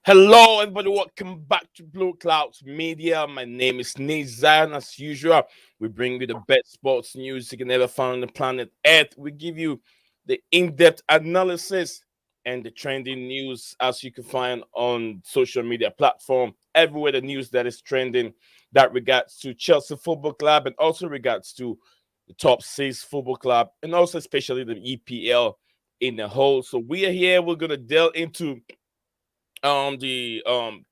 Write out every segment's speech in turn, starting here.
Hello, everybody. Welcome back to Blue Clouds Media. My name is Nate Zion. As usual, we bring you the best sports news you can ever find on the planet Earth. We give you the in-depth analysis and the trending news as you can find on social media platform. Everywhere the news that is trending that regards to Chelsea Football Club and also regards to the top six football club and also especially the EPL in the whole. So we are here. We're gonna delve into the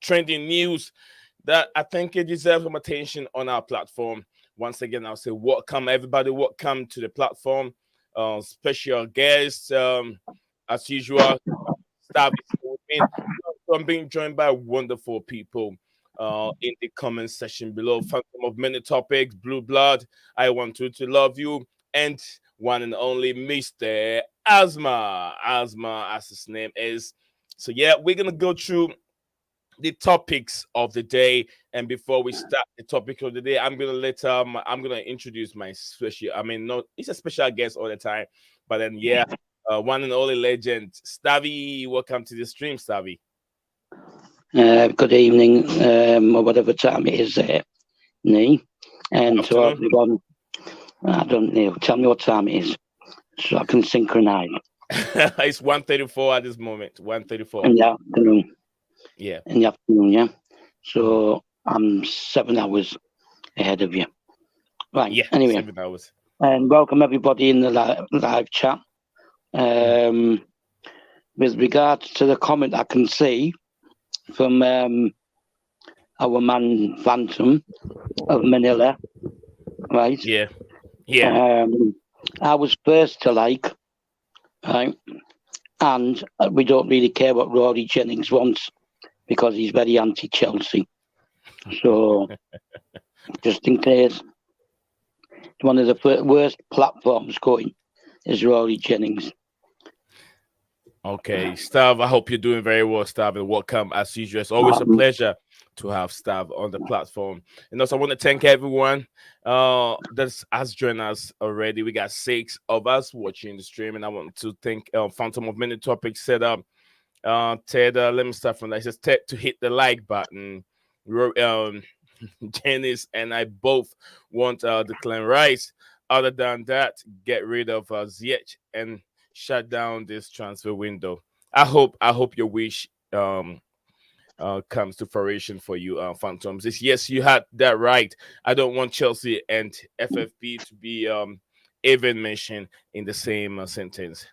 trending news that I think it deserves some attention on our platform. Once again, I'll say welcome everybody, welcome to the platform. Special guests, as usual, staff is with me. So I'm being joined by wonderful people in the comment section below. Phantom of many topics, Blue Blood, I want to love you, and one and only Mr. Asma. Asma, as his name is. So yeah, we're gonna go through the topics of the day. And before we start the topic of the day, I'm gonna introduce my special. I mean, no, he's a special guest all the time, but then yeah, one and only legend, Stavi. Welcome to the stream, Stavi. Good evening, or whatever time it is there, Nee. And to Afternoon. everyone, I don't know, tell me what time it is so I can synchronise. It's 1:34 at this moment. 1:34. In the afternoon. Yeah. In the afternoon, yeah. So I'm 7 hours ahead of you. Right, Yeah. anyway. 7 hours. And welcome everybody in the live chat. With regards to the comment I can see from our man Phantom of Manila, right? Yeah. Yeah. I was first to like, right? And we don't really care what Rory Jennings wants because he's very anti-Chelsea. So, just in case, one of the worst platforms going is Rory Jennings. Okay, Stav, I hope you're doing very well, Stav, and welcome as usual. It's always a pleasure to have Stav on the platform. And also, I want to thank everyone that has joined us already. We got 6 of us watching the stream, and I want to thank Phantom of Many Topics set up. Ted, let me start from that. It says Ted to hit the like button. Janice and I both want Declan Rice. Other than that, get rid of Ziyech and shut down this transfer window. I hope your wish comes to fruition for you, Phantoms. Yes, you had that right. I don't want Chelsea and FFP to be even mentioned in the same sentence.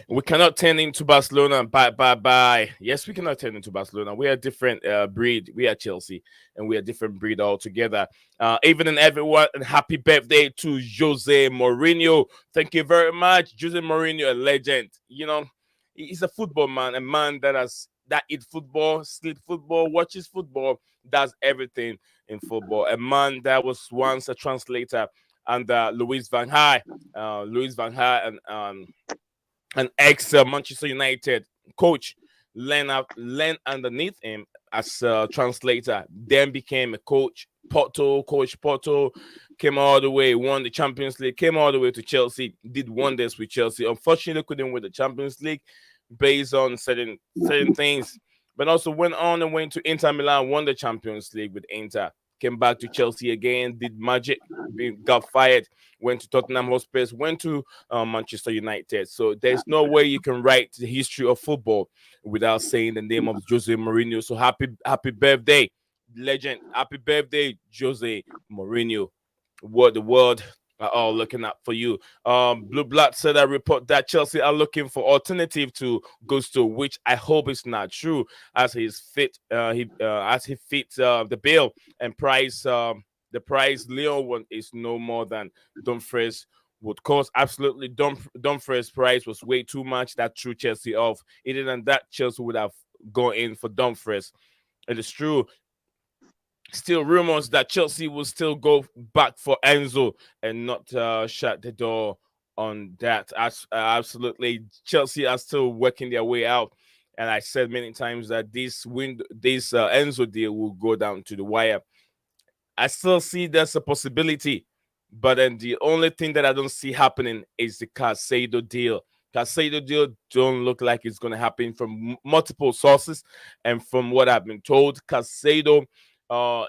We cannot turn into Barcelona. Bye. Yes, we cannot turn into Barcelona. We are a different breed. We are Chelsea, and we are a different breed altogether. Even and everyone, and happy birthday to Jose Mourinho. Thank you very much, Jose Mourinho, a legend. You know, he's a football man, a man that eat football, sleep football, watches football, does everything in football. A man that was once a translator under Louis van Gaal. Louis van Gaal and an ex Manchester United coach learned underneath him as a translator, then became a coach. Coach Porto came all the way, won the Champions League, came all the way to Chelsea, did wonders with Chelsea. Unfortunately, couldn't win the Champions League based on certain things, but also went on and went to Inter Milan, won the Champions League with Inter. Came back to Chelsea again, did magic, got fired, went to Tottenham Hotspur, went to Manchester United. So there's no way you can write the history of football without saying the name of Jose Mourinho. So happy birthday, legend! Happy birthday, Jose Mourinho. What the world are all looking up for you. Blue Blood said a report that Chelsea are looking for alternative to Gusto, which I hope is not true, as he fits the bill and price. The price Leo want is no more than Dumfries would cost. Absolutely, Dumfries' price was way too much. That threw Chelsea off. Other than that, Chelsea would have gone in for Dumfries. It is true. Still rumors that Chelsea will still go back for Enzo and not shut the door on that. Absolutely, Chelsea are still working their way out. And I said many times that this Enzo deal will go down to the wire. I still see there's a possibility, but then the only thing that I don't see happening is the Caicedo deal. Caicedo deal don't look like it's going to happen from multiple sources, and from what I've been told, Caicedo.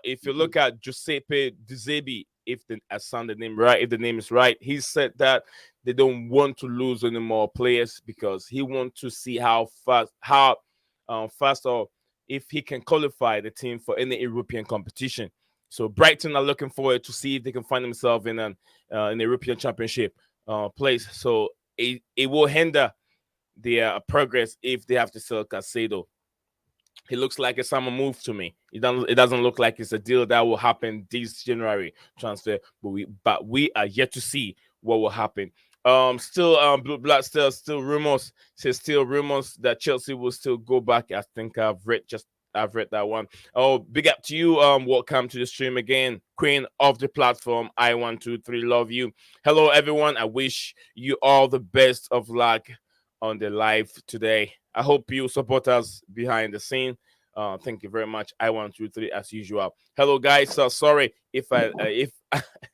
If you look at Giuseppe Dizebi, if I sound the name right, if the name is right, he said that they don't want to lose any more players because he wants to see how fast or if he can qualify the team for any European competition. So Brighton are looking forward to see if they can find themselves in an European Championship place. So it will hinder their progress if they have to sell Caicedo. It looks like a summer move to me. It doesn't look like it's a deal that will happen this January transfer, but we are yet to see what will happen. Still Blue Black still rumors. Says still rumors that Chelsea will still go back. I think I've read that one. Oh, big up to you. Welcome to the stream again. Queen of the platform. I123 love you. Hello everyone. I wish you all the best of luck on the live today. I hope you support us behind the scene. Thank you very much. I123 as usual. Hello guys. Sorry if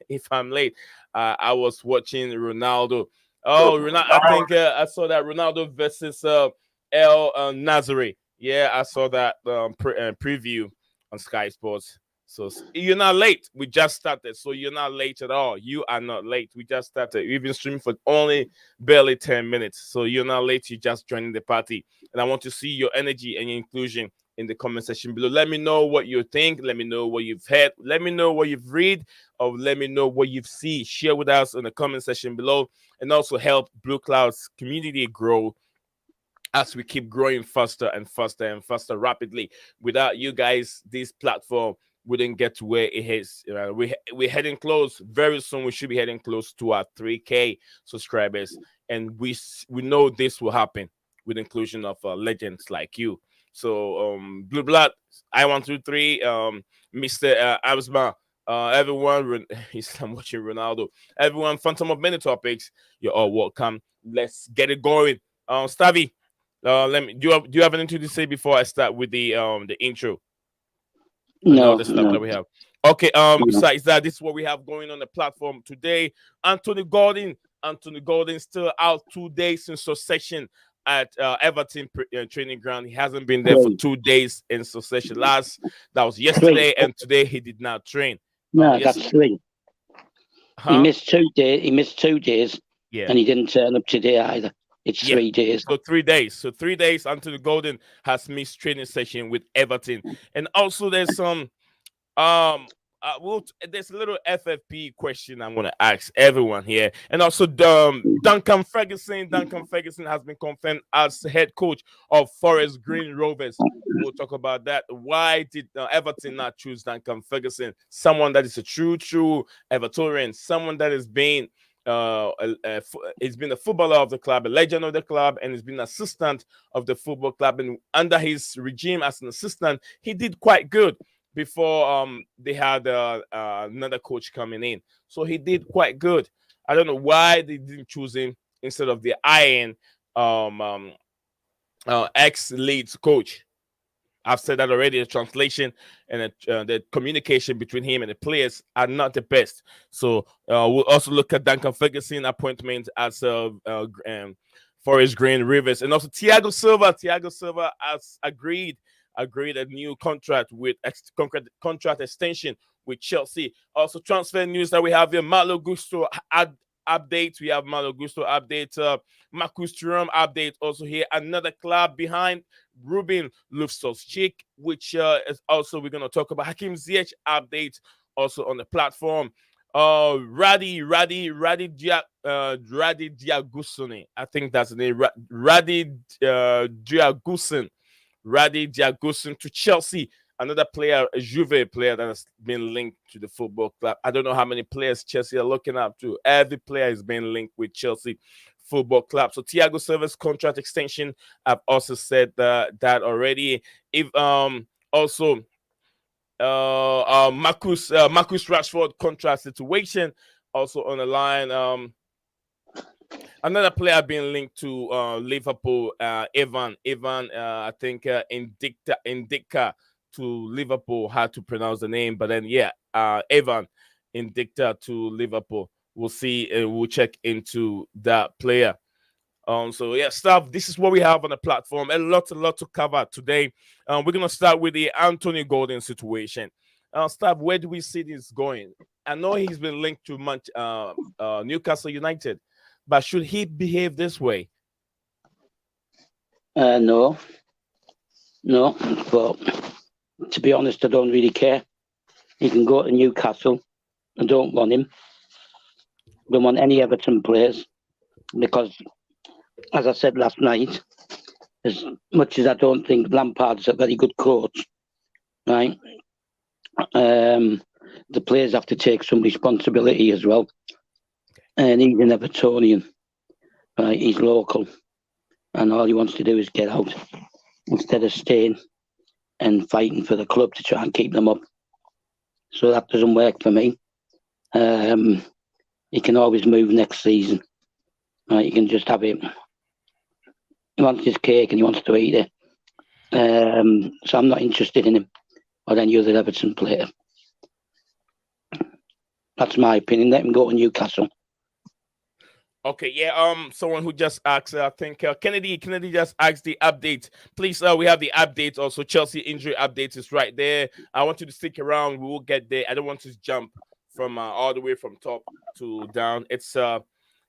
if I'm late. I was watching Ronaldo. Oh, Ronaldo! I think I saw that Ronaldo versus El Nazare. Yeah, I saw that preview on Sky Sports. So you're not late. We just started, so you're not late at all. You are not late. We just started. We've been streaming for only barely 10 minutes, so you're not late. You're just joining the party, and I want to see your energy and your inclusion in the comment section below. Let me know what you think. Let me know what you've heard. Let me know what you've read, or let me know what you've seen. Share with us in the comment section below, and also help Blue Cloud's community grow as we keep growing faster and faster and faster rapidly. Without you guys, this platform wouldn't get to where it is. We're heading close very soon. We should be heading close to our 3K subscribers, and we know this will happen with inclusion of legends like you. So Blue Blood, I123, Mr. Absma, everyone, I'm watching Ronaldo. Everyone, Phantom of Many Topics, you're all welcome. Let's get it going. Stavi, do you have anything to say before I start with the intro? No, the stuff that we have. Okay, besides that, this is what we have going on the platform today. Anthony Gordon still out 2 days in succession at Everton training ground. He hasn't been there for 2 days in succession. That was yesterday, and today he did not train. No, that's 3. Huh? He missed 2 days. He missed 2 days, and he didn't turn up today either. It's 3 days. So 3 days. So 3 days Anthony Gordon has missed training session with Everton. And also there's some there's a little FFP question I'm gonna ask everyone here. And also Duncan Ferguson has been confirmed as head coach of Forest Green Rovers. We'll talk about that. Why did Everton not choose Duncan Ferguson? Someone that is a true Evertonian, someone that has been he's been a footballer of the club, a legend of the club, and he's been assistant of the football club. And under his regime as an assistant, he did quite good before they had another coach coming in. So he did quite good. I don't know why they didn't choose him instead of the iron ex-Leeds coach. I've said that already. The translation and the communication between him and the players are not the best. So we'll also look at Duncan Ferguson appointment as Forest Green Rivers, and also Thiago Silva. Thiago Silva has agreed a new contract with contract extension with Chelsea. Also transfer news that we have here: Malo Gutso update. We have Malo Gutso update. Marcus Thuram update also here. Another club behind Ruben Loftus-Cheek, which is also we're going to talk about. Hakim Ziyech update also on the platform. Rady Dragusin. I think that's the name. Rady Dragusin. Rady Dragusin to Chelsea. Another player, a Juve player that has been linked to the football club. I don't know how many players Chelsea are looking up to. Every player has been linked with Chelsea Football Club. So Thiago Silva's contract extension, I've also said that already. If also Marcus Rashford contract situation also on the line. Another player being linked to Liverpool, Evan. I think Ndicka to Liverpool. How to pronounce the name, but then Evan Ndicka to Liverpool. We'll see. We'll check into that player. So yeah, stuff. This is what we have on the platform. A lot to cover today. We're gonna start with the Anthony Gordon situation. Stuff. Where do we see this going? I know he's been linked to Newcastle United, but should he behave this way? No. But to be honest, I don't really care. He can go to Newcastle. I don't want him. I don't want any Everton players because, as I said last night, as much as I don't think Lampard's a very good coach, right? The players have to take some responsibility as well. And he's an Evertonian, right? He's local, and all he wants to do is get out instead of staying and fighting for the club to try and keep them up. So that doesn't work for me. He can always move next season. Right? You can just have him. He wants his cake and he wants to eat it. So I'm not interested in him or any other Everton player. That's my opinion. Let him go to Newcastle. Okay, yeah. Someone who just asked, I think Kennedy just asked the update. Please, we have the update also. Chelsea injury update is right there. I want you to stick around. We will get there. I don't want to jump from all the way from top to down. It's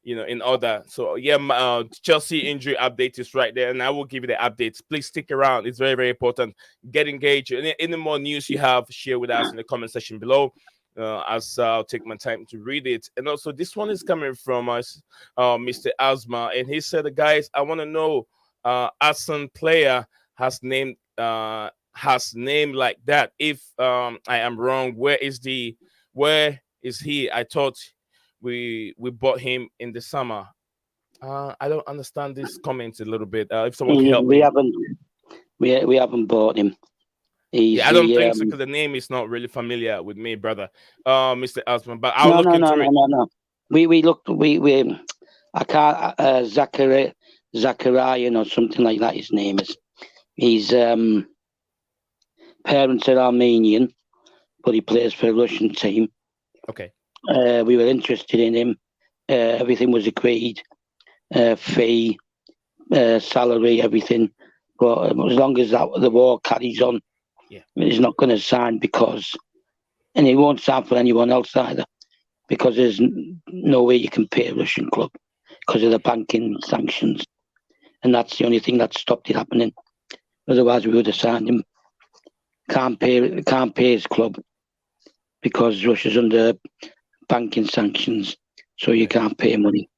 in order. So yeah, Chelsea injury update is right there, and I will give you the updates. Please stick around. It's very, very important. Get engaged. Any more news you have, share with us in the comment section below. As I'll take my time to read it. And also, this one is coming from us, Mr. Asma, and he said, "Guys, I want to know, Arsenal player has named like that. If I am wrong, where is he? I thought we bought him in the summer. I don't understand this comment a little bit. If someone can help me, we haven't bought him." I don't think so because the name is not really familiar with me, brother, Mr. Asman. But I'll look into it. No. We looked. I can't. Zachariah or something like that. His name is. His parents are Armenian, but he plays for a Russian team. Okay. We were interested in him. Everything was agreed. Fee, salary, everything. But as long as the war carries on. Yeah. He's not going to sign and he won't sign for anyone else either, because there's no way you can pay a Russian club because of the banking sanctions, and that's the only thing that stopped it happening. Otherwise, we would have signed him. Can't pay his club because Russia's under banking sanctions, so you can't pay money.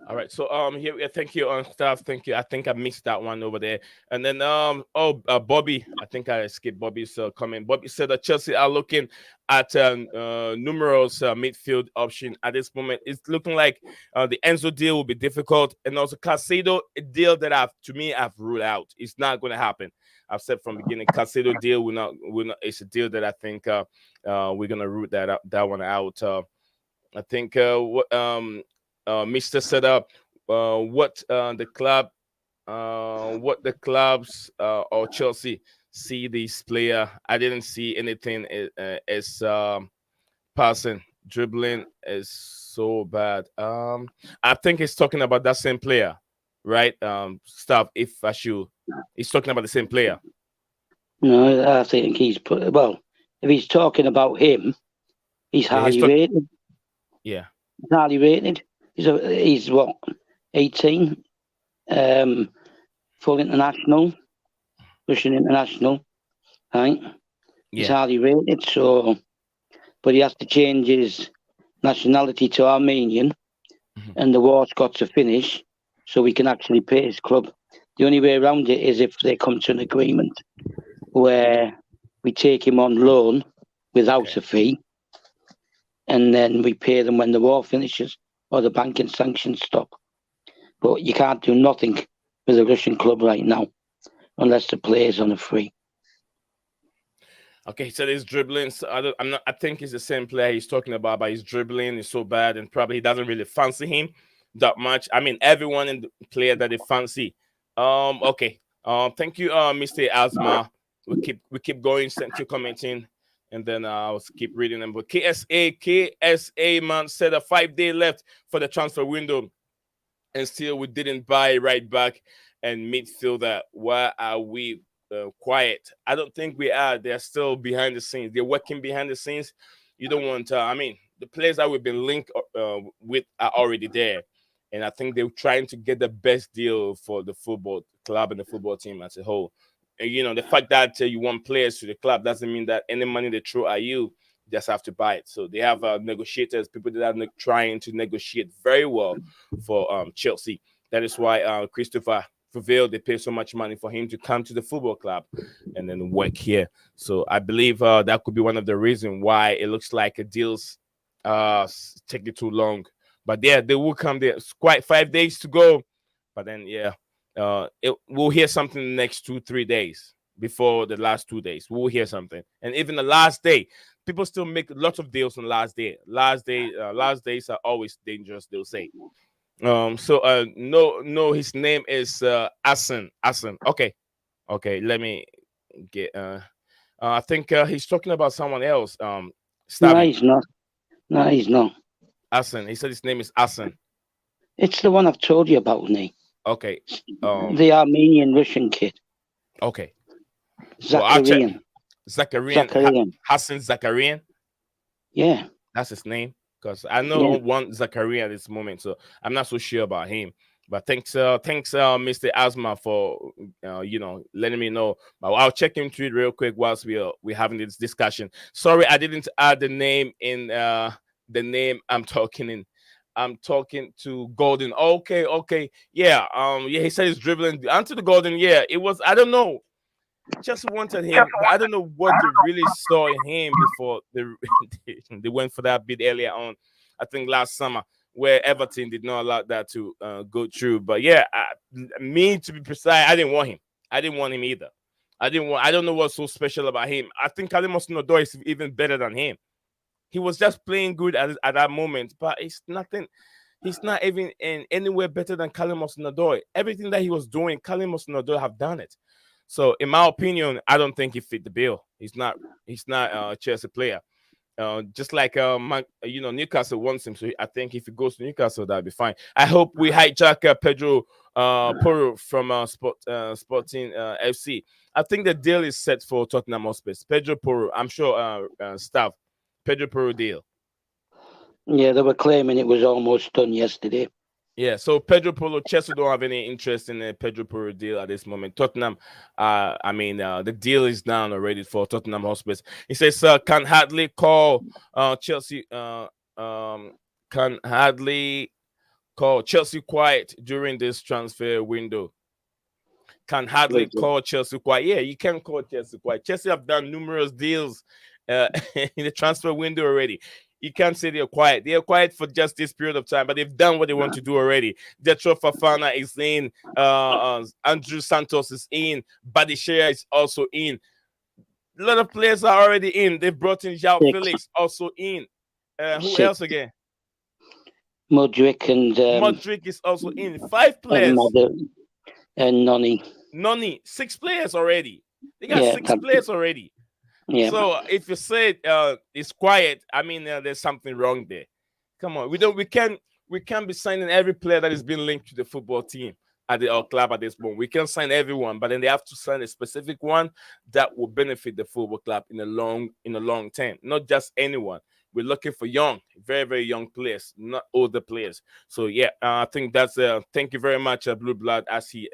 All right, so here, thank you on staff. Thank you. I think I missed that one over there. And then Bobby, I think I skipped Bobby's comment. Bobby said that Chelsea are looking at numerous midfield option at this moment. It's looking like the Enzo deal will be difficult, and also Caicedo, a deal that I've ruled out. It's not going to happen. I've said from the beginning, Caicedo deal will not. It's a deal that I think we're gonna root that one out. I think Mr. Setup, what the clubs or Chelsea see this player. I didn't see anything as passing, dribbling is so bad. I think he's talking about that same player, right? Stuff. If he's talking about the same player. No, I think if he's talking about him, he's highly rated. Yeah, he's highly rated. He's what, 18, full international, Russian international, right? He's highly rated, but he has to change his nationality to Armenian, and the war's got to finish so we can actually pay his club. The only way around it is if they come to an agreement where we take him on loan without a fee, and then we pay them when the war finishes or the banking sanctions stop. But you can't do nothing with a Russian club right now unless the player's on a free. Okay, so his dribbling. So I think he's the same player he's talking about, but his dribbling is so bad, and probably he doesn't really fancy him that much. I mean, everyone in the player that they fancy. Okay. Thank you, Mr. Asma. We keep going. Thank you commenting. And then I'll keep reading them. But KSA man said a 5 day left for the transfer window. and still we didn't buy right back and midfielder. Why are we quiet? I don't think we are. They're still behind the scenes. They're working behind the scenes. You don't want. I mean, the players that we've been linked with are already there, and I think they're trying to get the best deal for the football club and the football team as a whole. And, the fact that you want players to the club doesn't mean that any money they throw at you, just have to buy it. So they have negotiators, people that are trying to negotiate very well for Chelsea. That is why Christopher prevailed. They pay so much money for him to come to the football club and then work here. So I believe that could be one of the reasons why it looks like a deal's taking too long. But yeah, they will come there. It's quite 5 days to go. But then, yeah, we'll hear something in the next 2-3 days. Before the last 2 days, we'll hear something. And even the last day, people still make lots of deals on last day. Last days are always dangerous, they'll say. No, his name is Asen. Okay, let me get I think he's talking about someone else. No, he's not. No, he's not. Asen. He said his name is Asen. It's the one I've told you about, Nate. Okay. The Armenian Russian kid. Okay. Zakarian. Zakarian. Hassan Zakarian. Yeah. That's his name. Because I know one Zakarian at this moment, so I'm not so sure about him. But thanks, Mr. Asma, for letting me know. But I'll check into it real quick whilst we're having this discussion. Sorry, I didn't add the name in the name I'm talking in. I'm talking to Golden. Okay. Yeah. He said he's dribbling onto the Golden. Yeah, it was. I don't know. Just wanted him. But I don't know what they really saw in him before they went for that bid earlier on. I think last summer, where Everton did not allow that to go through. But yeah, me to be precise, I didn't want him. I didn't want him either. I don't know what's so special about him. I think Kalim Osnodor is even better than him. He was just playing good at that moment, but it's nothing. He's not even anywhere better than Kalim Osnodor. Everything that he was doing, Kalim Osnodor have done it. So, in my opinion, I don't think he fit the bill. He's not a Chelsea player. Just like Newcastle wants him, so I think if he goes to Newcastle, that'll be fine. I hope we hijack Pedro Porro from Sporting FC. I think the deal is set for Tottenham Hotspur. Pedro Porro, I'm sure staff. Pedro Porro deal. Yeah, they were claiming it was almost done yesterday. Yeah, so Pedro Porro, Chelsea don't have any interest in the Pedro Porro deal at this moment. Tottenham, the deal is down already for Tottenham Hotspur. He says, can hardly call Chelsea. Can hardly call Chelsea quiet during this transfer window. Can hardly call Chelsea quiet. Yeah, you can call Chelsea quiet. Chelsea have done numerous deals in the transfer window already. You can't say they're quiet. They're quiet for just this period of time, but they've done what they want to do already. Detro Fafana is in. Andrew Santos is in. Badishea is also in. A lot of players are already in. They've brought in João Felix also in. Who else again? Modric is also in. 5 players. And Noni. 6 players already. They got 6 players already. Yeah. So if you say it's quiet, I mean there's something wrong there. Come on, we can't be signing every player that is being linked to the football team at our club at this moment. We can sign everyone, but then they have to sign a specific one that will benefit the football club in a long term, not just anyone. We're looking for young, very, very young players, not older players. So yeah, I think that's thank you very much, Blue Blood, as he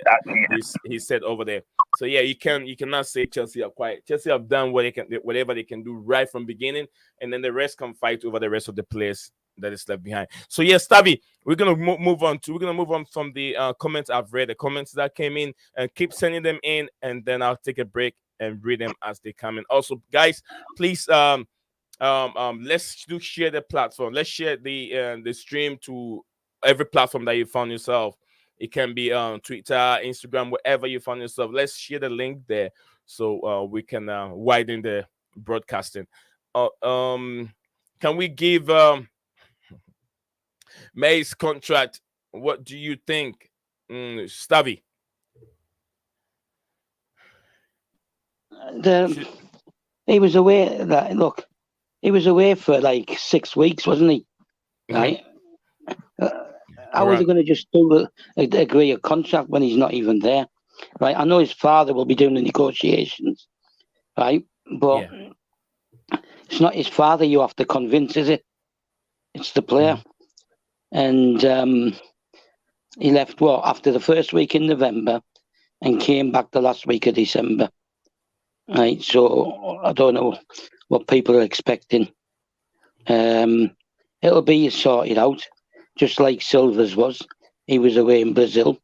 said over there. So yeah, you cannot say Chelsea are quiet. Chelsea have done whatever they can do right from beginning, and then the rest can fight over the rest of the players that is left behind. So yeah, Stavi, we're gonna move on from the comments I've read, the comments that came in, and keep sending them in, and then I'll take a break and read them as they come in. Also, guys, please let's share the platform. Let's share the stream to every platform that you found yourself. It can be Twitter, Instagram, wherever you found yourself. Let's share the link there so we can widen the broadcasting. Can we give May's contract? What do you think, Stavi? He was away. He was away for like 6 weeks, wasn't he? Right. How are they going to just agree a contract when he's not even there? Right? I know his father will be doing the negotiations, right? But it's not his father you have to convince, is it? It's the player. And he left, after the first week in November and came back the last week of December. Right? So I don't know what people are expecting. It'll be sorted out, just like Silva's was. He was away in Brazil,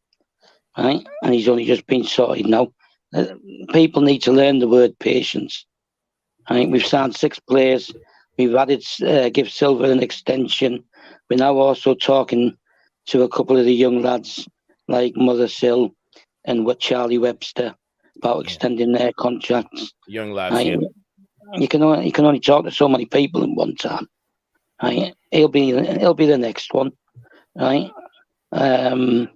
right? And he's only just been sorted now. People need to learn the word patience. Right? We've signed 6 players. We've added, give Silva an extension. We're now also talking to a couple of the young lads like Mother Sill and Charlie Webster about extending their contracts. Young lads, right? You can only talk to so many people at one time. Right? He'll be the next one, right? I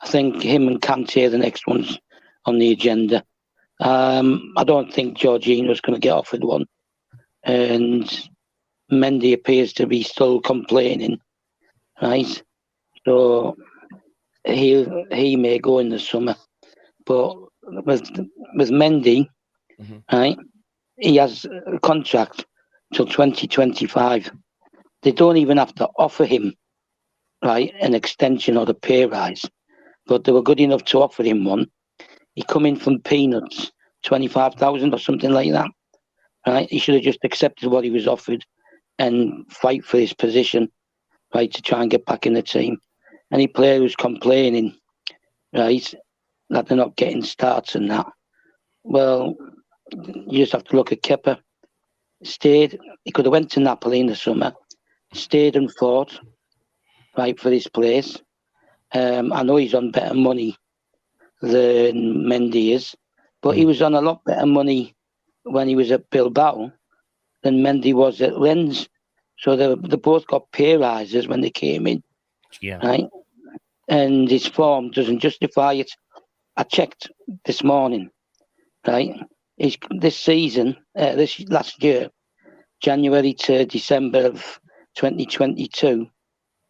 think him and Kante are the next ones on the agenda. I don't think Jorginho's going to get offered one, and Mendy appears to be still complaining, right? So he may go in the summer, but with Mendy, right? He has a contract till 2025. They don't even have to offer him, right, an extension or a pay rise, but they were good enough to offer him one. He come in from peanuts, 25,000 or something like that, right? He should have just accepted what he was offered and fight for his position, right, to try and get back in the team. Any player who's complaining, right, that they're not getting starts and that, well, you just have to look at Kepa. He could have went to Napoli in the summer, stayed and fought, right, for his place. I know he's on better money than Mendy is, but he was on a lot better money when he was at Bilbao than Mendy was at Lens. So they both got pay rises when they came in, right? And his form doesn't justify it. I checked this morning, right? This season, this last year, January to December of 2022,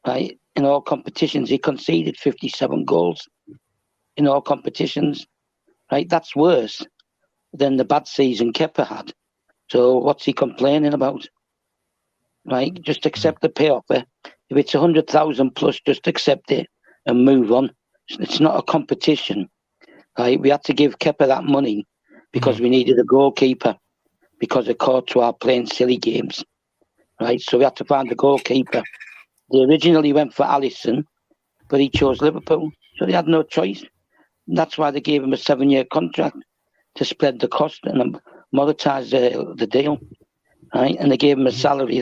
right? In all competitions, he conceded 57 goals. In all competitions, right? That's worse than the bad season Kepa had. So what's he complaining about? Right? Just accept the pay offer. If it's 100,000 plus, just accept it and move on. It's not a competition, right? We had to give Kepa that money because we needed a goalkeeper because of Courtois playing silly games, right? So we had to find a goalkeeper. They originally went for Alisson, but he chose Liverpool, so they had no choice. And that's why they gave him a 7-year contract to spread the cost and monetize the deal, right? And they gave him a salary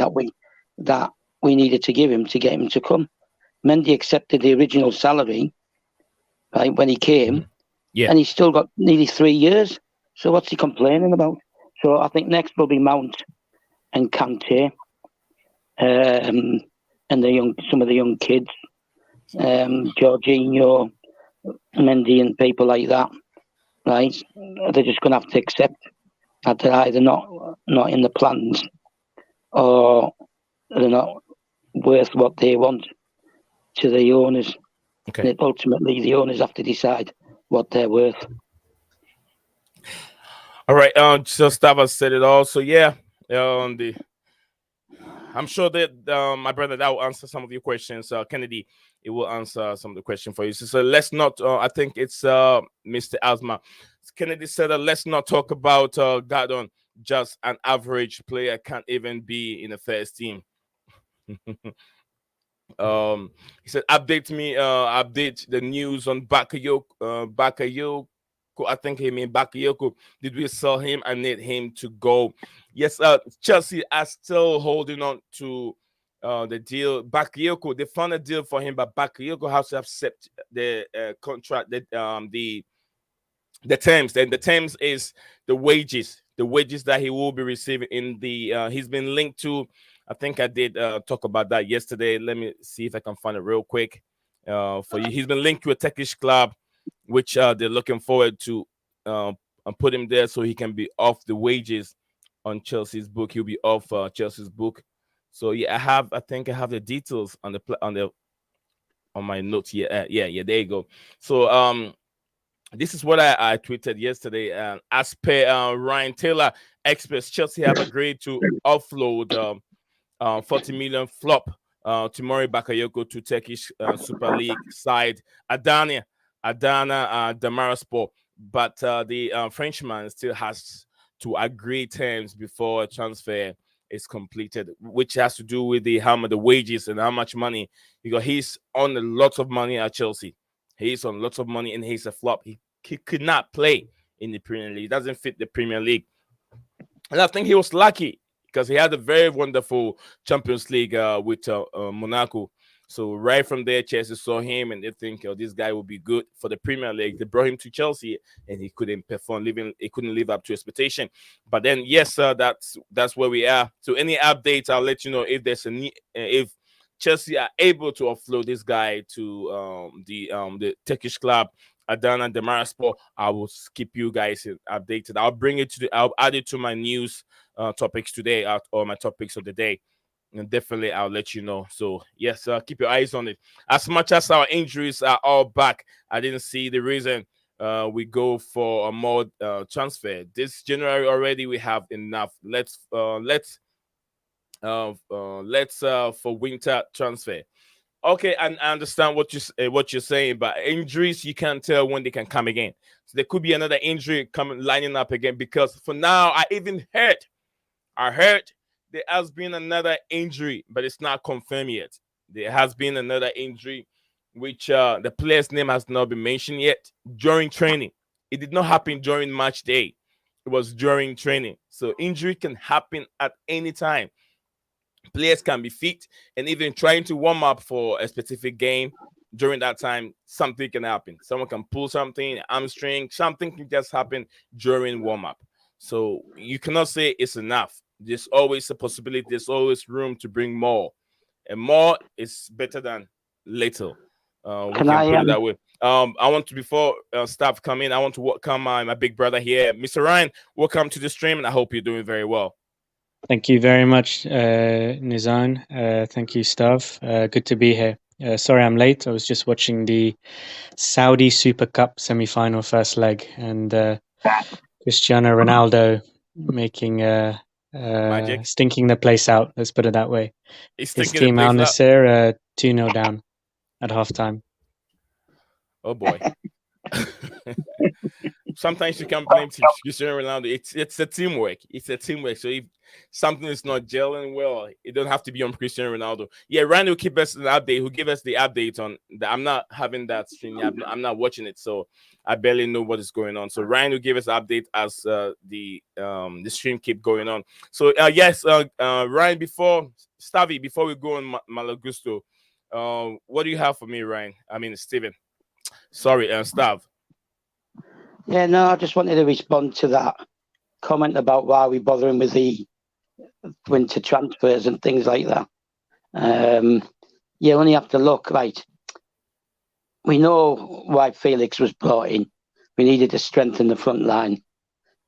that we needed to give him to get him to come. Mendy accepted the original salary, right, when he came, and he's still got nearly 3 years. So what's he complaining about? So I think next will be Mount and Kante, and some of the young kids, Jorginho, Mendy, and people like that. Right? They're just going to have to accept that they're either not in the plans or they're not worth what they want to the owners. Okay. And ultimately, the owners have to decide what they're worth. All right. So Stava said it all. So yeah, I'm sure that my brother that will answer some of your questions. Kennedy, it will answer some of the questions for you. So let's not. I think it's Mr. Asma. Kennedy said, "Let's not talk about Gordon. Just an average player, can't even be in the first team." He said, update the news on Bakayoko. I think he mean Bakayoko. Did we sell him? I need him to go. Yes, Chelsea are still holding on to the deal. Bakayoko, they found a deal for him, but Bakayoko has to accept the contract, the terms. And the terms is the wages that he will be receiving in the he's been linked to. I think I did talk about that yesterday. Let me see if I can find it real quick for you. He's been linked to a Turkish club, which they're looking forward to put him there so he can be off the wages on Chelsea's book. He'll be off Chelsea's book. So yeah, I think I have the details on the on my notes here. Yeah, there you go. So this is what I tweeted yesterday. As per Ryan Taylor, experts, Chelsea have agreed to offload 40 million flop Timori Bakayoko to Turkish Super League side Adana Demirspor. But the Frenchman still has to agree terms before a transfer is completed, which has to do with the wages and how much money, because he's on a lot of money at Chelsea. He's on lots of money and he's a flop. He could not play in the Premier League. He doesn't fit the Premier League. And I think he was lucky because he had a very wonderful Champions League with Monaco. So right from there, Chelsea saw him and they think, oh, this guy will be good for the Premier League. They brought him to Chelsea and he couldn't perform. He couldn't live up to expectation. But then, yes, that's where we are. So any updates, I'll let you know if there's if Chelsea are able to offload this guy to the Turkish club Adana Demirspor. I will keep you guys updated. I'll add it to my news topics today, or my topics of the day, and definitely I'll let you know. So yes, keep your eyes on it. As much as our injuries are all back, I didn't see the reason we go for a more transfer this January already. We have enough. Let's for winter transfer. Okay, and I understand what you're saying, but injuries, you can't tell when they can come again. So there could be another injury coming lining up again, because for now I heard there has been another injury, but it's not confirmed yet. There has been another injury, which the player's name has not been mentioned yet, during training. It did not happen during match day. It was during training. So injury can happen at any time. Players can be fit, and even trying to warm up for a specific game during that time, something can happen. Someone can pull something, hamstring, something can just happen during warm up. So you cannot say it's enough. There's always a possibility. There's always room to bring more, and more is better than little. We can put it that way. I want to, before staff come in, I want to welcome my big brother here, Mr. Ryan. Welcome to the stream, and I hope you're doing very well. Thank you very much, Nizan. Thank you, Stav. Good to be here. Sorry I'm late. I was just watching the Saudi Super Cup semi-final first leg, and Cristiano Ronaldo making Magic. stinking the place out. Let's put it that way. He's His stinking team Al Nassr 2-0 down at halftime. Oh boy. Sometimes you can't blame Cristiano Ronaldo. It's a teamwork. It's a teamwork. So if something is not gelling well, it don't have to be on Cristiano Ronaldo. Yeah, Ryan will keep us an update. Who give us the update on that? I'm not having that stream. I'm not watching it, so I barely know what is going on. So Ryan will give us an update as the stream keep going on. So yes, Ryan, before we go on Malo Gutso, what do you have for me, Ryan? I mean, Steven. Sorry, Stav. Yeah, no, I just wanted to respond to that comment about why we're bothering with the winter transfers and things like that. You only have to look, right? We know why Felix was brought in. We needed to strengthen the front line,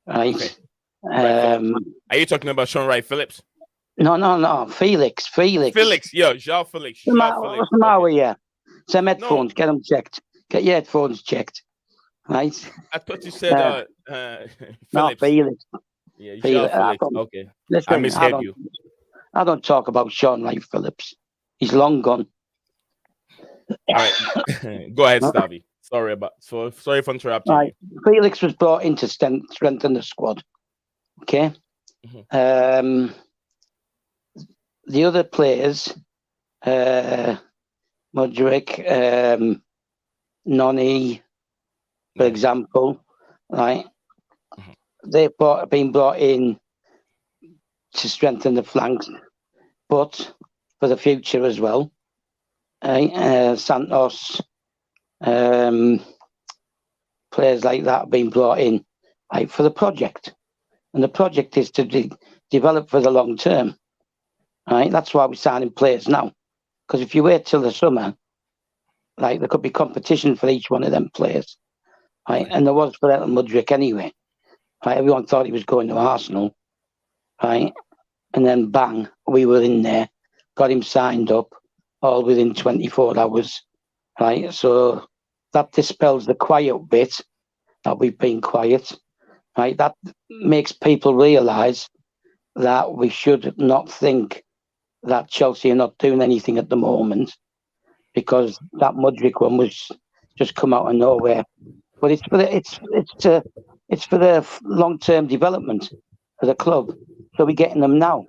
right? Okay. Are you talking about Sean Wright Phillips? No. Felix, yeah, Jean Felix. What's the matter with you? Some headphones, get them checked. Get your headphones checked. Right. I thought you said Phillips. No, Felix. Yeah, Felix. Okay. Listen, I misheard you. I don't talk about Sean Wright Phillips. He's long gone. All right. Go ahead, Stavi. Sorry for interrupting you. Felix was brought in to strengthen the squad. Okay. Mm-hmm. The other players, Mudryk, Noni, for example, right? Mm-hmm. They've been brought in to strengthen the flanks, but for the future as well. Santos, players like that have been brought in for the project. And the project is to develop for the long term. Right? That's why we're signing players now. Because if you wait till the summer, there could be competition for each one of them players. Right? And there was for Mudryk anyway. Right? Everyone thought he was going to Arsenal. Right? And then bang, we were in there, got him signed up, all within 24 hours. right? So that dispels the quiet bit that we've been quiet, right? That makes people realise that we should not think that Chelsea are not doing anything at the moment, because that Mudryk one was just come out of nowhere. But it's for the long term development for the club. So we're getting them now,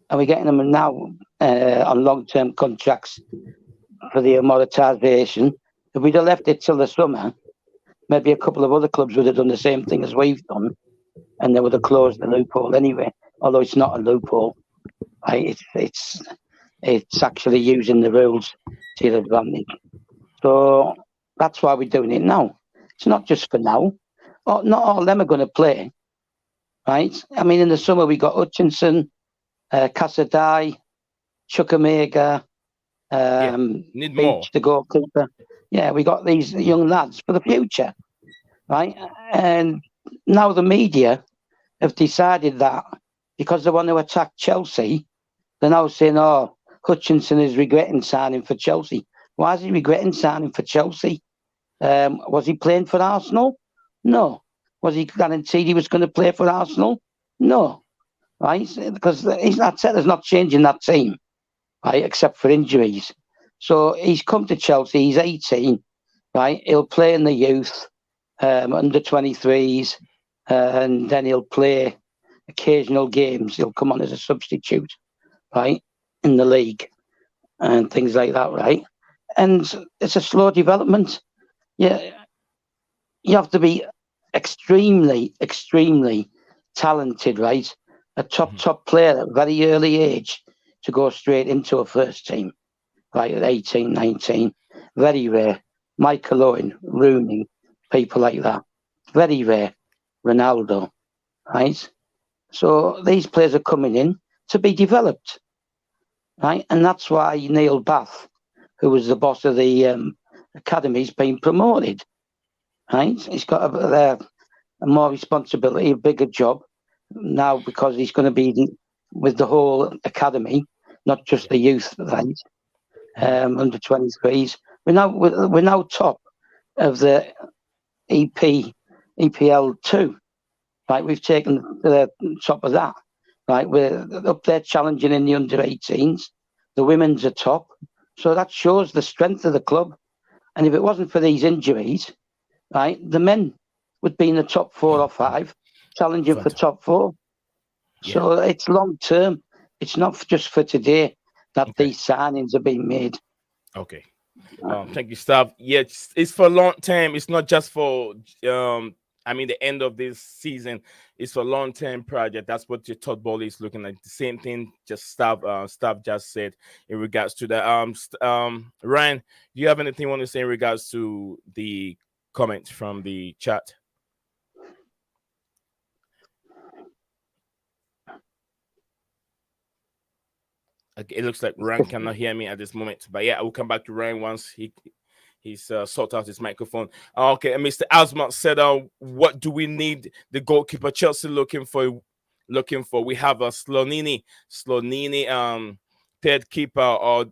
and we're getting them now on long term contracts for the amortisation. If we'd have left it till the summer, maybe a couple of other clubs would have done the same thing as we've done, and they would have closed the loophole anyway. Although it's not a loophole, right? It's actually using the rules to your advantage. So that's why we're doing it now. It's not just for now. Not all of them are going to play, right? I mean, in the summer we got Hutchinson, Casadei, Chukwuemeka, Need Beach, more. the goalkeeper. Yeah, we got these young lads for the future, right? And now the media have decided that because they want to attack Chelsea, they're now saying, "Oh, Hutchinson is regretting signing for Chelsea." Why is he regretting signing for Chelsea? Was he playing for Arsenal? No. Was he guaranteed he was going to play for Arsenal? No. Right? Because there's not changing that team, right, except for injuries. So he's come to Chelsea, he's 18, right? He'll play in the youth, under 23s, and then he'll play occasional games. He'll come on as a substitute, right, in the league and things like that, right? And it's a slow development. Yeah, you have to be extremely, extremely talented, right? A top player at a very early age to go straight into a first team, right, at 18, 19. Very rare. Michael Owen, Rooney, people like that. Very rare. Ronaldo, right? So these players are coming in to be developed, right? And that's why Neil Bath, who was the boss of the academy's been promoted, right? He's got a more responsibility, a bigger job now, because he's going to be with the whole academy, not just the youth, right? Under 23s. We're now top of the EPL 2, right? We've taken the top of that, right? We're up there challenging in the under 18s. The women's are top. So that shows the strength of the club. And if it wasn't for these injuries, right, the men would be in the top 4 or 5, challenging for top 4. So it's long term. It's not just for today that these signings are being made. Okay. Thank you, Stav. Yeah, it's for long term. It's not just for the end of this season. It's for long term project. That's what your Todd Bowley is looking at. The same thing just Stav just said in regards to that. Ryan, do you have anything you want to say in regards to the comments from the chat? Okay, it looks like Ryan cannot hear me at this moment, but yeah, I will come back to Ryan once he's sorted out his microphone. Okay, and Mr. Asmat said, what do we need the goalkeeper Chelsea looking for? We have a Slonini, third keeper, or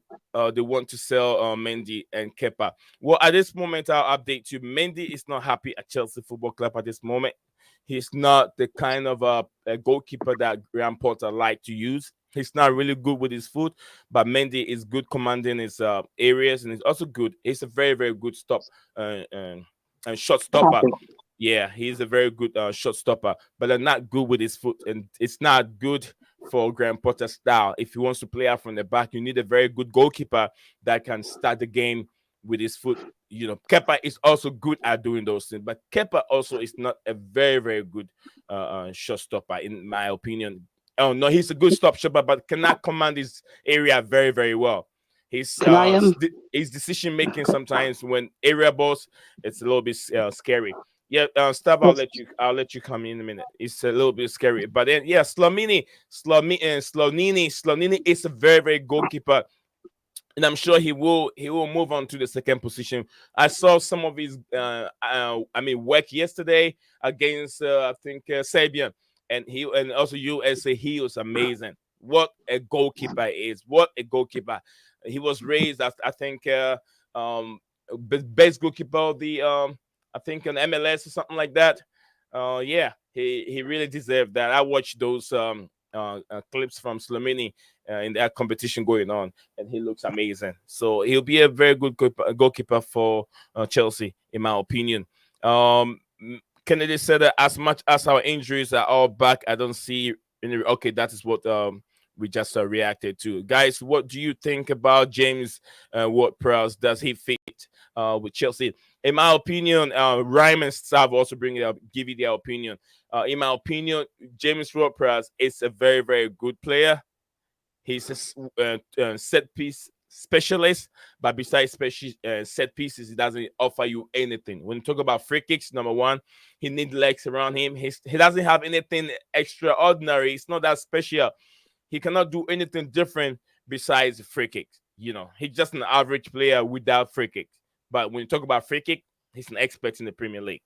they want to sell Mendy and Kepa. Well, at this moment, I'll update you. Mendy is not happy at Chelsea Football Club at this moment. He's not the kind of a goalkeeper that Graham Potter like to use. He's not really good with his foot, but Mendy is good commanding his areas, and he's also good. He's a very, very good and shot stopper. Yeah, he's a very good shot stopper, but they're not good with his foot, and it's not good for Graham Potter's style. If he wants to play out from the back, you need a very good goalkeeper that can start the game with his foot. You know, Kepa is also good at doing those things, but Kepa also is not a very, very good shot stopper, in my opinion. Oh no, he's a good stop shopper, but cannot command his area very, very well. His decision making sometimes when area balls, it's a little bit scary. Yeah, Stav, I'll let you come in a minute. It's a little bit scary, but then yeah, Slonini is a very, very goalkeeper, and I'm sure he will move on to the second position. I saw some of his work yesterday against I think Serbian. And also USA, he was amazing. What a goalkeeper is! What a goalkeeper! He was raised, I think, best goalkeeper of the I think an MLS or something like that. Yeah, he really deserved that. I watched those clips from Slovenia in that competition going on, and he looks amazing. So he'll be a very good goalkeeper for Chelsea, in my opinion. Kennedy said that as much as our injuries are all back, I don't see any. Okay, that is what we just reacted to. Guys, what do you think about James Ward-Prowse? Does he fit with Chelsea? In my opinion, Ryan and Stav also bring it up, give you their opinion. In my opinion, James Ward-Prowse is a very, very good player. He's a set piece specialist, but besides set pieces, he doesn't offer you anything. When you talk about free kicks, number one, he needs legs around him. He doesn't have anything extraordinary. It's not that special. He cannot do anything different besides free kicks. He's just an average player without free kicks. But when you talk about free kick, he's an expert in the Premier League.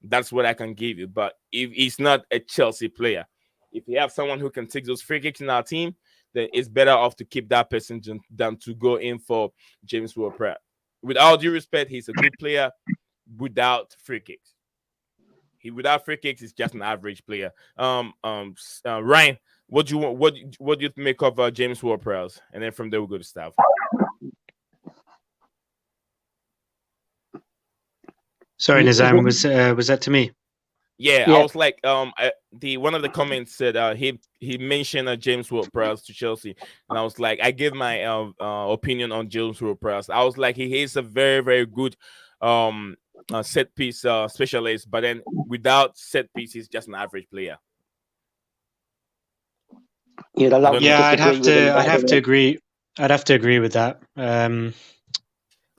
That's what I can give you. But if he's not a Chelsea player, if you have someone who can take those free kicks in our team, then it's better off to keep that person than to go in for James Ward-Prowse. With all due respect, he's a good player without free kicks. Without free kicks, he's just an average player. Ryan, what do you make of James Ward-Prowse? And then from there we'll go to Stav. Sorry, Nizam, was that to me? Yeah, I was like, one of the comments said he mentioned James Ward-Prowse to Chelsea, and I was like, I give my opinion on James Ward-Prowse. I was like, he is a very, very good set piece specialist, but then without set piece, he's just an average player. I'd have to agree. I'd have to agree with that.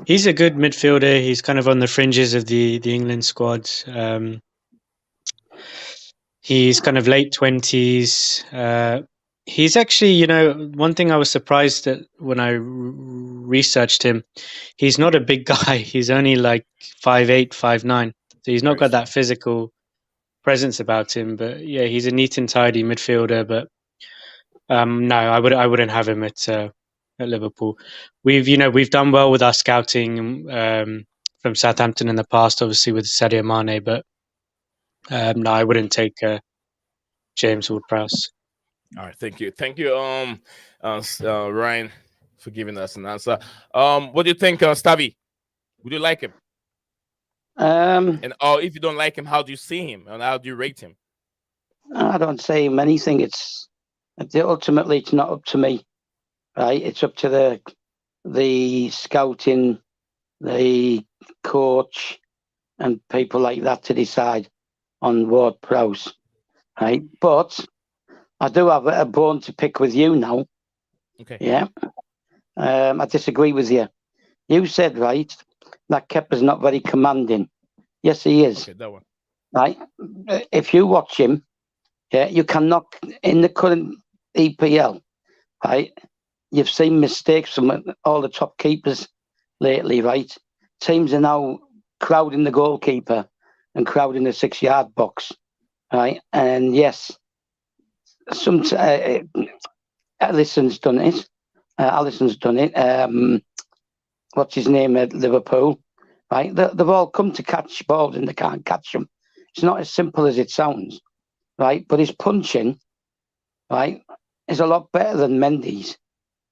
He's a good midfielder. He's kind of on the fringes of the England squad. He's kind of late 20s. He's actually, one thing I was surprised at when I researched him, he's not a big guy. He's only like 5'8", 5'9". So he's not got that physical presence about him. But yeah, he's a neat and tidy midfielder. But no, I wouldn't have him at Liverpool. We've done well with our scouting from Southampton in the past, obviously with Sadio Mane, but no, I wouldn't take James Ward-Prowse. All right, thank you, Ryan, for giving us an answer. What do you think, Stavi? Would you like him? And if you don't like him, how do you see him and how do you rate him? I don't say him anything. Ultimately it's not up to me, right? It's up to the scouting, the coach, and people like that to decide on Ward-Prowse, right? But I do have a bone to pick with you now. Okay. Yeah. I disagree with you. You said, right, that Kepa's not very commanding. Yes, he is. Okay, that one. Right? If you watch him, yeah, you cannot, in the current EPL, right, you've seen mistakes from all the top keepers lately, right? Teams are now crowding the goalkeeper and crowding the 6-yard box, right? And yes, Alisson's done it. What's his name at Liverpool? Right? They've all come to catch balls and they can't catch them. It's not as simple as it sounds, right? But his punching, right, is a lot better than Mendy's,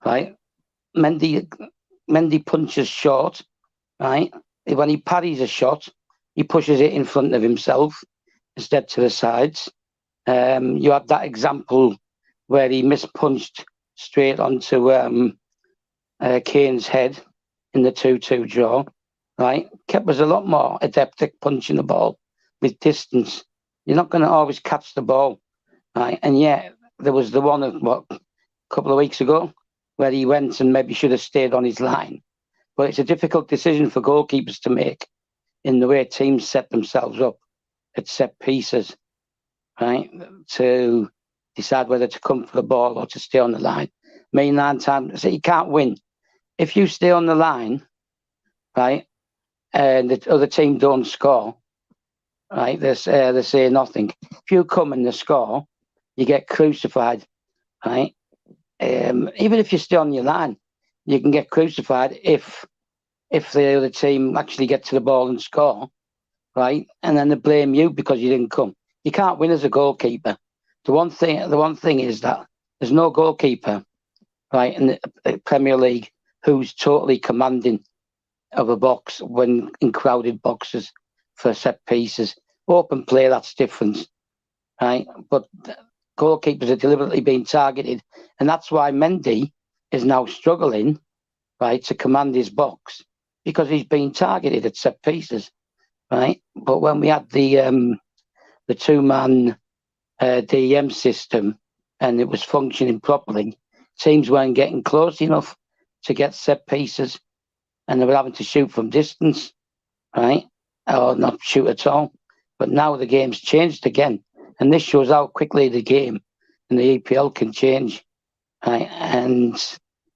right? Mendy punches short, right? When he parries a shot, he pushes it in front of himself instead to the sides. You had that example where he mispunched straight onto Kane's head in the 2-2 draw, right? Kepa's a lot more adept at punching the ball with distance. You're not going to always catch the ball, right? And yet, there was the one a couple of weeks ago where he went and maybe should have stayed on his line. But it's a difficult decision for goalkeepers to make in the way teams set themselves up at set pieces, right? To decide whether to come for the ball or to stay on the line. Me 9 times, so you can't win. If you stay on the line, right, and the other team don't score, right, they say nothing. If you come and they score, you get crucified, right? Even if you stay on your line, you can get crucified if if the other team actually get to the ball and score, right? And then they blame you because you didn't come. You can't win as a goalkeeper. The one thing is that there's no goalkeeper, right, in the Premier League who's totally commanding of a box when in crowded boxes for set pieces. Open play, that's different, right? But goalkeepers are deliberately being targeted, and that's why Mendy is now struggling, right, to command his box because he's being targeted at set pieces, right? But when we had the two-man DEM system and it was functioning properly, teams weren't getting close enough to get set pieces, and they were having to shoot from distance, right, or not shoot at all. But now the game's changed again, and this shows how quickly the game and the EPL can change. Right? And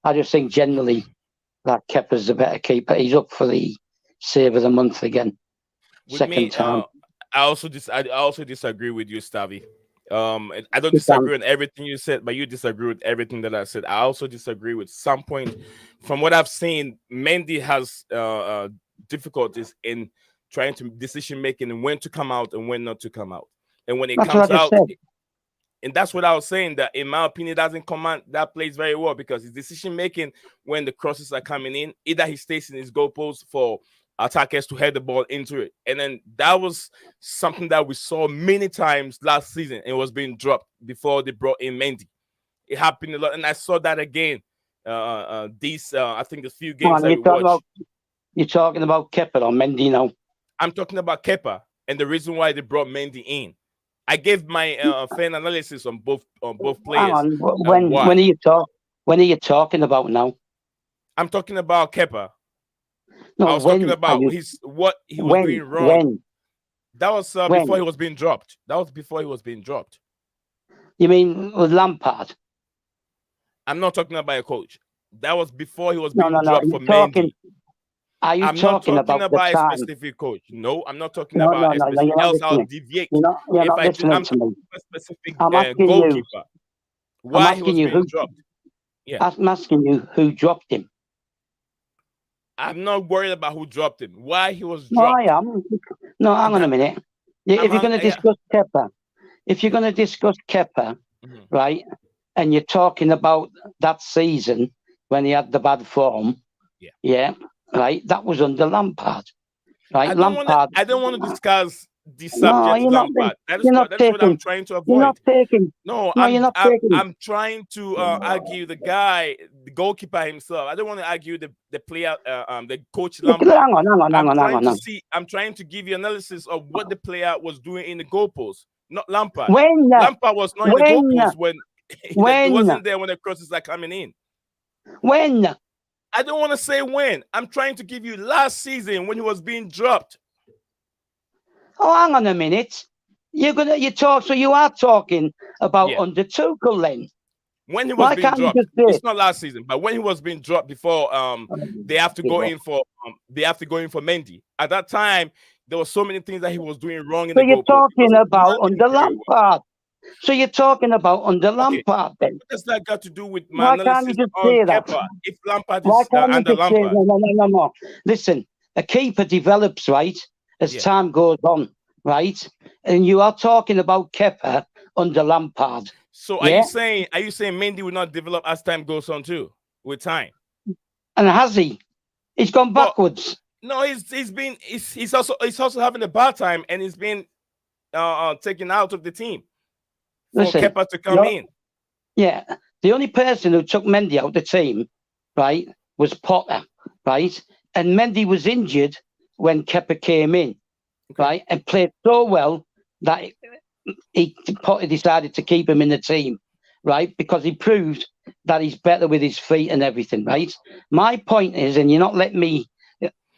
I just think generally that Kepa's a better keeper. He's up for the save of the month again. Second time. I also disagree with you, Stavi. I don't disagree with everything you said, but you disagree with everything that I said. I also disagree with some point. From what I've seen, Mendy has difficulties in trying to decision making and when to come out and when not to come out. And when it comes out, and that's what I was saying, that in my opinion, doesn't command that plays very well because his decision making when the crosses are coming in, either he stays in his goalpost for attackers to head the ball into it. And then that was something that we saw many times last season. It was being dropped before they brought in Mendy. It happened a lot, and I saw that again. I think a few games that we watched. You're talking about Kepa or Mendy now? I'm talking about Kepa and the reason why they brought Mendy in. I gave my fan analysis on both players. Hang on. When are you talking about now? I'm talking about Kepa. No, I was talking about what he was doing wrong. When? That was before he was being dropped. That was before he was being dropped. You mean with Lampard? I'm not talking about a coach. That was before he was being dropped for Mendy. I'm not talking about a specific coach. No, I'm not talking about a specific. Else I'll deviate. You're not listening to me. A specific I'm asking goalkeeper. Why he was being dropped? Yeah. I'm asking you who dropped him. I'm not worried about who dropped him. Why he was dropped? No, I am. No, hang on a minute. If you're going to discuss Kepa, right, and you're talking about that season when he had the bad form, right, that was under Lampard. Right, I don't want to discuss the subject of Lampard. That is what I'm trying to avoid. I'm trying to argue the guy, the goalkeeper himself. I don't want to argue the player, the coach Lampard. I'm trying to give you analysis of what the player was doing in the goalpost, not Lampard. Lampard was not in the goalpost when he wasn't there when the crosses are coming in. When? I don't want to say when. I'm trying to give you last season when he was being dropped. Oh, hang on a minute. You are talking about under Tuchel then. When he was being dropped, it's not last season, but when he was being dropped before they have to go in for Mendy. At that time, there were so many things that he was doing wrong in the goalpost. You're talking about under Lampard. So you're talking about under Lampard then? What does that got to do with my analysis on Kepa? If Lampard is under Lampard. No. Listen, a keeper develops, right, as time goes on, right? And you are talking about Kepa under Lampard. So are you saying Mendy will not develop as time goes on too, with time? And has he? He's gone backwards. No, he's also having a bad time, and he's been taken out of the team. For Kepa to come in. Yeah. The only person who took Mendy out of the team, right, was Potter, right? And Mendy was injured when Kepa came in, right? And played so well that Potter decided to keep him in the team, right? Because he proved that he's better with his feet and everything, right? My point is, and you're not letting me...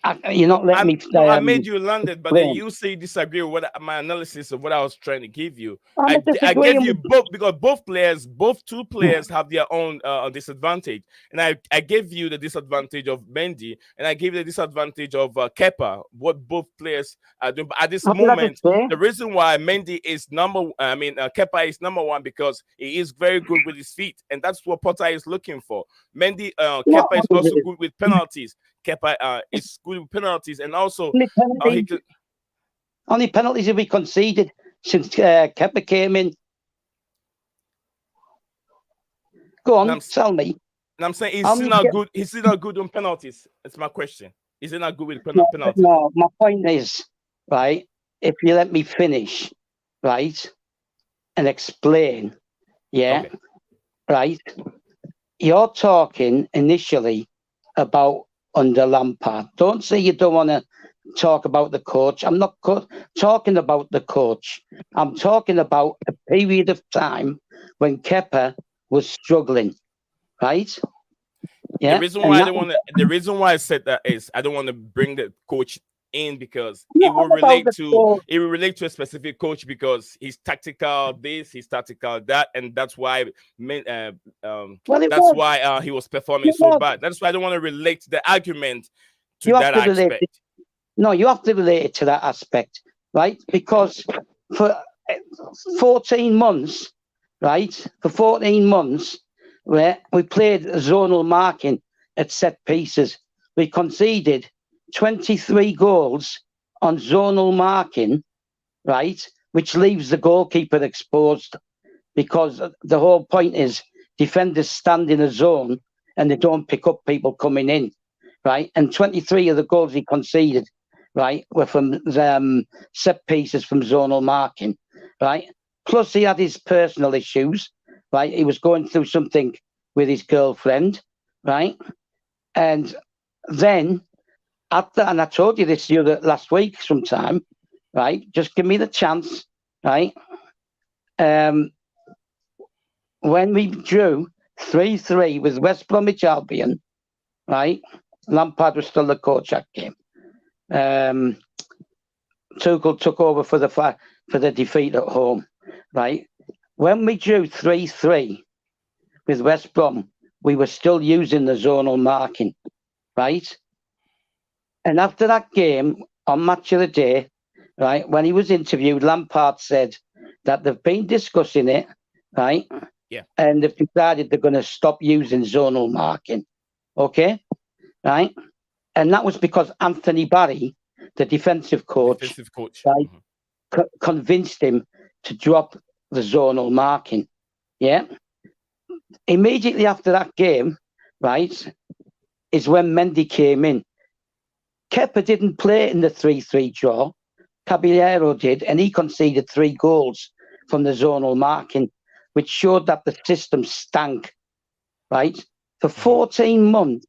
I made you land it, but then you say you disagree with my analysis of what I was trying to give you. I gave you both because both two players have their own disadvantage, and I gave you the disadvantage of Mendy, and I gave you the disadvantage of Kepa. What both players are doing, but at this moment, the reason why Mendy is Kepa is number one because he is very good with his feet, and that's what Potter is looking for. Kepa is also good with penalties. Kepa is good with penalties, and also Only he penalties, could. only penalties have we conceded since Kepa came in. Go And on, tell me. I'm saying he's How still many not good. He's still not good on penalties. That's my question. Is he not good with penalties? No, my point is, right, if you let me finish, right, and explain, yeah, Okay. right, you're talking initially about under Lampard. Don't say you don't want to talk about the coach. I'm not talking about the coach. I'm talking about a period of time when Kepa was struggling, right? Yeah, The reason and why I that don't was want to, the reason why I said that is I don't want to bring the coach in because it not will about relate the to coach. a specific coach because he's tactical this, he's tactical that, and that's why Well, it that's was. why he was performing It so was. bad. That's why I don't want to relate the argument to You have that to relate it. aspect. No, you have to relate it to that aspect, right? Because for 14 months, right? For 14 months, where we played zonal marking at set pieces, we conceded 23 goals on zonal marking, right? Which leaves the goalkeeper exposed because the whole point is defenders stand in a zone and they don't pick up people coming in, right? And 23 of the goals he conceded, right, were from set pieces from zonal marking, right? Plus, he had his personal issues, right? He was going through something with his girlfriend, right? And then, and I told you this the other last week sometime, right? Just give me the chance, right? When we drew 3-3 with West Bromwich Albion, right? Lampard was still the coach that game. Tuchel took over for the defeat at home, right? When we drew 3-3 with West Brom, we were still using the zonal marking, right? And after that game, on Match of the Day, right, when he was interviewed, Lampard said that they've been discussing it, right? Yeah. And they've decided they're going to stop using zonal marking, okay? Right? And that was because Anthony Barry, the defensive coach, right, convinced him to drop the zonal marking. Yeah. Immediately after that game, right, is when Mendy came in. Kepa didn't play in the 3-3 draw. Caballero did, and he conceded 3 goals from the zonal marking, which showed that the system stank, right? For 14 months,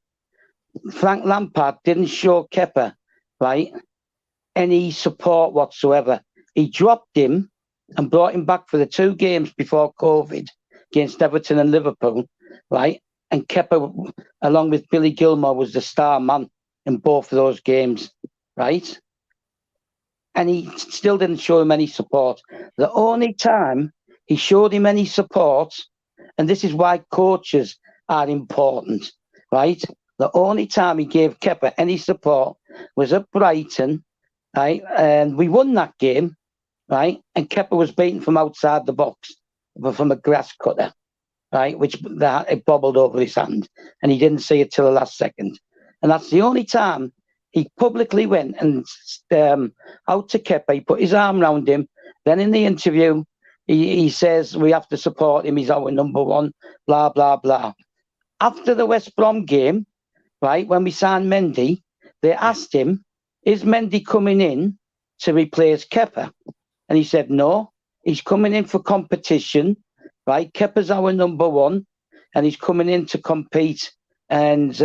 Frank Lampard didn't show Kepa, right, any support whatsoever. He dropped him and brought him back for the 2 games before COVID against Everton and Liverpool, right? And Kepa, along with Billy Gilmore, was the star man in both of those games, right? And he still didn't show him any support. The only time he showed him any support, and this is why coaches are important, right? The only time he gave Kepa any support was at Brighton, right? And we won that game, right? And Kepa was beaten from outside the box, from a grass cutter, right? Which it bobbled over his hand, and he didn't see it till the last second. And that's the only time he publicly went and out to Kepa. He put his arm around him. Then in the interview, he says we have to support him. He's our number one. Blah blah blah. After the West Brom game, right, when we signed Mendy, they asked him, is Mendy coming in to replace Kepa? And he said, no, he's coming in for competition, right? Kepa's our number one, and he's coming in to compete and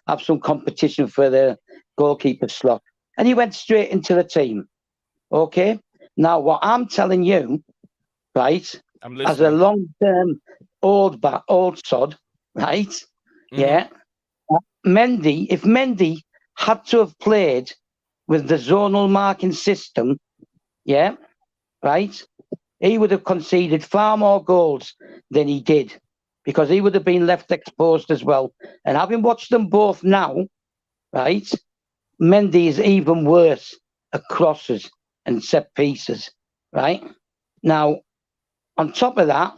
have some competition for the goalkeeper slot. And he went straight into the team, okay? Now, what I'm telling you, right, as a long-term old sod, right, yeah, Mendy, if Mendy had to have played with the zonal marking system, yeah, right, he would have conceded far more goals than he did because he would have been left exposed as well. And having watched them both now, right, Mendy is even worse at crosses and set pieces, right? Now, on top of that,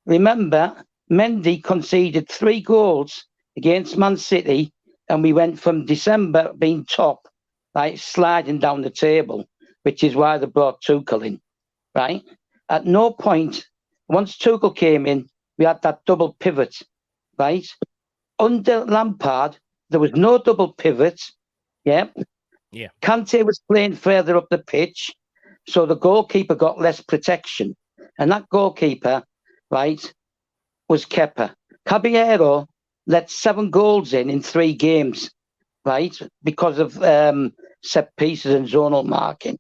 remember, Mendy conceded 3 goals against Man City and we went from December being top, right, sliding down the table, which is why they brought Tuchel in, right? At no point, once Tuchel came in, we had that double pivot, right? Under Lampard, there was no double pivot, yeah? Yeah. Kante was playing further up the pitch, so the goalkeeper got less protection. And that goalkeeper, right, was Kepa. Caballero let 7 goals in 3 games, right, because of set pieces and zonal marking,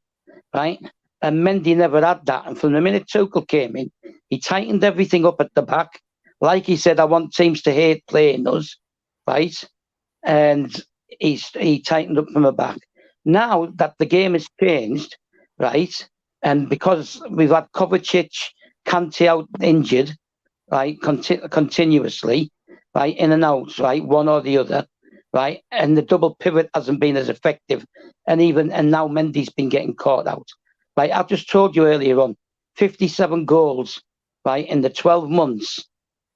right? And Mendy never had that. And from the minute Tuchel came in, he tightened everything up at the back. Like he said, I want teams to hate playing us, right? And he tightened up from the back. Now that the game has changed, right, and because we've had Kovacic, Kante out injured, right, continuously, right, in and out, right, one or the other, right, and the double pivot hasn't been as effective, and now Mendy's been getting caught out. Right, I've just told you earlier on, 57 goals, right, in the 12 months,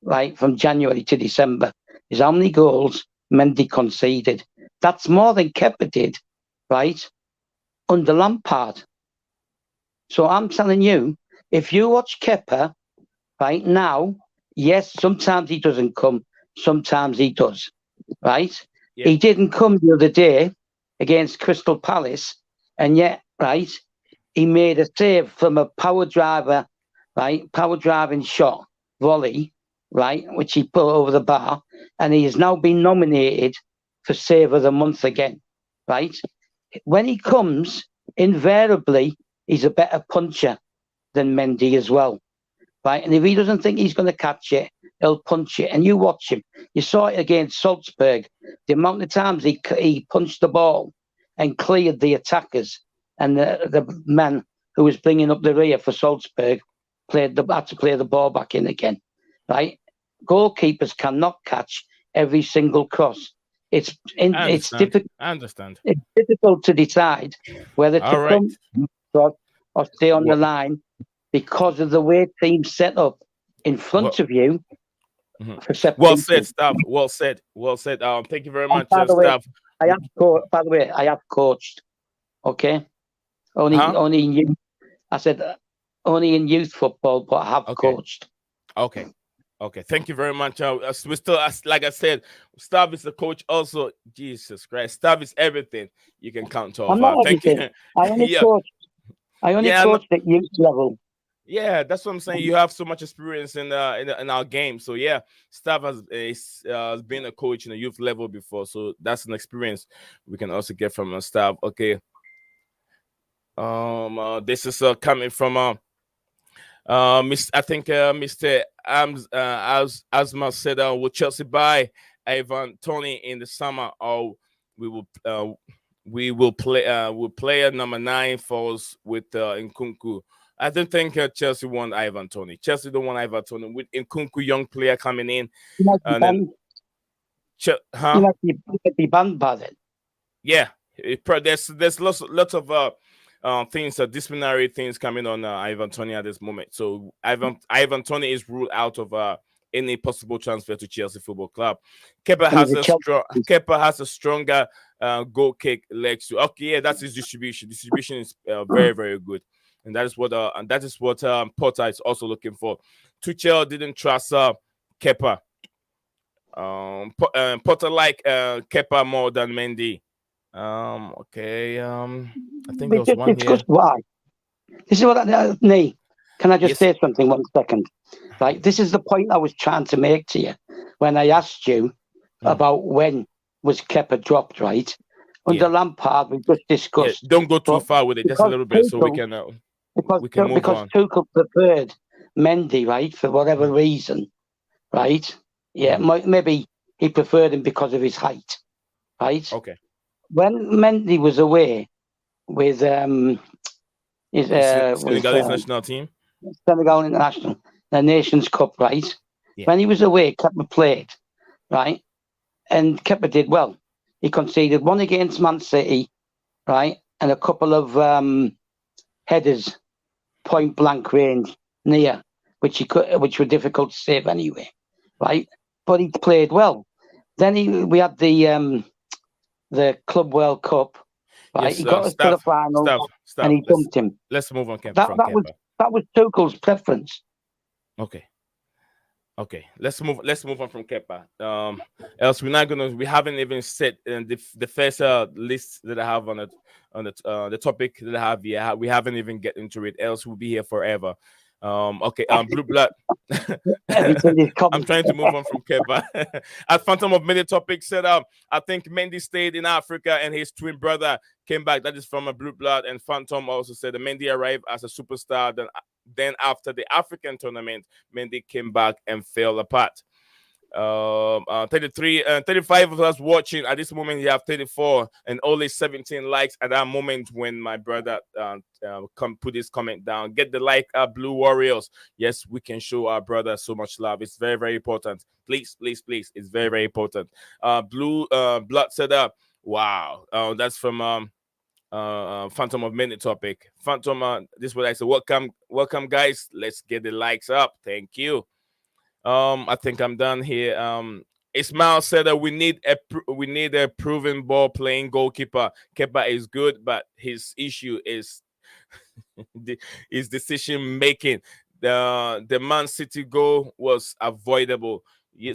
right, from January to December, is how many goals Mendy conceded. That's more than Kepa did, right, under Lampard. So I'm telling you, if you watch Kepa, right, now, yes, sometimes he doesn't come, sometimes he does, right? Yeah. He didn't come the other day against Crystal Palace, and yet, right, he made a save from a power driving shot, volley, right, which he put over the bar, and he has now been nominated for Save of the Month again, right? When he comes, invariably, he's a better puncher than Mendy as well, right? And if he doesn't think he's going to catch it, he'll punch it. And you watch him. You saw it against Salzburg. The amount of times he punched the ball and cleared the attackers, and the man who was bringing up the rear for Salzburg had to play the ball back in again, right? Goalkeepers cannot catch every single cross. It's difficult. I understand. It's difficult to decide whether to come across or stay on the line because of the way teams set up in front of you. Mm-hmm. Well said, Stav. Well said. Thank you very much, Stav. By the way, I have coached. Okay, only in youth. I said only in youth football, but I have coached. Okay. Thank you very much. We still, like I said, Stav is the coach. Also, Jesus Christ, Stav is everything you can count off. Thank you. I only coached. I only coached at youth level. Yeah, that's what I'm saying. You have so much experience in our game. So yeah, Stav has been a coach in the youth level before. So that's an experience we can also get from Stav. Okay. This is coming from Mr. Asma said, will Chelsea buy Ivan Toney in the summer, or we will play number 9 for us with Nkunku? I don't think Chelsea want Ivan Toney. Chelsea don't want Ivan Toney with Nkunku, young player coming in. He might be banned by it. Yeah, there's lots of things, disciplinary things coming on Ivan Toney at this moment. So Ivan Toney is ruled out of any possible transfer to Chelsea Football Club. Kepa has a stronger goal kick legs too. Okay, yeah, that's his distribution. Distribution is very, very good, and that is what Potter is also looking for. Tuchel didn't trust Kepa. Potter like Kepa more than Mendy. I think there was one here. Why? This is what Nee. Can I just say something 1 second? Right, this is the point I was trying to make to you when I asked you about when was Kepa dropped. Right, under Lampard, we just discussed. Don't go too far with it, just a little bit, so we can move on. Because Tuchel preferred Mendy, right, for whatever reason, right? Yeah, maybe he preferred him because of his height, right? Okay. When Mendy was away with Senegalese national team, Senegal International, the Nations Cup, right? Yeah. When he was away, Kepa played, right? And Kepa did well. He conceded 1 against Man City, right? And a couple of headers, point blank range, near, which were difficult to save anyway, right? But he played well. Then we had the the Club World Cup. Right, Yes, he got us to the final, and he dumped him. Let's move on from That Kepa. was Tuchel's preference. Okay. Let's move on from Kepa. Else we haven't even set the first list that I have on the topic that I have here. We haven't even get into it. Else we'll be here forever. Okay. Blue blood. I'm trying to move on from Kepa. At Phantom of Many Topics said, I think Mendy stayed in Africa and his twin brother came back. That is from a Blue Blood. And Phantom also said that Mendy arrived as a superstar. Then after the African tournament, Mendy came back and fell apart. 35 of us watching at this moment. You have 34 and only 17 likes at that moment when my brother put his comment down. Get the like, Blue Warriors. Yes, we can show our brother so much love. It's very, very important. Please, it's very, very important. Blue Blood said up. Wow, that's from Phantom of Minute Topic. Phantom, this is what I said. Welcome, guys. Let's get the likes up. Thank you. I think I'm done here. Ismail said that we need a proven ball playing goalkeeper. Kepa is good, but his issue is his decision making. The Man City goal was avoidable. They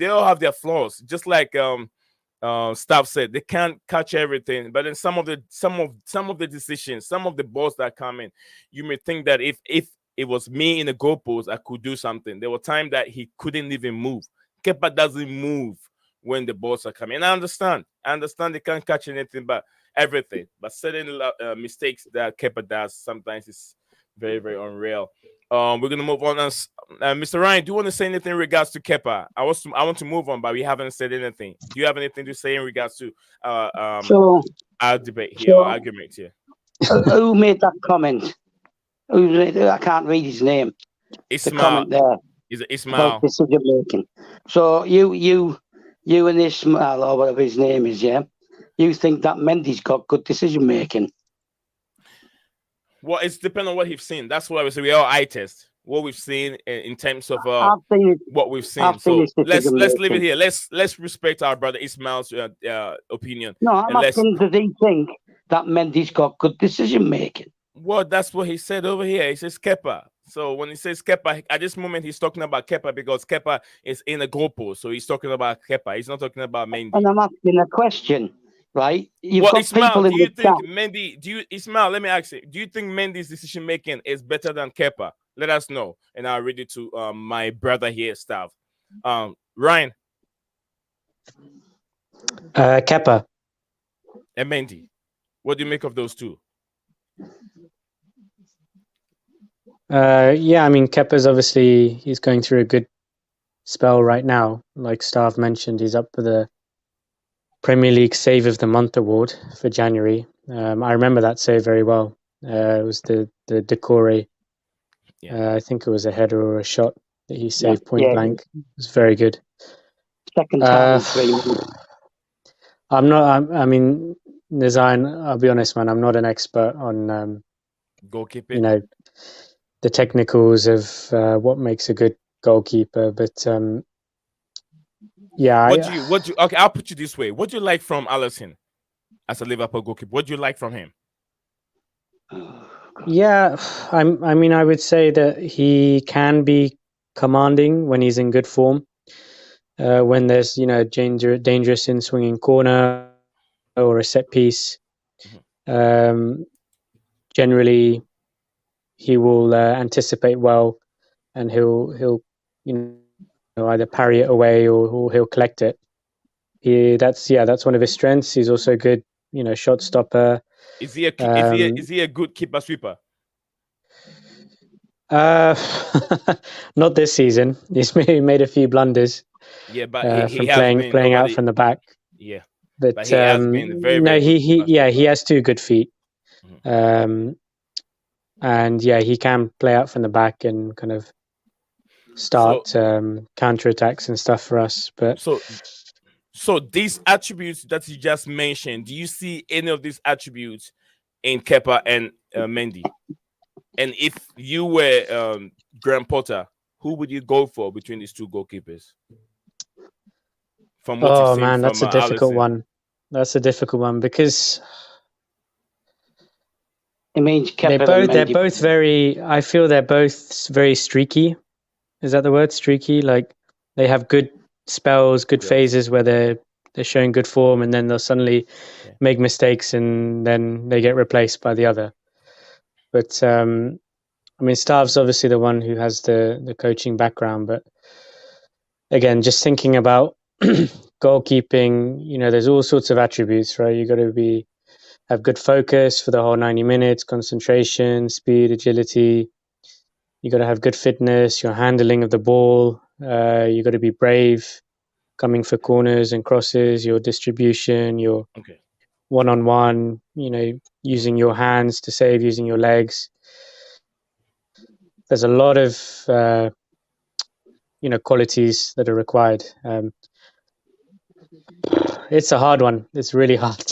all have their flaws. Just like Staff said, they can't catch everything. But then some of the decisions, some of the balls that come in, you may think that if it was me in the goalpost, I could do something. There were times that he couldn't even move. Kepa doesn't move when the balls are coming. And I understand they can't catch anything, but everything. But certain mistakes that Kepa does sometimes is very, very unreal. We're gonna move on. Mr. Ryan, do you want to say anything in regards to Kepa? I want to move on, but we haven't said anything. Do you have anything to say in regards to our debate here, or argument here? Who made that comment? I can't read his name. Ismail. The comment there. Is it Ismail? Decision making. So you and Ismail, or whatever his name is, yeah? You think that Mendy's got good decision making? Well, it's depending on what he's seen. That's why we say we all eye test what we've seen in terms of what we've seen. So let's leave it here. Let's respect our brother Ismail's opinion. No, I'm asking, does he think that Mendy's got good decision making? Well, that's what he said over here. He says Kepa. So when he says Kepa, at this moment he's talking about Kepa because Kepa is in a goalpost. So he's talking about Kepa. He's not talking about Mendy. And I'm asking a question, right? Ismail, do you think Mendy? Ismail, let me ask you. Do you think Mendy's decision making is better than Kepa? Let us know, and I'll read it to my brother here, Staff. Ryan. Kepa. And Mendy. What do you make of those two? Kepa's obviously he's going through a good spell right now. Like Stav mentioned, he's up for the Premier League Save of the Month award for January. I remember that save very well. It was the Decore. I think it was a header or a shot that he saved point blank. It was very good. Second time. Nizan, I'll be honest, man, I'm not an expert on goalkeeping. The technicals of what makes a good goalkeeper, but okay, I'll put you this way. What do you like from Alisson as a Liverpool goalkeeper? What do you like from him? I would say that he can be commanding when he's in good form. When there's dangerous in swinging corner or a set piece, generally he will anticipate well, and he'll either parry it away or he'll collect it. That's one of his strengths. He's also a good shot stopper. Is he a good keeper sweeper? Not this season. He's made a few blunders. Yeah, but he from playing out from the back. Yeah, but he has been very he has 2 good feet. And he can play out from the back and kind of start counterattacks and stuff for us. But so these attributes that you just mentioned, do you see any of these attributes in Kepa and Mendy? And if you were Graham Potter, who would you go for between these two goalkeepers? From what you've seen that's a difficult one. That's a difficult one because it means they're Kepa and Mendy. both very. I feel they're both very streaky. Is that the word? Streaky? Like they have good spells, good Yes. phases where they're showing good form, and then they'll suddenly Yeah. make mistakes, and then they get replaced by the other. But I mean, Stav's obviously the one who has the coaching background, but again, just thinking about goalkeeping, you know, there's all sorts of attributes, right? You got to have good focus for the whole 90 minutes, concentration, speed, agility. You got to have good fitness, your handling of the ball. You got to be brave, coming for corners and crosses, your distribution, your one-on-one, you know, using your hands to save, using your legs. There's a lot of, you know, qualities that are required. It's a hard one. It's really hard.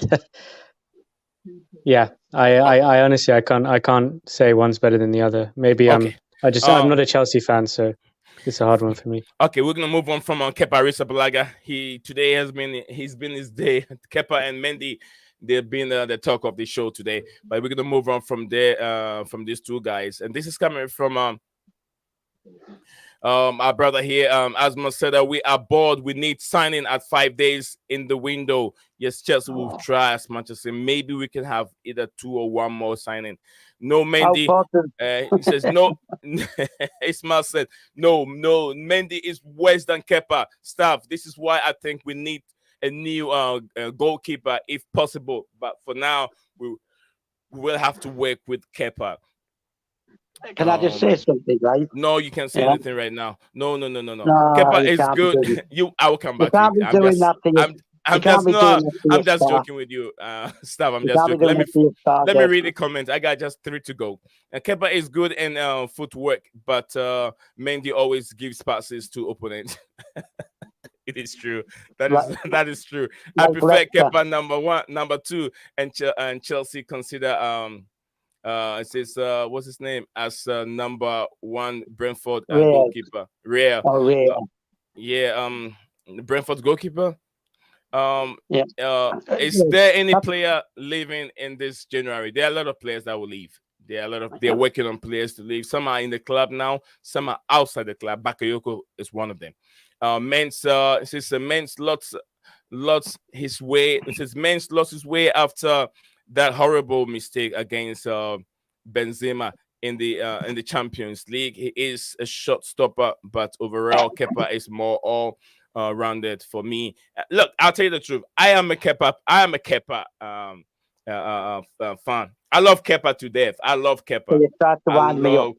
Yeah, I honestly, I can't say one's better than the other. Maybe I'm not a Chelsea fan, so it's a hard one for me. Okay, we're gonna move on from Kepa Arrizabalaga. Today has been his day. Kepa and Mendy, they've been the talk of the show today. But we're gonna move on from there, from these two guys, and this is coming from our brother here, Asma said that we are bored. We need signing at 5 days in the window. Yes, Chelsea will try as much as maybe we can have either 2 or 1 more signing. No, Mendy. He says no. Ismail said no. Mendy is worse than Kepa. Staff. This is why I think we need a new goalkeeper if possible. But for now, we will have to work with Kepa. Can I just say something, right? No, you can't say anything right now. No. Kepa is good. I will come back to you. I'm just joking with you. Stop. I'm just joking. Let me read the comments. I got just 3 to go. Kepa is good in footwork, but Mendy always gives passes to opponents. It is true. That is true. I prefer Kepa number 1, number 2, and Chelsea consider it says what's his name as number 1 Brentford goalkeeper. Rare. Brentford's goalkeeper. Is there any player leaving in this January? There are a lot of players that will leave. They're working on players to leave. Some are in the club now, some are outside the club. Bakayoko is one of them. It says Mens lost his way. It says Mens lost his way after that horrible mistake against Benzema in the Champions League. He is a shot stopper, but overall Kepa is more all rounded for me. Look, I'll tell you the truth. I am a Kepa fan. I love Kepa to death. I love Kepa.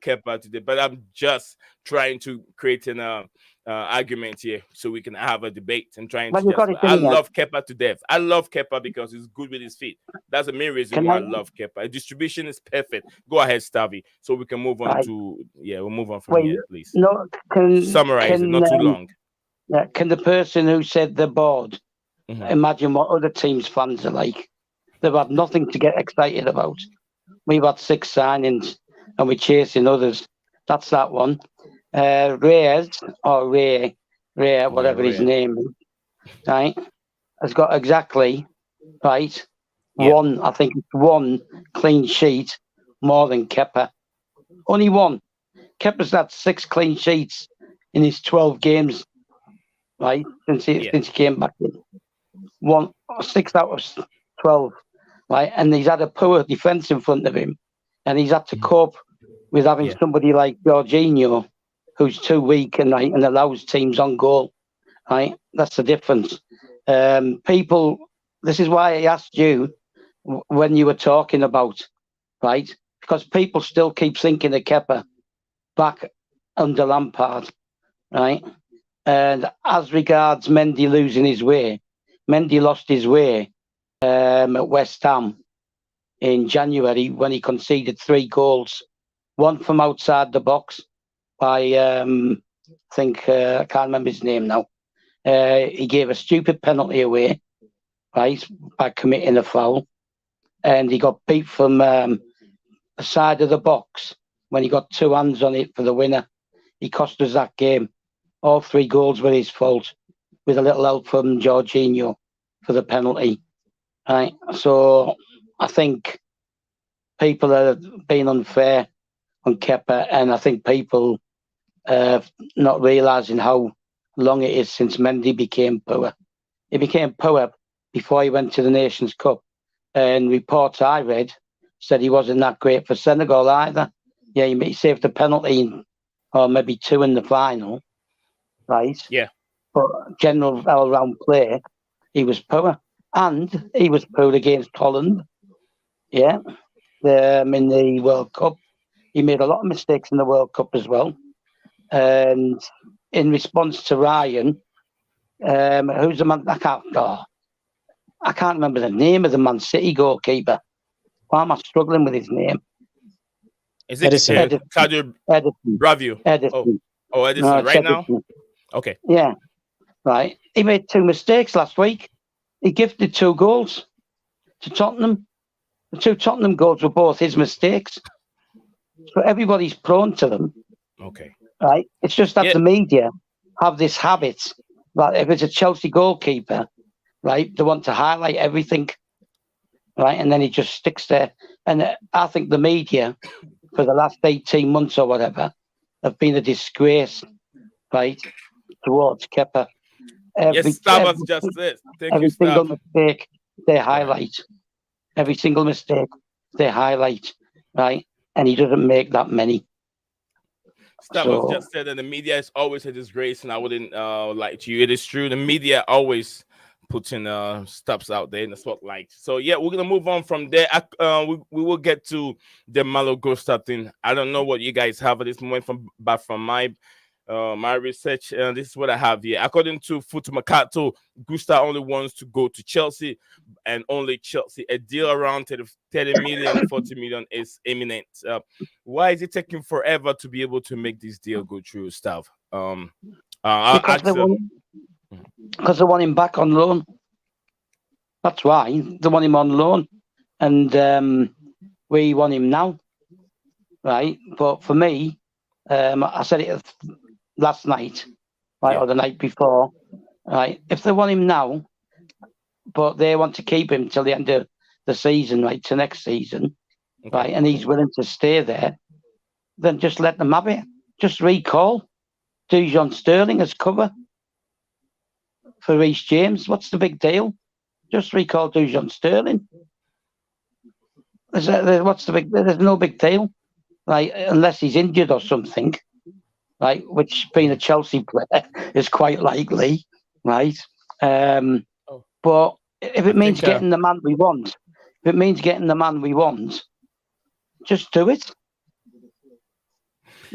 Kepa to death. But I'm just trying to create an argument here so we can have a debate. I'm trying to. I love Kepa to death. I love Kepa because he's good with his feet. That's the main reason why I love Kepa. Distribution is perfect. Go ahead, Stavi, so we can move on to. Yeah, we'll move on from here, please. No, summarize it. Not too long. Yeah, can the person who said they're bored imagine what other teams' fans are like? They've had nothing to get excited about. We've had 6 signings and we're chasing others. That's that one. Ray, whatever his name is, right, has got exactly one, I think it's 1 clean sheet more than Kepa. Only 1. Kepa's had 6 clean sheets in his 12 games, right, since he came back in. 6 out of 12, right, and he's had a poor defence in front of him, and he's had to cope with having somebody like Jorginho, who's too weak and allows teams on goal, right? That's the difference. People, this is why I asked you when you were talking about, right? Because people still keep thinking of Kepa back under Lampard, right? And as regards Mendy losing his way, Mendy lost his way at West Ham in January when he conceded 3 goals, 1 from outside the box by, I can't remember his name now. He gave a stupid penalty away, right, by committing a foul. And he got beat from the side of the box when he got 2 hands on it for the winner. He cost us that game. All 3 goals were his fault, with a little help from Jorginho for the penalty. Right. So I think people are being unfair on Kepa, and I think people not realising how long it is since Mendy became poor. He became poor before he went to the Nations Cup, and reports I read said he wasn't that great for Senegal either. Yeah, he saved a penalty, or maybe two in the final, right? Yeah. But general all-round play, he was poor, and he was poor against Holland. Yeah, in the World Cup, he made a lot of mistakes in the World Cup as well. And in response to Ryan, who's the man? I can't remember the name of the Man City goalkeeper. Why am I struggling with his name? Is it Edison. Kadir Edison. Bravio? Edison. Oh, Edison, No, right Edison. now? Okay. Yeah, right. He made two mistakes last week. He gifted 2 goals to Tottenham. The 2 Tottenham goals were both his mistakes. So everybody's prone to them. Okay. Right? It's just that the media have this habit that if it's a Chelsea goalkeeper, right, they want to highlight everything, right, and then he just sticks there. And I think the media, for the last 18 months or whatever, have been a disgrace, right, towards Kepa. Yes, Stavas just said. Thank you, Stav. Single mistake they highlight. Every single mistake they highlight, right, and he doesn't make that many. Stavas just said that the media is always a disgrace, and I wouldn't lie to you. It is true. The media always putting stuffs out there in the spotlight. So yeah, we're gonna move on from there. We will get to the Malo Gutso thing. I don't know what you guys have at this moment, but from my research, this is what I have here. According to Foot Mercato, Gutso only wants to go to Chelsea, and only Chelsea. A deal around 30 million, 40 million is imminent. Why is it taking forever to be able to make this deal go through, Stav? Because they want him back on loan. That's why they want him on loan, and we want him now, right? But for me, I said it last night, right, or the night before, right? If they want him now, but they want to keep him till the end of the season, right, to next season, right, and he's willing to stay there, then just let them have it. Just recall Dujon Sterling as cover for Reece James. What's the big deal? Just recall Dujon Sterling. What's the big? There's no big deal, right? Unless he's injured or something, right? Which, being a Chelsea player, is quite likely, right? But if it means getting the man we want, just do it.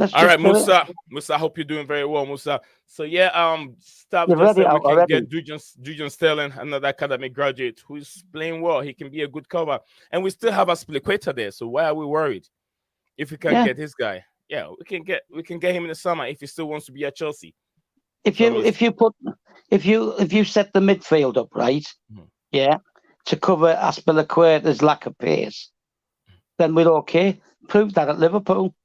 All right, Musa. Musa, I hope you're doing very well, Musa. So yeah, Stav just said we can get Dujon Sterling, another academic graduate who's playing well. He can be a good cover, and we still have a Spiliqueta there. So why are we worried? If we can get this guy, we can get him in the summer if he still wants to be at Chelsea. If you set the midfield up right, to cover Aspilicueta's lack of pace, then we're okay. Prove that at Liverpool.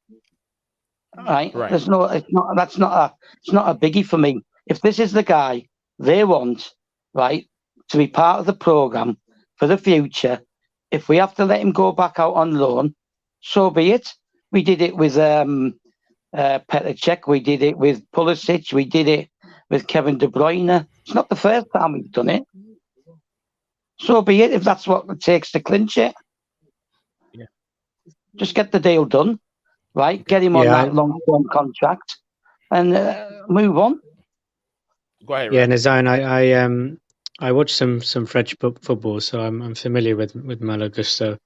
Right. That's not a biggie for me. If this is the guy they want, right, to be part of the programme for the future, if we have to let him go back out on loan, so be it. We did it with Petr Cech, we did it with Pulisic, we did it with Kevin De Bruyne. It's not the first time we've done it. So be it, if that's what it takes to clinch it. Yeah. Just get the deal done. Right, get him on that long-term contract, and move on. Go ahead. Yeah, Nizan, I watched some French football, so I'm familiar with Malo Gutso.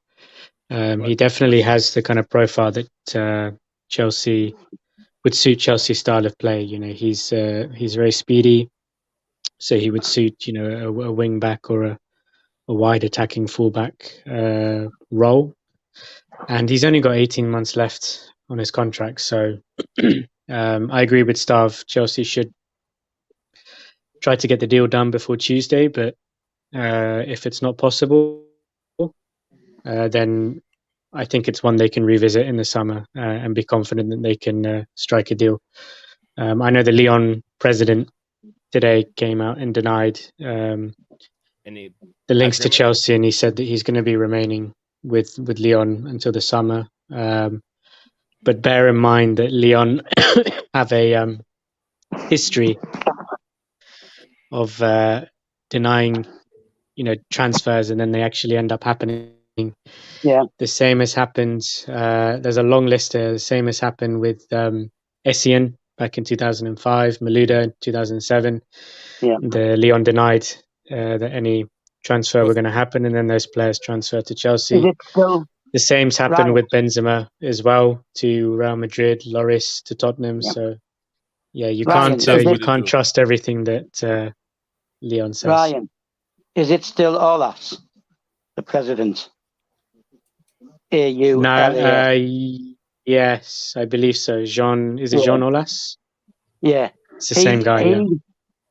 He definitely has the kind of profile that Chelsea would suit Chelsea's style of play. You know, he's very speedy, so he would suit a wing back or a wide attacking fullback role. And he's only got 18 months left on his contract, so I agree with Stav. Chelsea should try to get the deal done before Tuesday, but if it's not possible, then I think it's one they can revisit in the summer and be confident that they can strike a deal. I know the Lyon president today came out and denied Any the links to agreement? Chelsea, and he said that he's going to be remaining with Lyon until the summer. But bear in mind that Lyon have a history of denying, transfers, and then they actually end up happening. Yeah. The same has happened. There's a long list here. The same has happened with Essien back in 2005, Malouda in 2007. Yeah. The Lyon denied that any transfer were going to happen, and then those players transferred to Is Chelsea. it still The same's happened right? with Benzema as well, to Real Madrid, Lloris to Tottenham. Yeah. So yeah, you Ryan, can't trust everything that Lyon says. Ryan, is it still Olas, the president? AU. No, yes, I believe so. Jean Olas? Yeah. It's the same guy, yeah.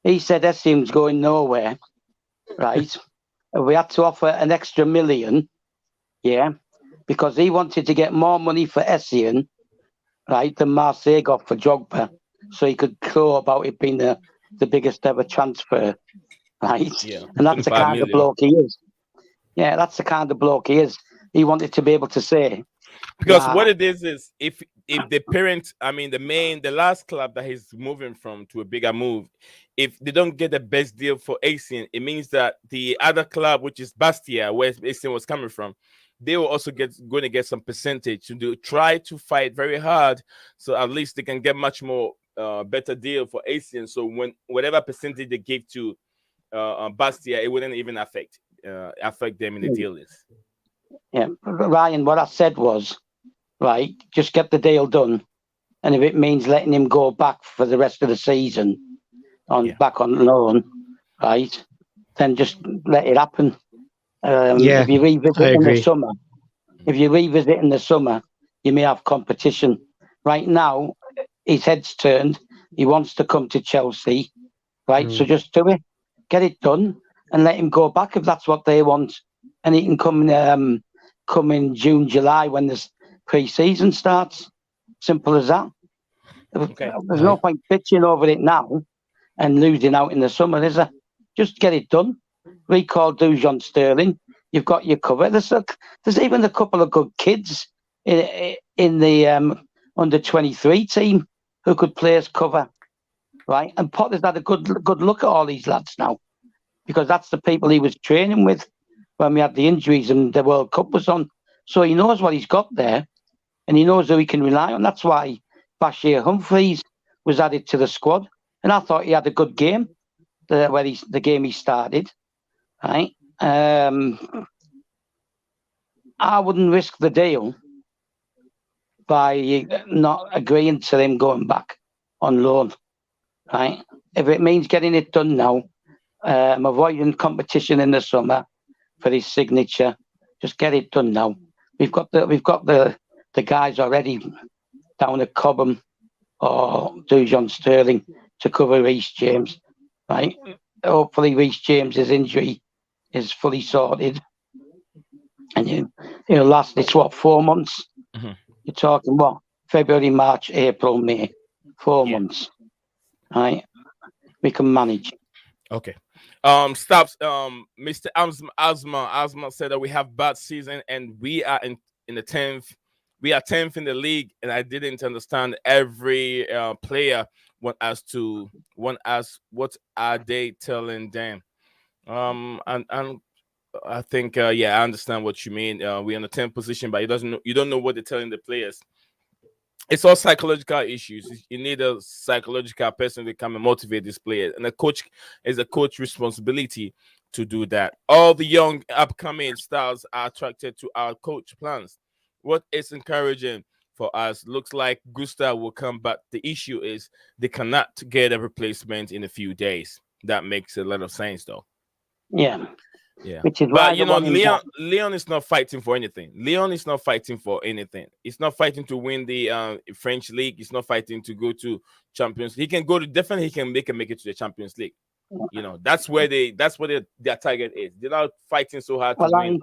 He said Essien's going nowhere, right? We had to offer an extra $1 million, yeah, because he wanted to get more money for Essien, right, than Marseille got for Drogba, so he could crow about it being the biggest ever transfer, right? Yeah, and that's the kind of bloke he is. Yeah, that's the kind of bloke he is. He wanted to be able to say, because what it is if the parent, I mean the last club that he's moving from to a bigger move, if they don't get the best deal for Essien, it means that the other club, which is Bastia, where Essien was coming from, they will also going to get some percentage to try to fight very hard, so at least they can get much more better deal for Essien. So when whatever percentage they give to Bastia, it wouldn't even affect them in the deal list. Yeah, Ryan, what I said was, right, just get the deal done, and if it means letting him go back for the rest of the season back on loan, right, then just let it happen. If you revisit in the summer, you may have competition. Right now, his head's turned. He wants to come to Chelsea, right? So just do it, get it done, and let him go back if that's what they want, and he can come in June, July when this pre-season starts. Simple as that. Okay. There's no point bitching over it now and losing out in the summer, is there? Just get it done. Recall Dujon Sterling. You've got your cover. There's even a couple of good kids in the under 23 team who could play as cover, right? And Potter's had a good look at all these lads now, because that's the people he was training with when we had the injuries and the World Cup was on. So he knows what he's got there, and he knows who he can rely on. That's why Bashir Humphreys was added to the squad, and I thought he had a good game, the game he started, right? I wouldn't risk the deal by not agreeing to him going back on loan, right? If it means getting it done now, avoiding competition in the summer for his signature, just get it done now. We've got the guys already down at Cobham or Dujon Sterling to cover Reece James, right? Hopefully Reece James's injury is fully sorted, and it'll last. It's 4 months. Mm-hmm. You're talking February, March, April, May, 4 months, right? We can manage. Okay. Stops. Mr. Asma said that we have bad season and we are in the 10th. We are 10th in the league, and I didn't understand every player want us what are they telling them? And I think I understand what you mean. We're in the 10th position, but you don't know what they're telling the players. It's all psychological issues. You need a psychological person to come and motivate these players, and a coach is a coach responsibility to do that. All the young upcoming stars are attracted to our coach plans. What is encouraging for us looks like Gustav will come, but the issue is they cannot get a replacement in a few days. That makes a lot of sense, though. Yeah. Which is why Leon is not fighting for anything. Leon is not fighting for anything. He's not fighting to win the French league. He's not fighting to go to Champions. He can go to definitely. He can make it to the Champions League. That's where their target is. They're not fighting so hard to win.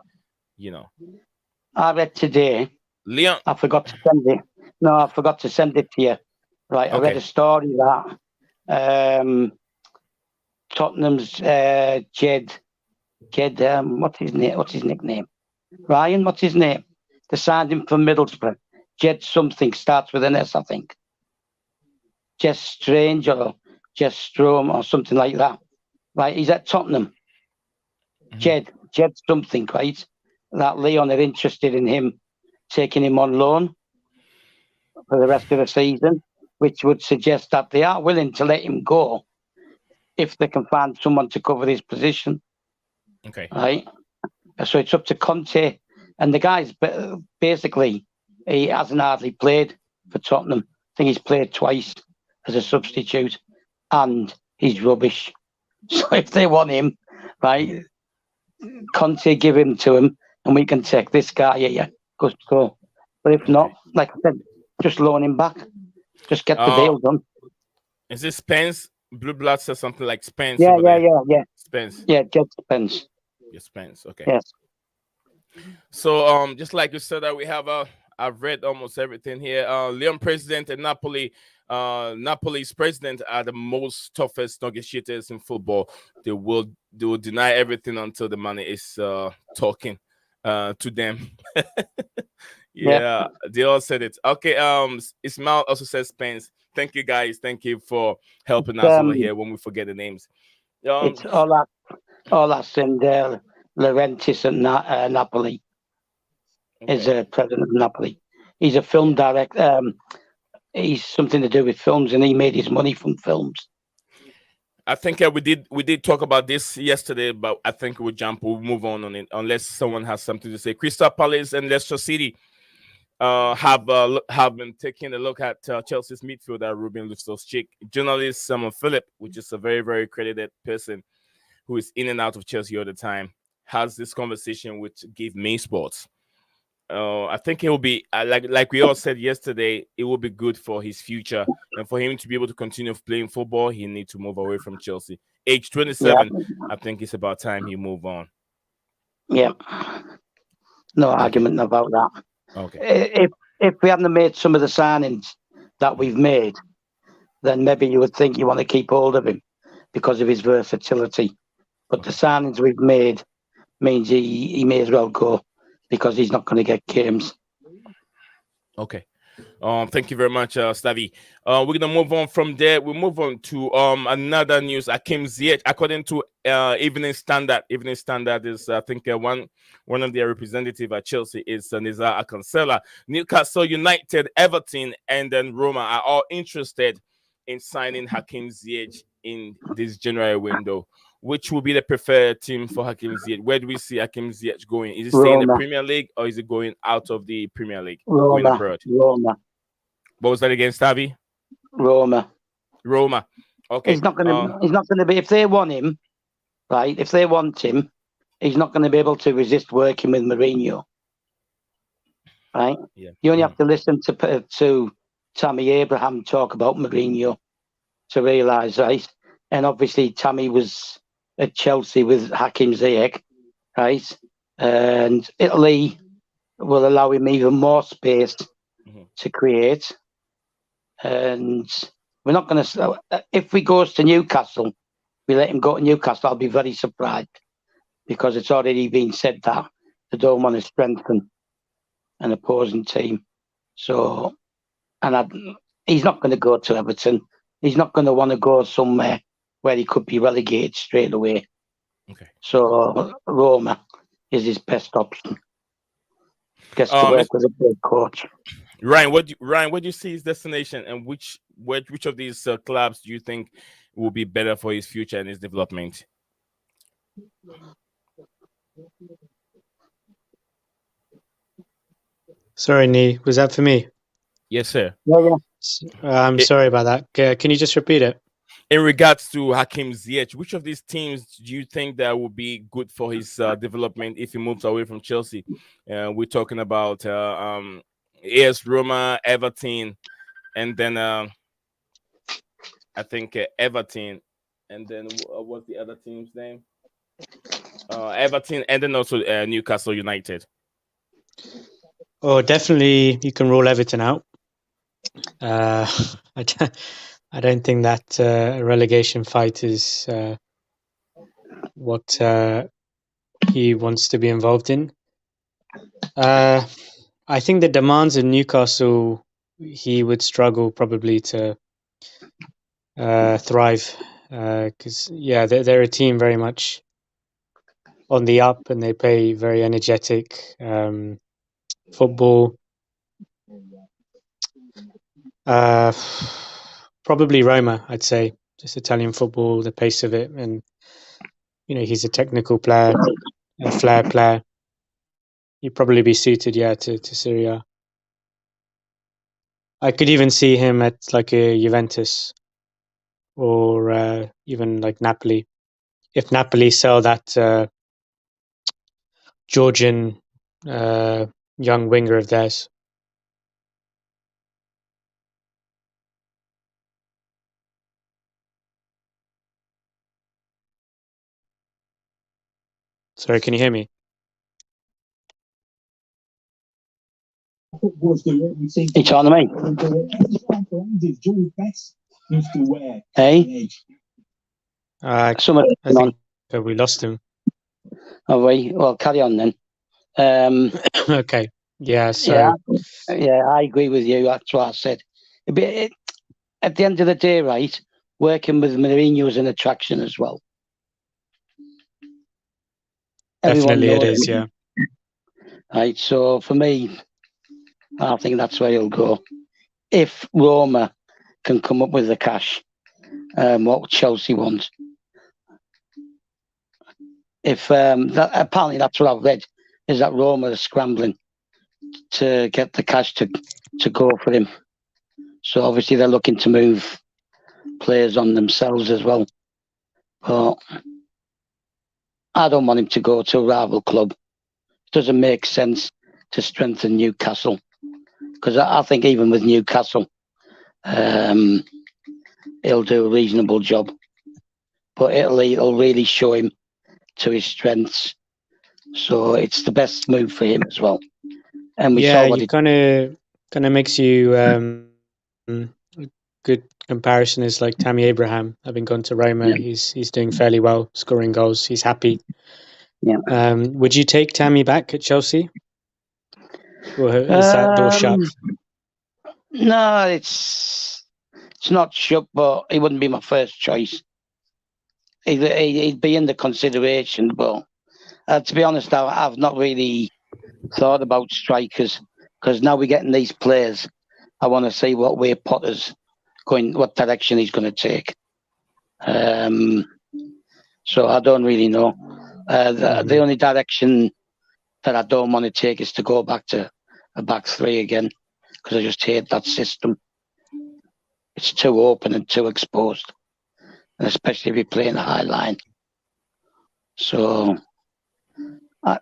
I read today. Leon, I forgot to send it. No, I forgot to send it to you. Right, I read a story that Tottenham's Jed Jed, what's his name? What's his nickname? Ryan, what's his name? They signed him from Middlesbrough. Jed something starts with an S, I think. Jess Strange or Jess Strom or something like that. Right, he's at Tottenham. Jed something, right? That Leon are interested in him, taking him on loan for the rest of the season, which would suggest that they are willing to let him go if they can find someone to cover his position. Okay. Right. So it's up to Conte, and the guy's basically he hasn't hardly played for Tottenham. I think he's played twice as a substitute, and he's rubbish. So if they want him, right, Conte give him to him, and we can take this guy here. Go. But if not, like I said, just loan him back. Just get the deal done. Is this Spence? Blue Blood says something like Spence. Yeah. Spence. Yeah, Jed Spence. Yeah, Spence. Okay. Yes. So just like you said, that we have I've read almost everything here. Leon president and Napoli's president are the most toughest negotiators in football. They will deny everything until the money is talking to them. Yeah, they all said it. Okay, Ismail also says Spence. Thank you guys. Thank you for helping us over here when we forget the names. It's Olas and Laurentis at Napoli. Is president of Napoli. He's a film director. He's something to do with films, and he made his money from films. I think we did talk about this yesterday, but I think we'll move on it unless someone has something to say. Crystal Palace and Leicester City have been taking a look at Chelsea's midfielder Ruben Loftus-Cheek. Journalist Simon Philip, which is a very, very credited person who is in and out of Chelsea all the time, has this conversation with Give Me Sports. I think it will be like we all said yesterday. It will be good for his future, and for him to be able to continue playing football, he needs to move away from Chelsea. Age 27, I think it's about time he move on. Yeah, no argument about that. Okay. If we hadn't made some of the signings that we've made, then maybe you would think you want to keep hold of him because of his versatility. But the signings we've made means he may as well go, because he's not going to get games. Okay. Thank you very much, Stavi. We're gonna move on from there. We'll move on to another news. Hakim Ziyech, according to Evening Standard. Evening Standard is, I think, one of their representative at Chelsea is Nizar Akansela. Newcastle United, Everton, and then Roma are all interested in signing Hakim Ziyech in this January window. Which will be the preferred team for Hakim Ziyech? Where do we see Hakim Ziyech going? Is it staying in the Premier League, or is it going out of the Premier League? Roma. What was that again, Stavi? Roma. Okay. He's not going to be, if they want him, right? If they want him, he's not going to be able to resist working with Mourinho, right? Yeah. You only have to listen to Tammy Abraham talk about Mourinho to realise, right? And obviously, Tammy was at Chelsea with Hakim Ziyech, right? And Italy will allow him even more space to create. And we're not going to... If he goes to Newcastle, we let him go to Newcastle, I'll be very surprised, because it's already been said that they don't want to strengthen an opposing team. So, he's not going to go to Everton. He's not going to want to go somewhere where he could be relegated straight away. Okay. So Roma is his best option. Gets to work with a great coach. Ryan, what do you see his destination, and which of these clubs do you think will be better for his future and his development? Sorry, Nee, was that for me? Yes, sir. Yeah. I'm sorry about that. Can you just repeat it? In regards to Hakim Ziyech, which of these teams do you think that would be good for his development if he moves away from Chelsea? We're talking about AS Roma, Everton, and then I think Everton, and then what's the other team's name? Everton, and then also Newcastle United. Oh, definitely, you can rule Everton out. I don't think that relegation fight is what he wants to be involved in. I think the demands in Newcastle, he would struggle probably to thrive, because they're a team very much on the up, and they play very energetic football. Probably Roma, I'd say. Just Italian football, the pace of it, and he's a technical player, a flair player. He'd probably be suited, to Serie A. I could even see him at like a Juventus or even like Napoli. If Napoli sell that Georgian young winger of theirs. Sorry, can you hear me? It's on me. Hey? I think we lost him. Oh, we? Well, carry on then. Okay. Yeah, so... Yeah, I agree with you. That's what I said. At the end of the day, right, working with Mourinho is an attraction as well. Definitely it is, yeah. Right, so for me, I think that's where he'll go. If Roma can come up with the cash, what Chelsea want. If apparently that's what I've read, is that Roma are scrambling to get the cash to go for him. So obviously they're looking to move players on themselves as well. But I don't want him to go to a rival club. It doesn't make sense to strengthen Newcastle. Because I think even with Newcastle, he'll do a reasonable job. But Italy will really show him to his strengths. So it's the best move for him as well. And we saw what it kind of makes you good comparison is like Tammy Abraham having gone to Roma. Yeah. He's doing fairly well, scoring goals. He's happy. Yeah. Would you take Tammy back at Chelsea? Or is that door shut? No, it's not shut, but he wouldn't be my first choice. He'd be in the consideration, but to be honest, I've not really thought about strikers, because now we're getting these players. I want to see what way Potter's going, what direction he's going to take. So I don't really know. The only direction that I don't want to take is to go back to a back three again, because I just hate that system. It's too open and too exposed, and especially if you're playing a high line. So, I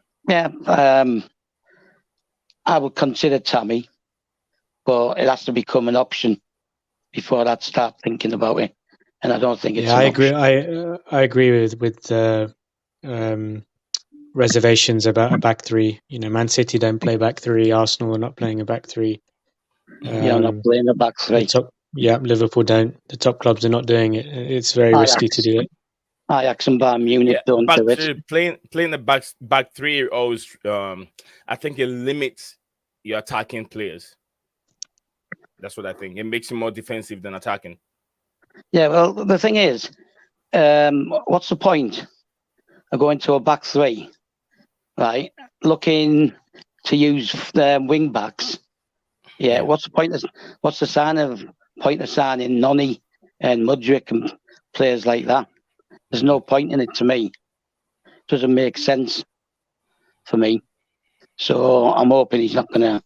would consider Tammy, but it has to become an option before I'd start thinking about it. And I don't think it's. Yeah, I agree. I agree with reservations about a back three. Man City don't play back three. Arsenal are not playing a back three. Not playing a back three. Liverpool don't. The top clubs are not doing it. It's very risky to do it. Ajax and Bayern Munich don't do it. Playing the back three always, I think it limits your attacking players. That's what I think. It makes you more defensive than attacking. Yeah, well, the thing is, what's the point of going to a back three, right? Looking to use wing backs. Yeah, what's the point? What's the point of signing Noni and Mudryk and players like that? There's no point in it to me. It doesn't make sense for me. So I'm hoping he's not going to.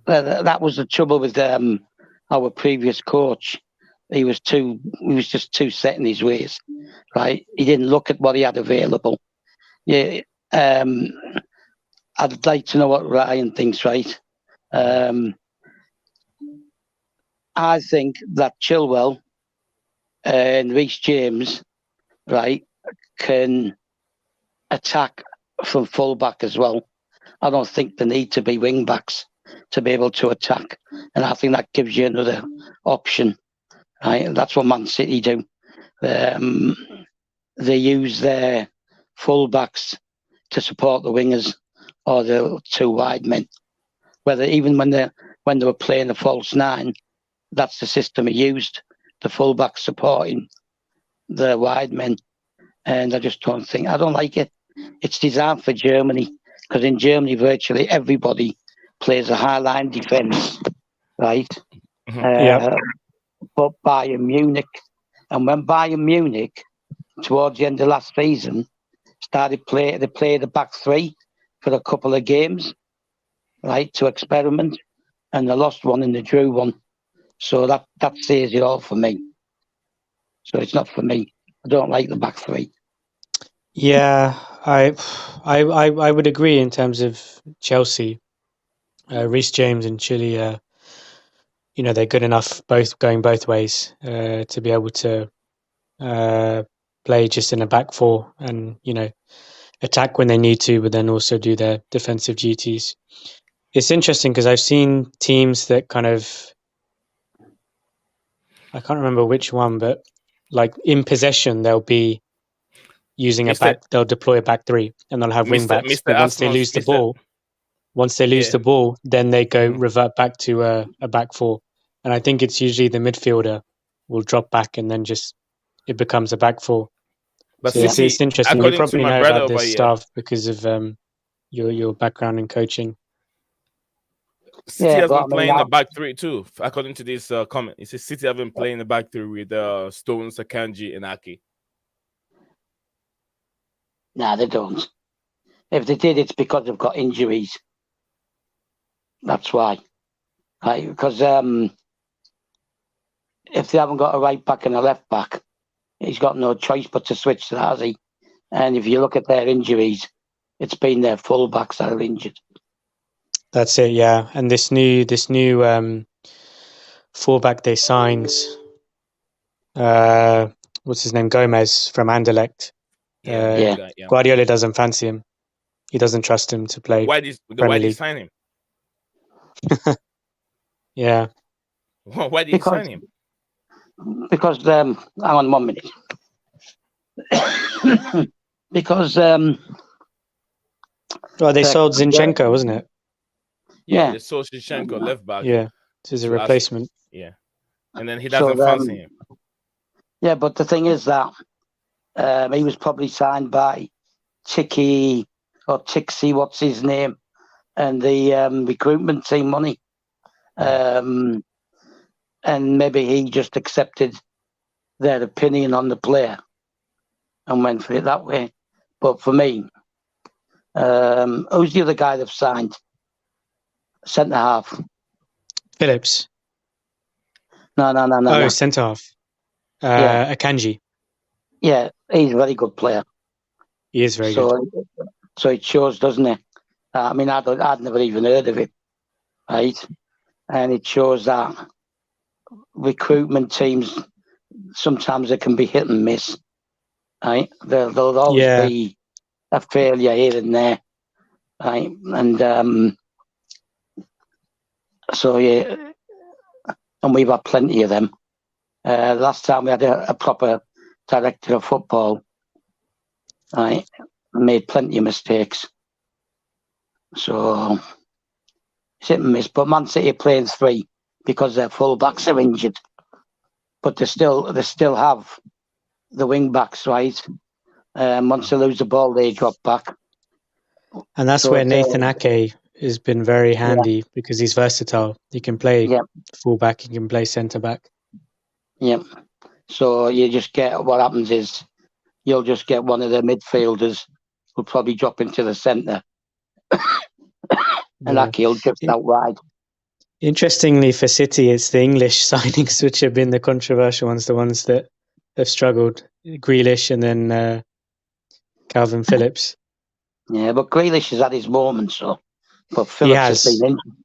That was the trouble with our previous coach. He was just too set in his ways, right? He didn't look at what he had available. Yeah, I'd like to know what Ryan thinks, right? I think that Chilwell and Reece James, right, can attack from full back as well. I don't think they need to be wing backs to be able to attack, and I think that gives you another option. Right, that's what Man City do. They use their full backs to support the wingers or the two wide men. Whether even when they were playing a false nine, that's the system he used. The fullback supporting the wide men, and I just don't think I don't like it. It's designed for Germany because in Germany virtually everybody plays a high line defence, right? But Bayern Munich, and when Bayern Munich towards the end of last season started they played the back three for a couple of games, right, to experiment, and they lost one and they drew one. So that says it all for me. So it's not for me. I don't like the back three. Yeah, I would agree in terms of Chelsea. Reece James and Chile, they're good enough going both ways to be able to play just in a back four and, attack when they need to, but then also do their defensive duties. It's interesting because I've seen teams that kind of, I can't remember which one, but like in possession, they'll be using they'll deploy a back three and they'll have wing backs. But once they lose the ball, then they go revert back to a back four. And I think it's usually the midfielder will drop back and then it becomes a back four. But so it's interesting. You probably know about this stuff because of your background in coaching. City has been playing the back three too, according to this comment. It says City have been playing the back three with Stones, Akanji, and Ake. Nah, they don't. If they did, it's because they've got injuries. That's why. Right? Because if they haven't got a right back and a left back, he's got no choice but to switch to that, has he? And if you look at their injuries, it's been their full backs that are injured. That's it, yeah. And this new fullback they signed, what's his name, Gomez from Anderlecht. Guardiola doesn't fancy him. He doesn't trust him to play. Why did he sign him? Yeah. Why did he sign him? Because hang on 1 minute. Because they sold Zinchenko, wasn't it? Yeah, they sold Zinchenko left back. Yeah, this is a replacement. Yeah, and then he doesn't fancy him. Yeah, but the thing is that he was probably signed by Tixi, what's his name, and the recruitment team money. And maybe he just accepted their opinion on the player and went for it that way. But for me, who's the other guy they've signed? Centre half. Phillips. No. Oh, centre half. Akanji. Yeah, he's a very good player. He is very good. So it shows, doesn't it? I mean, I'd never even heard of it, right? And it shows that recruitment teams, sometimes they can be hit and miss, right? There'll always be a failure here and there, right? And and we've had plenty of them. Last time we had a proper director of football, right? Made plenty of mistakes. So it's hit and miss. But Man City are playing three because their full backs are injured. But they still have the wing backs, right? Once they lose the ball, they drop back. And that's where Nathan Ake has been very handy because he's versatile. He can play full back, he can play centre back. Yep. So you just get, what happens is you'll just get one of the midfielders who'll probably drop into the centre. And Ake will drift out wide. Interestingly for City, it's the English signings which have been the controversial ones, the ones that have struggled. Grealish and then Calvin Phillips. Yeah, but Grealish has had his moments, so. But Phillips has been injured.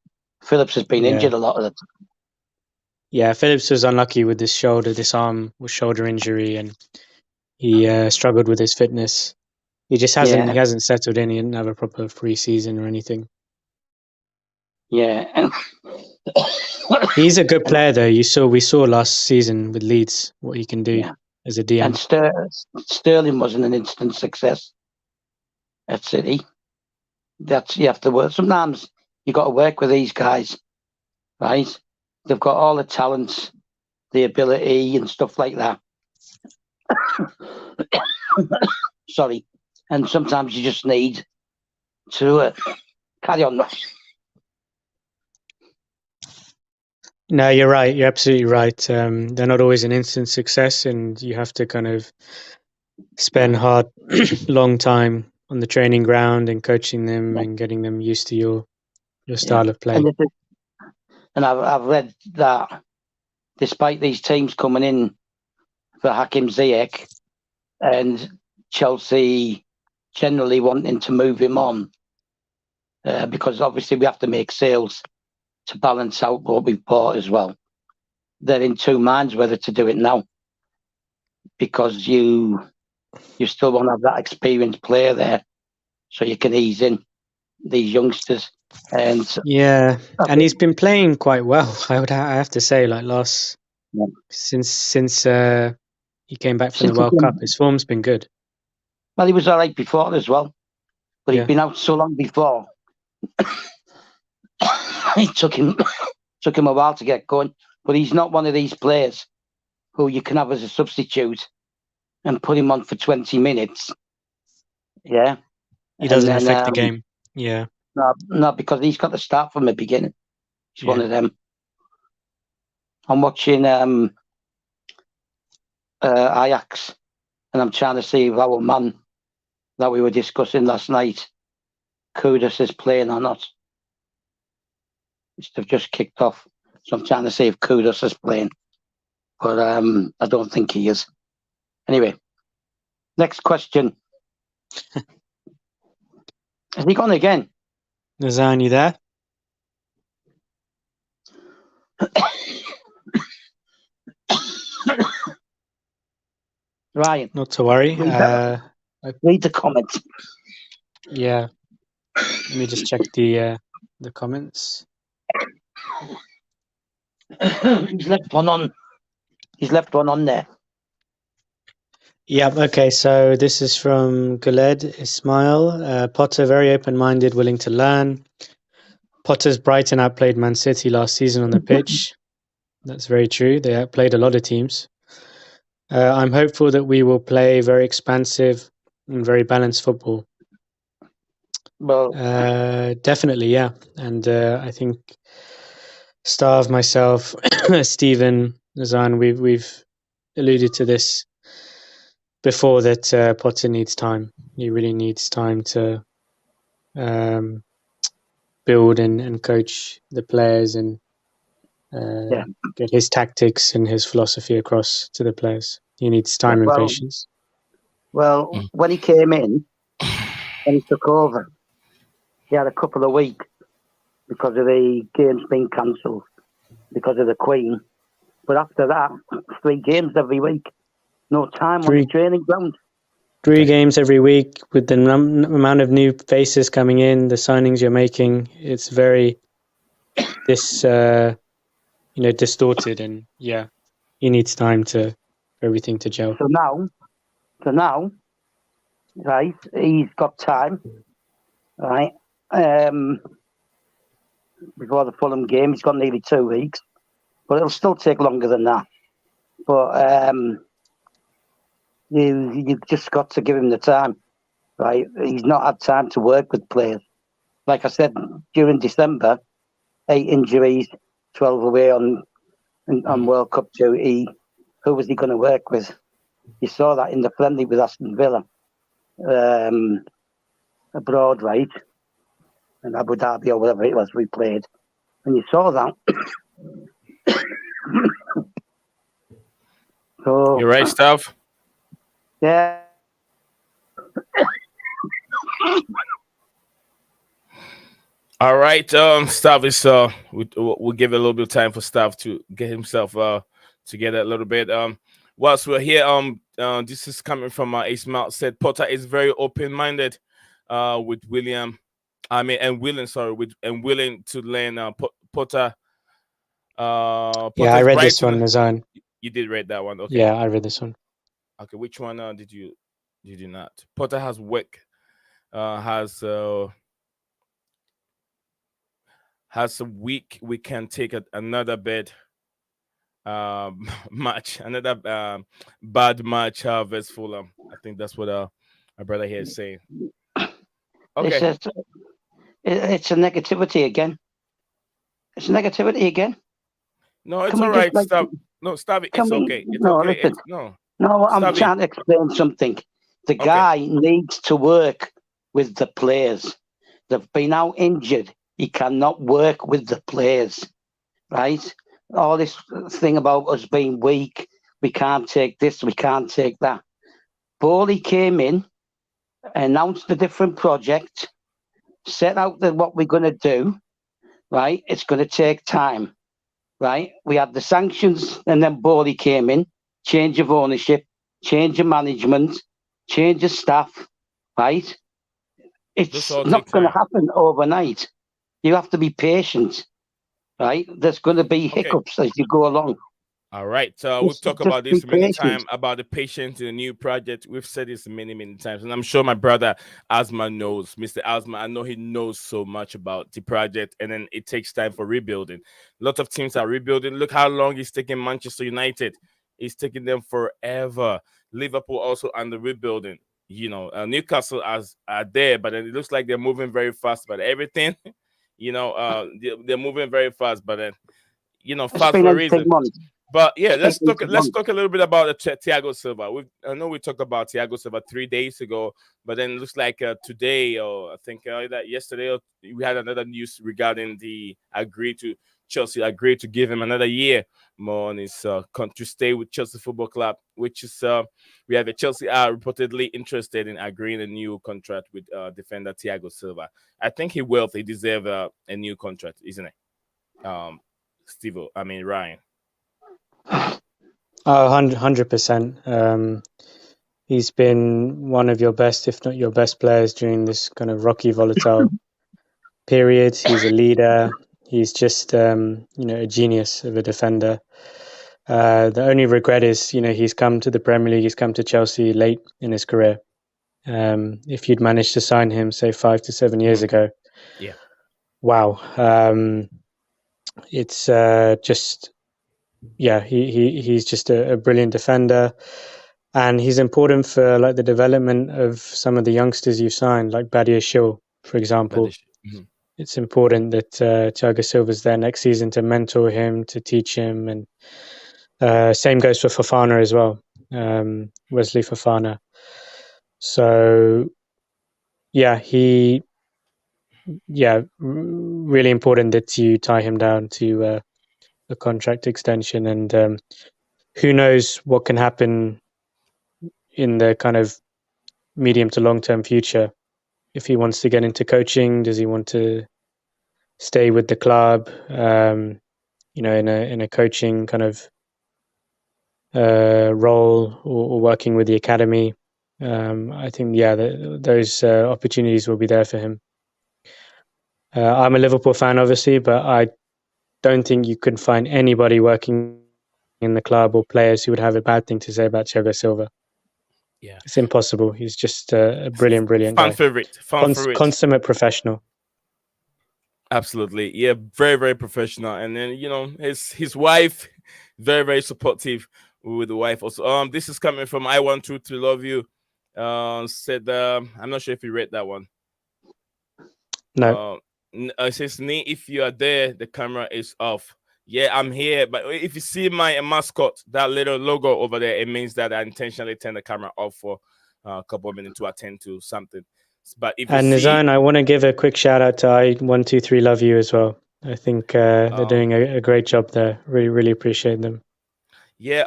Phillips has been injured a lot of the time. Yeah, Phillips was unlucky with this shoulder injury, and he struggled with his fitness. He just hasn't settled in. He didn't have a proper pre-season or anything. Yeah. He's a good player though. We saw last season with Leeds what he can do as a DM. And Sterling wasn't an instant success. at City. You have to work. Sometimes you got to work with these guys, right? They've got all the talents, the ability, and stuff like that. Sorry, and sometimes you just need to carry on. No, you're right. You're absolutely right. They're not always an instant success, and you have to kind of spend hard, long time on the training ground and coaching them and getting them used to your style of play. And I've read that despite these teams coming in for Hakim Ziyech and Chelsea generally wanting to move him on, because obviously we have to make sales to balance out what we've bought as well. They're in two minds whether to do it now, because you still want to have that experienced player there, so you can ease in these youngsters. And he's been playing quite well. I have to say, like since he came back from the World Cup, his form's been good. Well, he was all right before as well, but he'd been out so long before. It took him a while to get going. But he's not one of these players who you can have as a substitute and put him on for 20 minutes. Yeah. He doesn't affect the game. Yeah. No, because he's got to start from the beginning. He's one of them. I'm watching Ajax, and I'm trying to see if our man that we were discussing last night, Kudus, is playing or not. They've just kicked off. So I'm trying to see if Kudus is playing. But I don't think he is. Anyway, next question. Has he gone again? Nazan, you there? Ryan. Not to worry. Read the comments. Yeah. Let me just check the comments. He's left one on there. Yeah, okay, so this is from Guled Ismail. Potter, very open-minded, willing to learn. Potter's Brighton outplayed Man City last season on the pitch. That's very true. They outplayed a lot of teams. I'm hopeful that we will play very expansive and very balanced football. Well, definitely, yeah. And I think Stav, myself, Stephen, Nazan, we've alluded to this before, that Potter needs time. He really needs time to build and coach the players and get his tactics and his philosophy across to the players. He needs time and patience. Well, when he came in, when he took over, he had a couple of weeks because of the games being cancelled because of the Queen. But after that, 3 games every week. No time on the training ground. 3 games every week with the amount of new faces coming in, the signings you're making. It's very distorted, and he needs time for everything to gel. So now, right, he's got time, right? Before the Fulham game, he's got nearly 2 weeks, but it'll still take longer than that. But you've just got to give him the time, right? He's not had time to work with players. Like I said, during December, 8 injuries, 12 away on World Cup duty. Who was he going to work with? You saw that in the friendly with Aston Villa, abroad, right? In Abu Dhabi or whatever it was we played. And you saw that. So, you're right, Stav. Yeah. All right, Stav is we'll give a little bit of time for Stav to get himself together a little bit. Whilst we're here, this is coming from Ismail, said Potter is very open-minded with willing to learn. Potter. I read this one, Nazan. You did read that one, okay? Yeah, I read this one. Okay, which one did you not? Potter has work has a week. We can take another bad match, another bad match versus Fulham. I think that's what my brother here is saying. It's Okay. a, it's a negativity again. It's negativity again. No, it's Can all we just right. like? Stop. No, stop it. Can It's we? okay. It's No, okay. listen. It's no. No, I'm Stop it. trying to explain something. The Okay. guy needs to work with the players. They've been out injured. He cannot work with the players, right? All this thing about us being weak, we can't take this, we can't take that. Bowley came in, announced a different project, set out what we're going to do, right? It's going to take time, right? We had the sanctions, and then Bowley came in, change of ownership, change of management, change of staff, right? This It's all not take going to time. happen overnight. You have to be patient, right? There's going to be Okay. hiccups as you go along. All right. We've Just, talked just about be this many patient. times about the patience in a new project. We've said this many, many times, and I'm sure my brother Asma knows, Mr. Asma. I know he knows so much about the project, and then it takes time for rebuilding. Lots of teams are rebuilding. Look how long it's taking Manchester United. It's taking them forever. Liverpool also under rebuilding. Newcastle are there, but then it looks like they're moving very fast. But everything, they're moving very fast. But then, It's fast been for a 18 reason. months. But yeah, It's been let's talk. 18 Let's months. talk a little bit about the Thiago Silva. I know we talked about Thiago Silva 3 days ago, but then it looks like today, or I think that yesterday, we had another news regarding the Chelsea agreed to give him another year more on his to stay with Chelsea Football Club, which is we have a Chelsea are reportedly interested in agreeing a new contract with defender Thiago Silva. I think he deserves a new contract, isn't it? Steve, I mean Ryan. Oh, 100%. He's been one of your best, if not your best players during this kind of rocky, volatile period. He's a leader. He's just, a genius of a defender. The only regret is, he's come to the Premier League, he's come to Chelsea late in his career. If you'd managed to sign him, say, 5 to 7 years ago, Yeah. wow. It's just, yeah, he's just a brilliant defender. And he's important for like the development of some of the youngsters you've signed, like Bakayoko, for example. Mhm. It's important that Thiago Silva's there next season to mentor him, to teach him, and same goes for Fofana as well, Wesley Fofana. So yeah, really important that you tie him down to a contract extension, and who knows what can happen in the kind of medium to long term future. If he wants to get into coaching, does he want to stay with the club? In a coaching kind of role, or working with the academy. I think those opportunities will be there for him. I'm a Liverpool fan, obviously, but I don't think you can find anybody working in the club or players who would have a bad thing to say about Thiago Silva. Yeah. It's impossible. He's just a brilliant Fan guy. favorite. Consummate professional. Absolutely. Yeah, very, very professional. And then, his wife, very, very supportive with the wife also. This is coming from I Want to Love You. Said I'm not sure if you read that one. No. It says, Nee, if you are there, the camera is off. Yeah, I'm here. But if you see my mascot, that little logo over there, it means that I intentionally turn the camera off for a couple of minutes to attend to something. But if you And see, Nizan, I want to give a quick shout out to I123 Love You as well. I think they're doing a great job there. Really, really appreciate them. Yeah,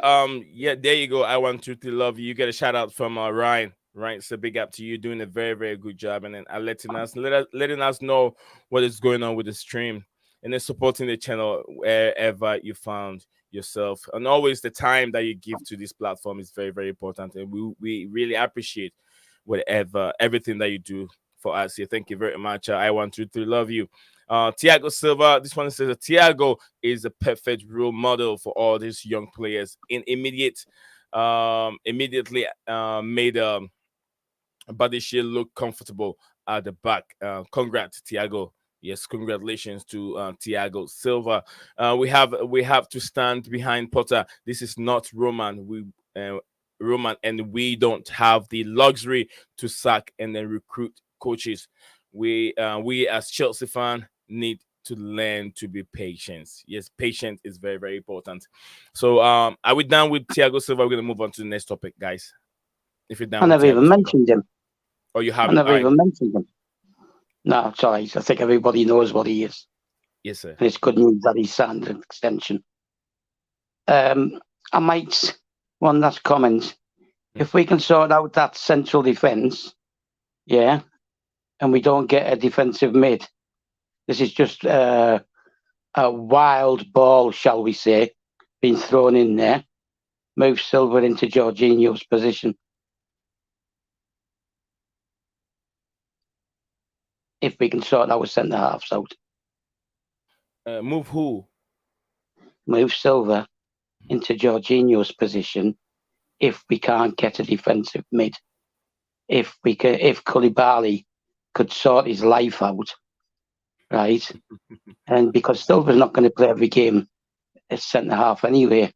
there you go. I Want to Love You. You get a shout out from Ryan. Right, so big up to you, doing a very, very good job, and then letting us know what is going on with the stream, and then supporting the channel wherever you found yourself, and always the time that you give to this platform is very, very important, and we really appreciate everything that you do for us here. Thank you very much. I Want to Love You. Thiago Silva, this one says that Thiago is a perfect role model for all these young players. Immediately made Badishia look comfortable at the back. Congrats, Thiago. Yes, congratulations to Thiago Silva. We have to stand behind Potter. This is not Roman, and we don't have the luxury to sack and then recruit coaches. We as Chelsea fan need to learn to be patient. Yes, patience is very very important. So are we done with Thiago Silva? We're gonna move on to the next topic, guys. If you're I done with never Thiago even Silva, mentioned him. or you I haven't, all never right. even mentioned him. No, sorry. I think everybody knows what he is. Yes, sir. And it's good news that he signed an extension. I might, one last comment. If we can sort out that central defence, yeah, and we don't get a defensive mid, this is just a wild ball, shall we say, being thrown in there. Move Silva into Jorginho's position. If we can sort our centre halves out. Move who? Move Silva into Jorginho's position if we can't get a defensive mid. If Koulibaly could sort his life out, right? And because Silva's not going to play every game as centre half anyway,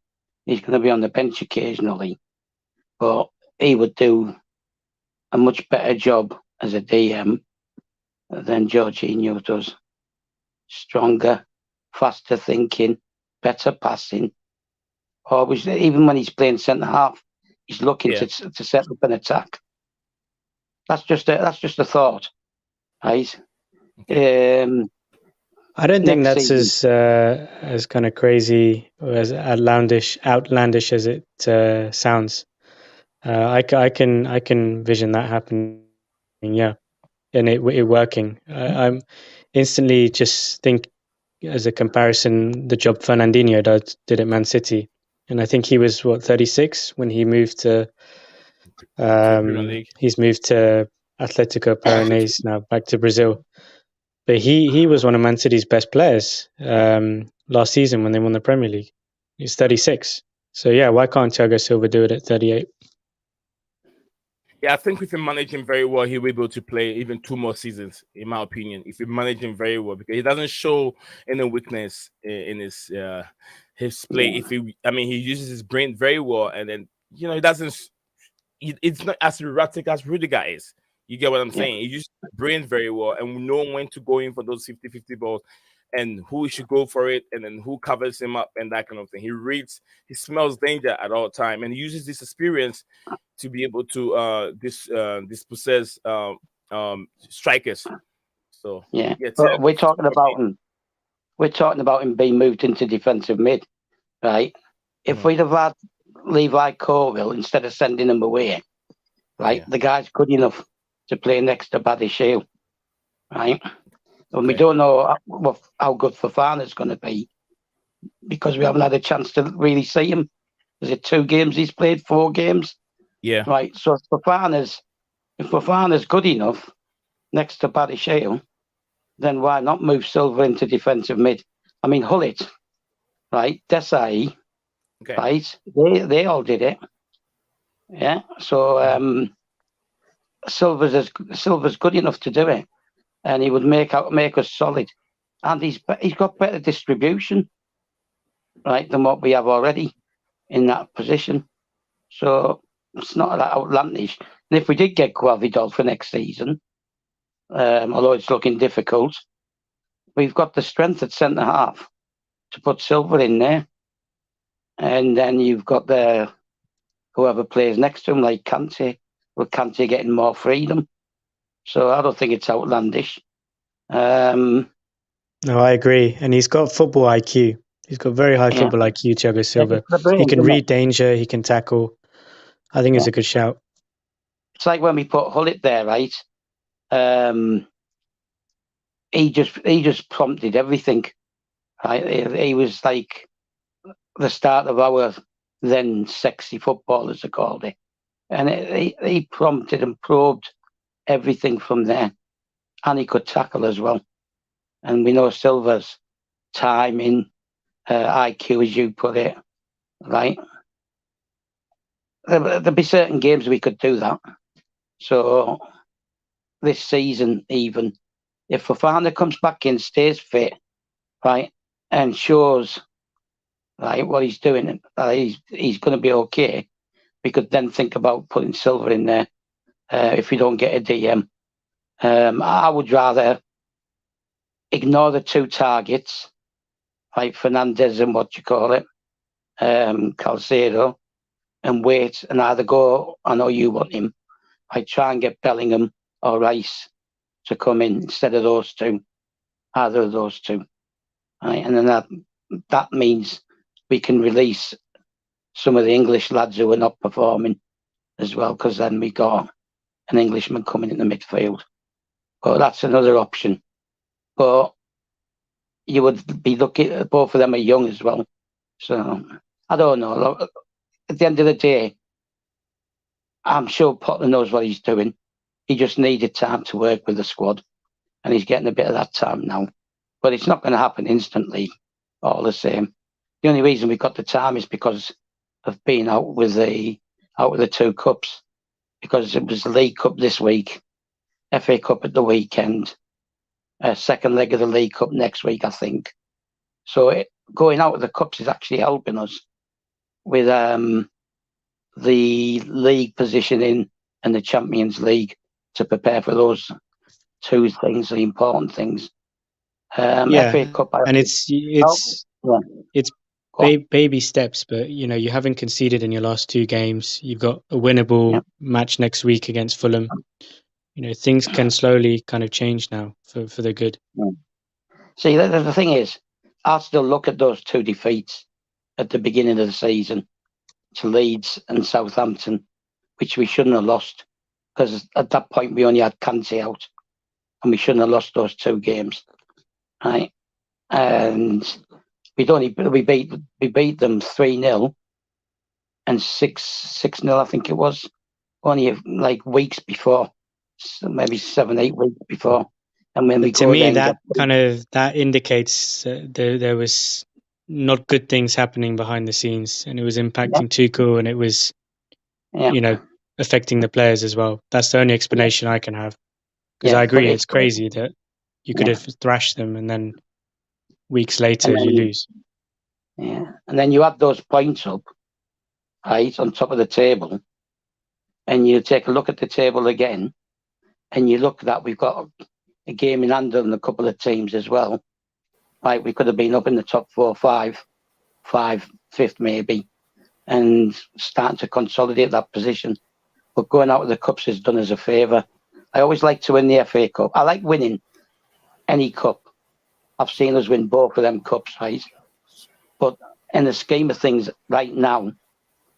he's going to be on the bench occasionally. But he would do a much better job as a DM than Jorginho does. Stronger, faster thinking, better passing. Always, even when he's playing centre half, he's looking to set up an attack. That's just a thought, right? I don't think Next that's as kind of crazy or as outlandish as it sounds. I can vision that happening, yeah, and it working. I'm instantly just think as a comparison the job Fernandinho did at Man City, and I think he was 36 when he moved to Premier League. he's moved to Atletico Paranaense now, back to Brazil. But he was one of Man City's best players last season when they won the Premier League. He's 36. So yeah, why can't Thiago Silva do it at 38? Yeah, I think if you manage him very well, he'll be able to play even 2 more seasons, in my opinion. If you manage him very well, because he doesn't show any weakness in his play. If he uses his brain very well, and then he doesn't. It's not as erratic as Rudiger is. You get what I'm saying? He uses his brain very well, and we know when to go in for those 50-50 balls, and who should go for it, and then who covers him up, and that kind of thing. He smells danger at all time, and he uses this experience to be able to dispossess strikers. So but we're talking about him. We're talking about him being moved into defensive mid, right? If we'd have had Levi Colwill instead of sending him away, right? The guy's good enough to play next to Bakayoko, right? And we don't know how good Fofana's going to be because we haven't had a chance to really see him. Is it 2 games he's played? 4 games? Yeah. Right. So if Fofana's good enough next to Bakayoko, then why not move Silva into defensive mid? I mean, Hullet, right? Desai, right? They all did it. Yeah. So Silva's good enough to do it, and he would make us solid. And he's got better distribution, right, than what we have already in that position. So it's not that outlandish. And if we did get Guavidol for next season, although it's looking difficult, we've got the strength at centre half to put Silva in there, and then you've got whoever plays next to him, like Kante, with Kante getting more freedom. So I don't think it's outlandish. No, I agree, and he's got football IQ. He's got very high football IQ, Thiago Silva. He can read danger. He can tackle. I think it's a good shout. It's like when we put Hullet there, right? He just prompted everything. Right? He was like the start of our then sexy football, as they called it, and he prompted and probed everything from there, and he could tackle as well. And we know Silva's timing, IQ, as you put it, right? There'll be certain games we could do that. So this season, even if Fofana comes back in, stays fit, right, and shows right what he's doing, he's going to be okay. We could then think about putting Silva in there if we don't get a DM. I would rather ignore the two targets, like Fernandez and Calcedo, and wait and either go, I know you want him, I try and get Bellingham or Rice to come in instead of those two, either of those two. Right? And then that means we can release some of the English lads who are not performing as well, because then we got an Englishman coming in the midfield. But that's another option. But you would be looking, both of them are young as well. So I don't know. At the end of the day, I'm sure Potter knows what he's doing. He just needed time to work with the squad, and he's getting a bit of that time now. But it's not going to happen instantly, all the same. The only reason we got the time is because of being out with the two cups, because it was the League Cup this week, FA Cup at the weekend, second leg of the League Cup next week, I think. So going out of the cups is actually helping us with the league positioning and the Champions League to prepare for those two things, the important things. FA Cup, and it's baby steps, but you haven't conceded in your last two games. You've got a winnable match next week against Fulham. Things can slowly kind of change now for the good. See, the thing is, I still look at those two defeats at the beginning of the season to Leeds and Southampton, which we shouldn't have lost, because at that point we only had Kante out, and we shouldn't have lost those two games, right? And we beat them 3-0 and 6-0, I think it was, only like weeks before, maybe 7-8 weeks before. And when we to me, that indicates there was not good things happening behind the scenes, and it was impacting Tuchel, and it was affecting the players as well. That's the only explanation I can have, because I agree it's crazy that you could have thrashed them and then weeks later you lose. Yeah, and then you add those points up, right, on top of the table, and you take a look at the table again, and you look that we've got a game in hand on a couple of teams as well. Like we could have been up in the top 4 or 5, fifth maybe, and starting to consolidate that position. But going out of the cups has done us a favour. I always like to win the FA Cup. I like winning any cup. I've seen us win both of them cups, right? But in the scheme of things right now,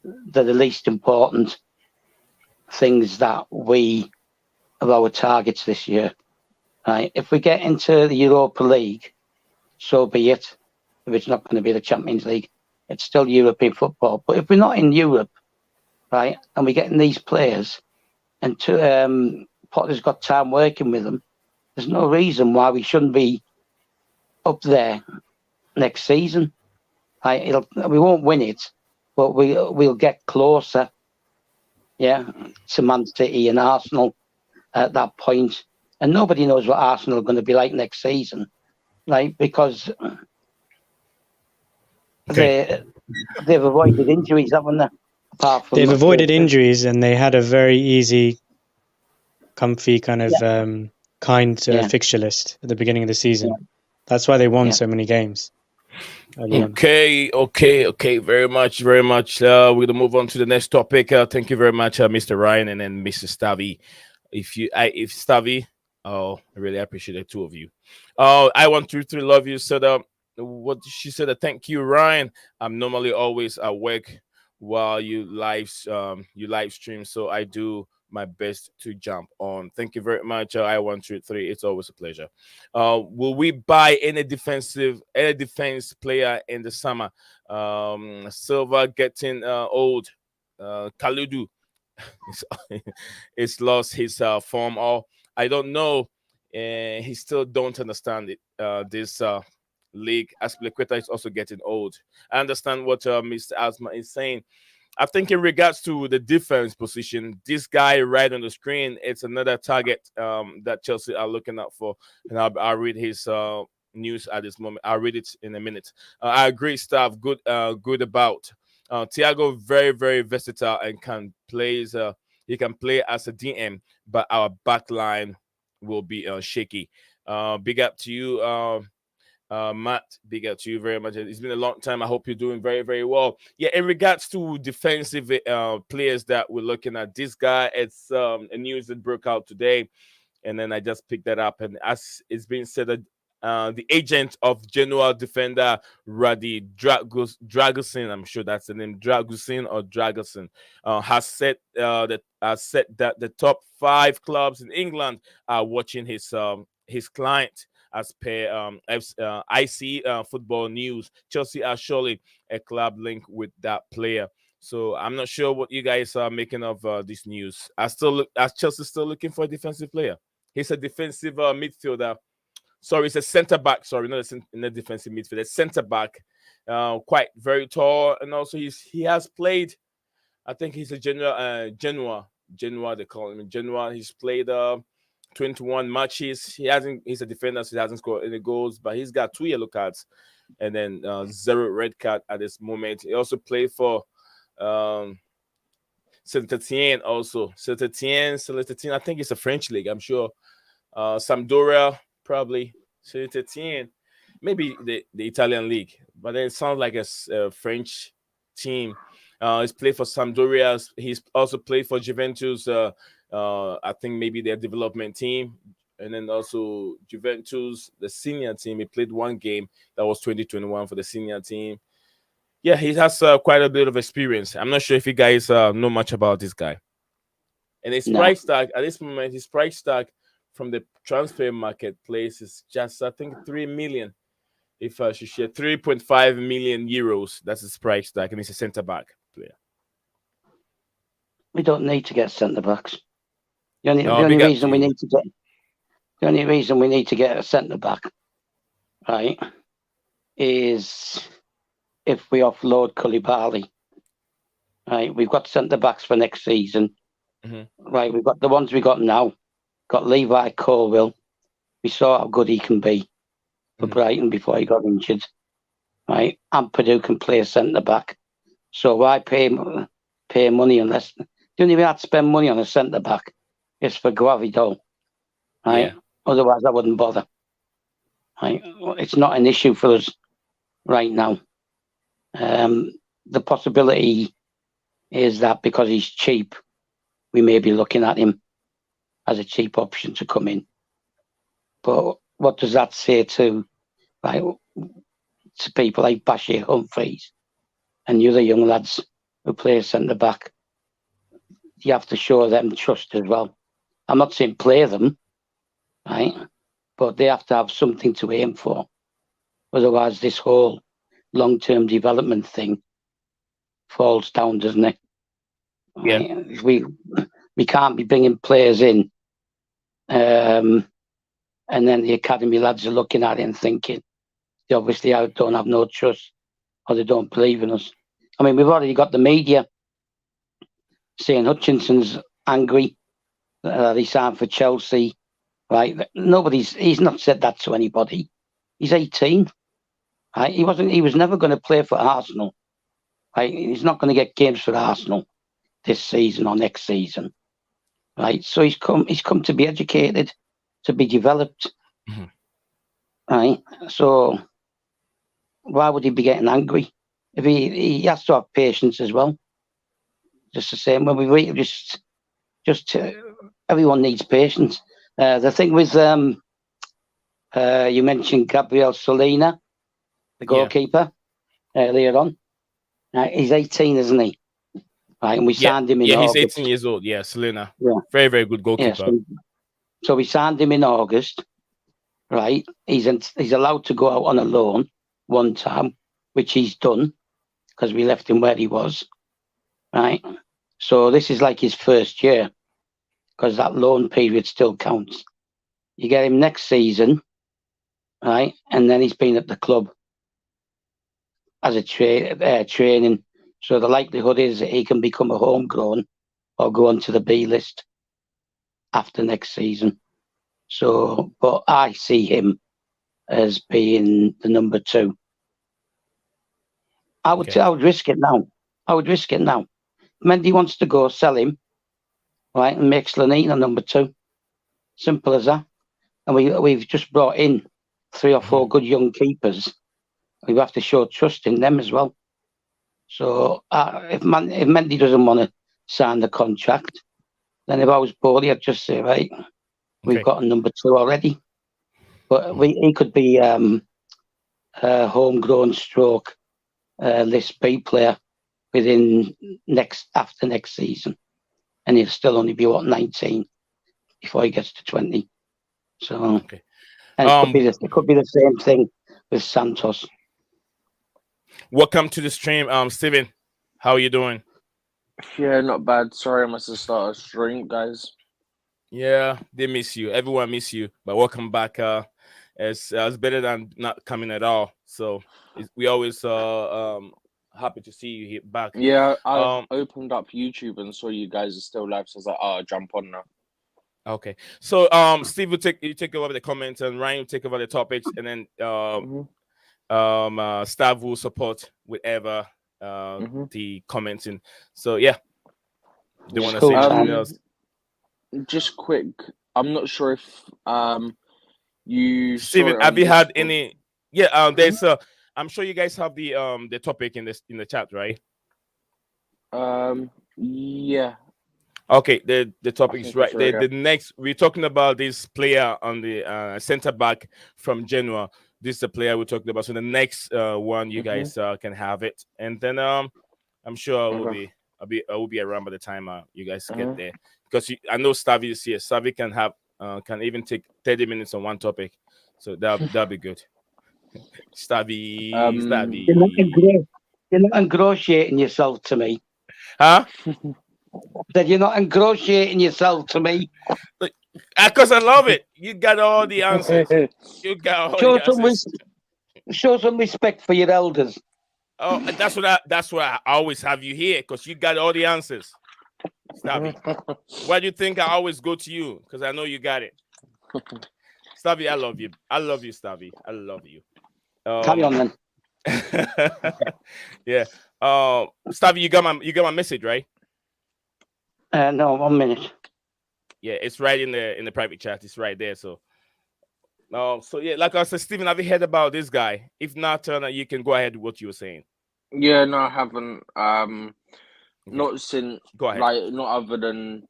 they're the least important things that of our targets this year. Right? If we get into the Europa League, so be it. If it's not going to be the Champions League, it's still European football. But if we're not in Europe, right, and we're getting these players, and Potter's got time working with them, there's no reason why we shouldn't be up there next season. Right? We won't win it, but we'll get closer, to Man City and Arsenal at that point. And nobody knows what Arsenal are going to be like next season, right? Because they've avoided injuries, haven't they? They've avoided injuries, and they had a very easy, comfy kind of fixture list at the beginning of the season. Yeah. That's why they won so many games. Okay. Very much. We're gonna move on to the next topic. Thank you very much, Mr. Ryan and then Mr. Stavi. If Stavi, I really appreciate the two of you. I want to love you. So what she said, thank you, Ryan. I'm normally always at work while you live stream, so I do my best to jump on. Thank you very much. I123. It's always a pleasure. Will we buy any defense player in the summer? Silva getting old. Kaludu it's lost his form. Or I don't know. He still don't understand it. This league, Aspilicueta is also getting old. I understand what Mr. Asma is saying. I think in regards to the defense position, this guy right on the screen, it's another target that Chelsea are looking out for. And I'll read his news at this moment. I'll read it in a minute. I agree, staff. Good about. Thiago, very, very versatile and he can play as a DM, but our back line will be shaky. Big up to you, Matt, big up to you very much. It's been a long time. I hope you're doing very, very well. Yeah, in regards to defensive players that we're looking at, this guy, it's a news that broke out today, and then I just picked that up. And as it's been said that the agent of Genoa defender Rady Dragusin, I'm sure that's the name, Dragusin or Dragusin, has said that the top 5 clubs in England are watching his client. As per IC Football News, Chelsea are surely a club linked with that player. So I'm not sure what you guys are making of this news. As Chelsea still looking for a defensive player. He's a defensive midfielder. Sorry, it's a centre back. Sorry, not a defensive midfielder. A centre back, quite very tall, and also he has played. I think he's a Genoa. They call him Genoa. He's played 21 matches. He's a defender, so he hasn't scored any goals, but he's got 2 yellow cards and then 0 red card at this moment. He also played for Saint-Etienne also. Saint-Etienne, I think it's a French league, I'm sure. Sampdoria, probably. Saint-Etienne, maybe the Italian league, but then it sounds like a French team. He's played for Sampdoria. He's also played for Juventus. I think maybe their development team, and then also Juventus, the senior team. He played 1 game that was 2021 for the senior team. Yeah, he has quite a bit of experience. I'm not sure if you guys know much about this guy. And his price tag at this moment, his price tag from the transfer marketplace is just, I think, 3 million. If I should share, 3.5 million euros. That's his price tag, and he's a centre back player. We don't need to get centre backs. The only reason we need to get a centre back, right, is if we offload Koulibaly. Right, we've got centre backs for next season. Mm-hmm. Right, we've got the ones we got now. Got Levi Colwill. We saw how good he can be for Brighton before he got injured. Right, and Purdue can play a centre back. So why pay money unless the only way I'd spend money on a centre back is for Guavido. Right, yeah. Otherwise I wouldn't bother. Right, it's not an issue for us right now. The possibility is that because he's cheap, we may be looking at him as a cheap option to come in. But what does that say to people like Bashir Humphreys and the other young lads who play centre back? You have to show them trust as well. I'm not saying play them, right? But they have to have something to aim for. Otherwise, this whole long-term development thing falls down, doesn't it? Yeah. Right? We can't be bringing players in, and then the academy lads are looking at it and thinking, they obviously don't have no trust or they don't believe in us. I mean, we've already got the media saying Hutchinson's angry that he signed for Chelsea, right? He's not said that to anybody. He's 18. Right? He was never going to play for Arsenal. Right? He's not going to get games for Arsenal this season or next season. Right? So he's come to be educated, to be developed. Mm-hmm. Right? So why would he be getting angry? If he has to have patience as well. Just the same when we everyone needs patience. The thing with you mentioned Gabriel Solina, the goalkeeper, earlier on. He's 18, isn't he? Right, and we signed him in August. He's 18 years old. Yeah, Solina. Yeah. Very, very good goalkeeper. Yeah, so we signed him in August. Right, he's allowed to go out on a loan one time, which he's done because we left him where he was. Right, so this is like his first year because that loan period still counts. You get him next season, right, and then he's been at the club as a training So the likelihood is that he can become a homegrown or go on to the B list after next season. So, but I see him as being the number 2. I would risk it now. Mendy wants to go, sell him, right, and make Slonina number 2. Simple as that. And we've just brought in 3 or 4 good young keepers. We have to show trust in them as well. So if Mendy doesn't want to sign the contract, then if I was Bowley, I'd just say, right, we've got a number 2 already. But he could be a homegrown stroke list B player after next season. And he'll still only be, 19 before he gets to 20. So, and it could be the same thing with Santos. Welcome to the stream, Steven. How are you doing? Yeah, not bad. Sorry, I must have started a stream, guys. Yeah, they miss you. Everyone miss you. But welcome back. It's better than not coming at all. So we always happy to see you here back. Yeah, I opened up YouTube and saw you guys are still live, so I was like, I'll jump on now. Okay. So Steve will take over the comments, and Ryan will take over the topics, and then Stav will support whatever the commenting. So yeah. Do you want to say anything else? Just quick, I'm not sure if you Steven, have you had any? Yeah, there's I'm sure you guys have the topic in the chat, right? Yeah. Okay, the topic is right. The next we're talking about this player on the center back from Genoa. This is the player we're talking about. So the next one you guys can have it, and then I'm sure I will be around by the time you guys get there, because I know Stavi is here. Stavi can even take 30 minutes on one topic, so that'll be good. Stavi. You're not ingratiating yourself to me. Huh? That you're not ingratiating yourself to me. Because I love it. You got all the answers. You got all the answers. Show some respect for your elders. Oh, that's what I always have you here, because you got all the answers. Stavi. Why do you think I always go to you? Because I know you got it. Stavi, I love you. I love you, Stavi. I love you. Carry on then. Yeah. Stavi, you got my message, right? No, 1 minute. Yeah, it's right in the private chat. It's right there. So yeah, like I said, Steven, have you heard about this guy? If not, you can go ahead with what you were saying. Yeah, no, I haven't. Not since, go ahead. Like, not other than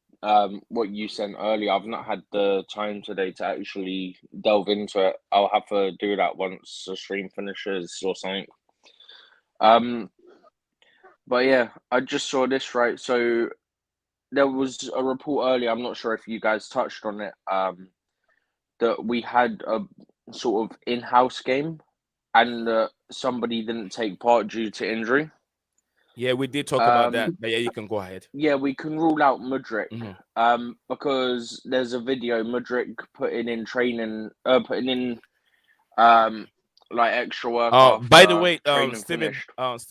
what you sent earlier. I've not had the time today to actually delve into it. I'll have to do that once the stream finishes or something. But yeah, I just saw this, right? So there was a report earlier, I'm not sure if you guys touched on it, that we had a sort of in-house game and somebody didn't take part due to injury. Yeah, we did talk about that, but yeah, you can go ahead. Yeah, we can rule out Mudryk because there's a video Mudryk putting in training, like extra work. By the way, Steven,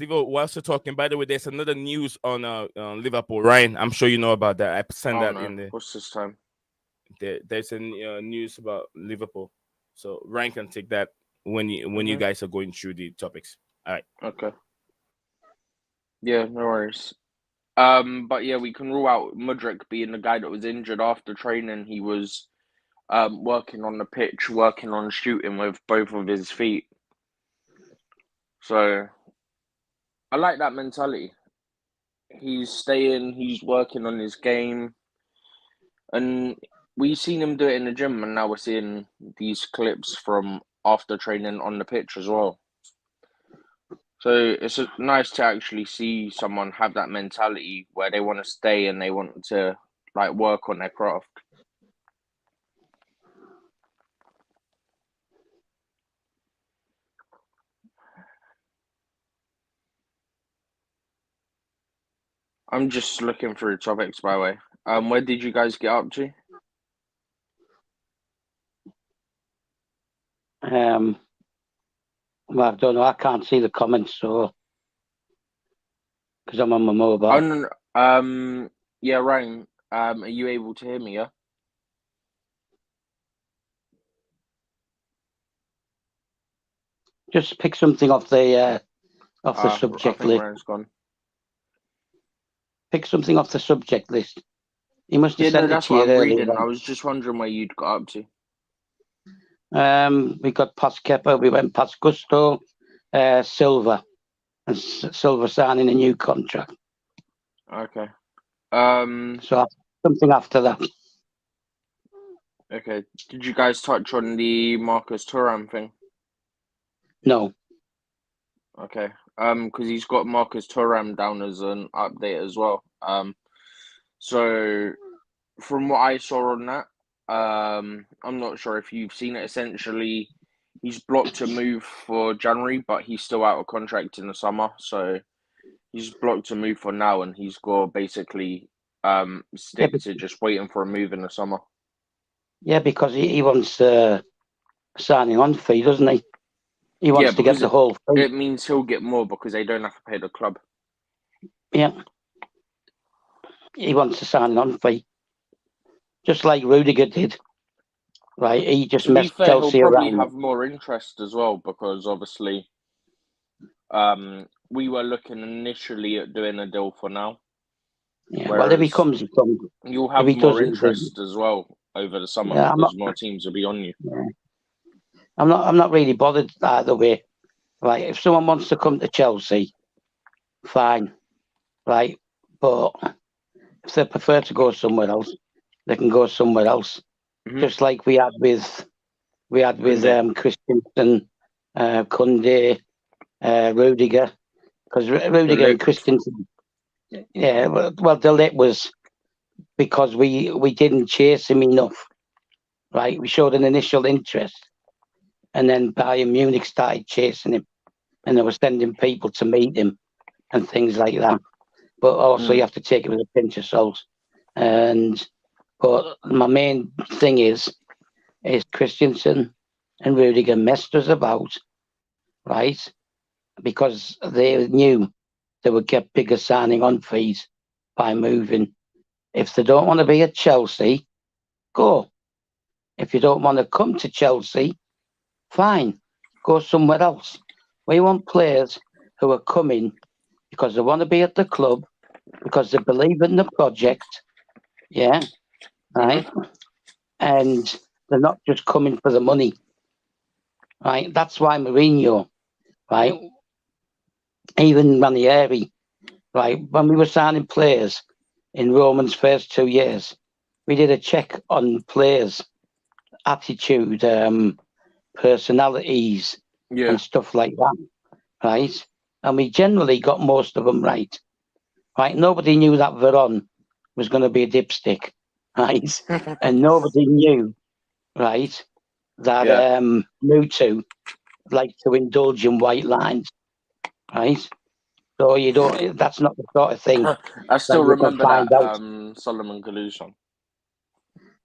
whilst you're talking, by the way, there's another news on Liverpool. Ryan, I'm sure you know about that. I sent that in there. What's this time? There's a news about Liverpool, so Ryan can take that when you guys are going through the topics. All right. Okay. Yeah, no worries. But yeah, we can rule out Mudryk being the guy that was injured after training. He was working on the pitch, working on shooting with both of his feet. So I like that mentality. He's staying, he's working on his game. And we've seen him do it in the gym, and now we're seeing these clips from after training on the pitch as well. So it's nice to actually see someone have that mentality where they want to stay and they want to like work on their craft. I'm just looking through topics, by the way. Where did you guys get up to? Well, I don't know. I can't see the comments, so because I'm on my mobile. Oh, no, yeah, Ryan, are you able to hear me, yeah? Just pick something off the I subject think list. Ryan's gone. Pick something off the subject list. He must have Yeah, no, sent it that's to what you I'm earlier reading. I on. was just wondering where you'd got up to. We got past Kepa, we went past Gusto, Silva, and Silva signing a new contract. Okay. So something after that. Okay. Did you guys touch on the Marcus Thuram thing? No. Okay. Because he's got Marcus Thuram down as an update as well. So from what I saw on that, I'm not sure if you've seen it. Essentially, he's blocked a move for January, but he's still out of contract in the summer. So he's blocked a move for now, and he's got basically stick to just waiting for a move in the summer. Yeah, because he wants signing on fee, doesn't he? He wants to get the whole fee. It means he'll get more because they don't have to pay the club. Yeah. He wants a signing on fee. Just like Rudiger did. Right, he just messed Chelsea he'll probably around. have more interest as well because obviously we were looking initially at doing a deal for now. Yeah, well, if he comes, he comes. You'll have more interest as well over the summer because more teams will be on you. Yeah. I'm not really bothered either way. Right, if someone wants to come to Chelsea, fine. Right, but if they prefer to go somewhere else, they can go somewhere else. Mm-hmm. Just like we had with Christensen, Kunde, Rudiger, because Rudiger and Christensen. Yeah, well, De Ligt was because we didn't chase him enough. Right, we showed an initial interest, and then Bayern Munich started chasing him, and they were sending people to meet him and things like that. But also, you have to take it with a pinch of salt. But my main thing is Christensen and Rudiger messed us about, right? Because they knew they would get bigger signing on fees by moving. If they don't want to be at Chelsea, go. If you don't want to come to Chelsea, fine, go somewhere else. We want players who are coming because they want to be at the club, because they believe in the project, yeah, right? Mm-hmm. And they're not just coming for the money, right? That's why Mourinho, right, even Ranieri, right, when we were signing players in Roman's first 2 years, we did a check on players' attitude, personalities, and stuff like that, right? And we generally got most of them right. Right? Nobody knew that Veron was going to be a dipstick, right? And nobody knew, right, that Mutu liked to indulge in white lines, right? So you don't. That's not the sort of thing. I still remember that Solomon Kalou song.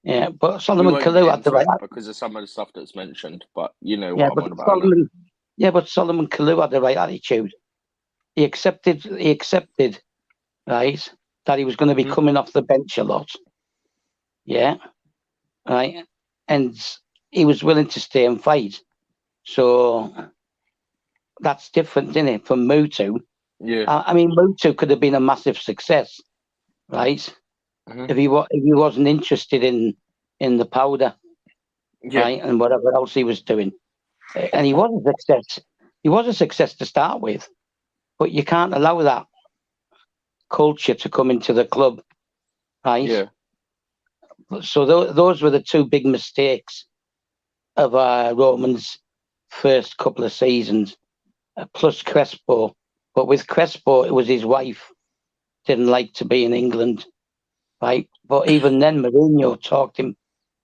Yeah, but Solomon Kalou had the right because of some of the stuff that's mentioned. But you know what I'm on about. But Solomon Kalou had the right attitude. He accepted, right, that he was going to be coming off the bench a lot. Yeah, right, and he was willing to stay and fight. So that's different, isn't it, from Mutu? Yeah. I mean, Mutu could have been a massive success, right? If he wasn't interested in the powder, right, and whatever else he was doing, and he was a success. He was a success to start with, but you can't allow that culture to come into the club, right? Yeah. So those were the two big mistakes of Roman's first couple of seasons, plus Crespo. But with Crespo, it was his wife didn't like to be in England, right? But even then, Mourinho talked him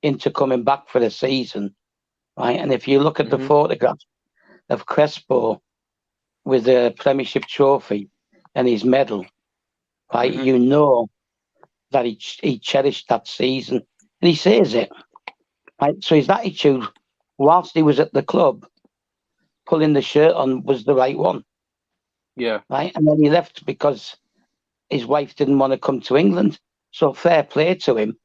into coming back for the season, right? And if you look at the photographs of Crespo with the Premiership trophy and his medal, right, you know that he cherished that season, and he says it, right? So his attitude, whilst he was at the club, pulling the shirt on was the right one. Yeah. Right, and then he left because his wife didn't want to come to England. So fair play to him.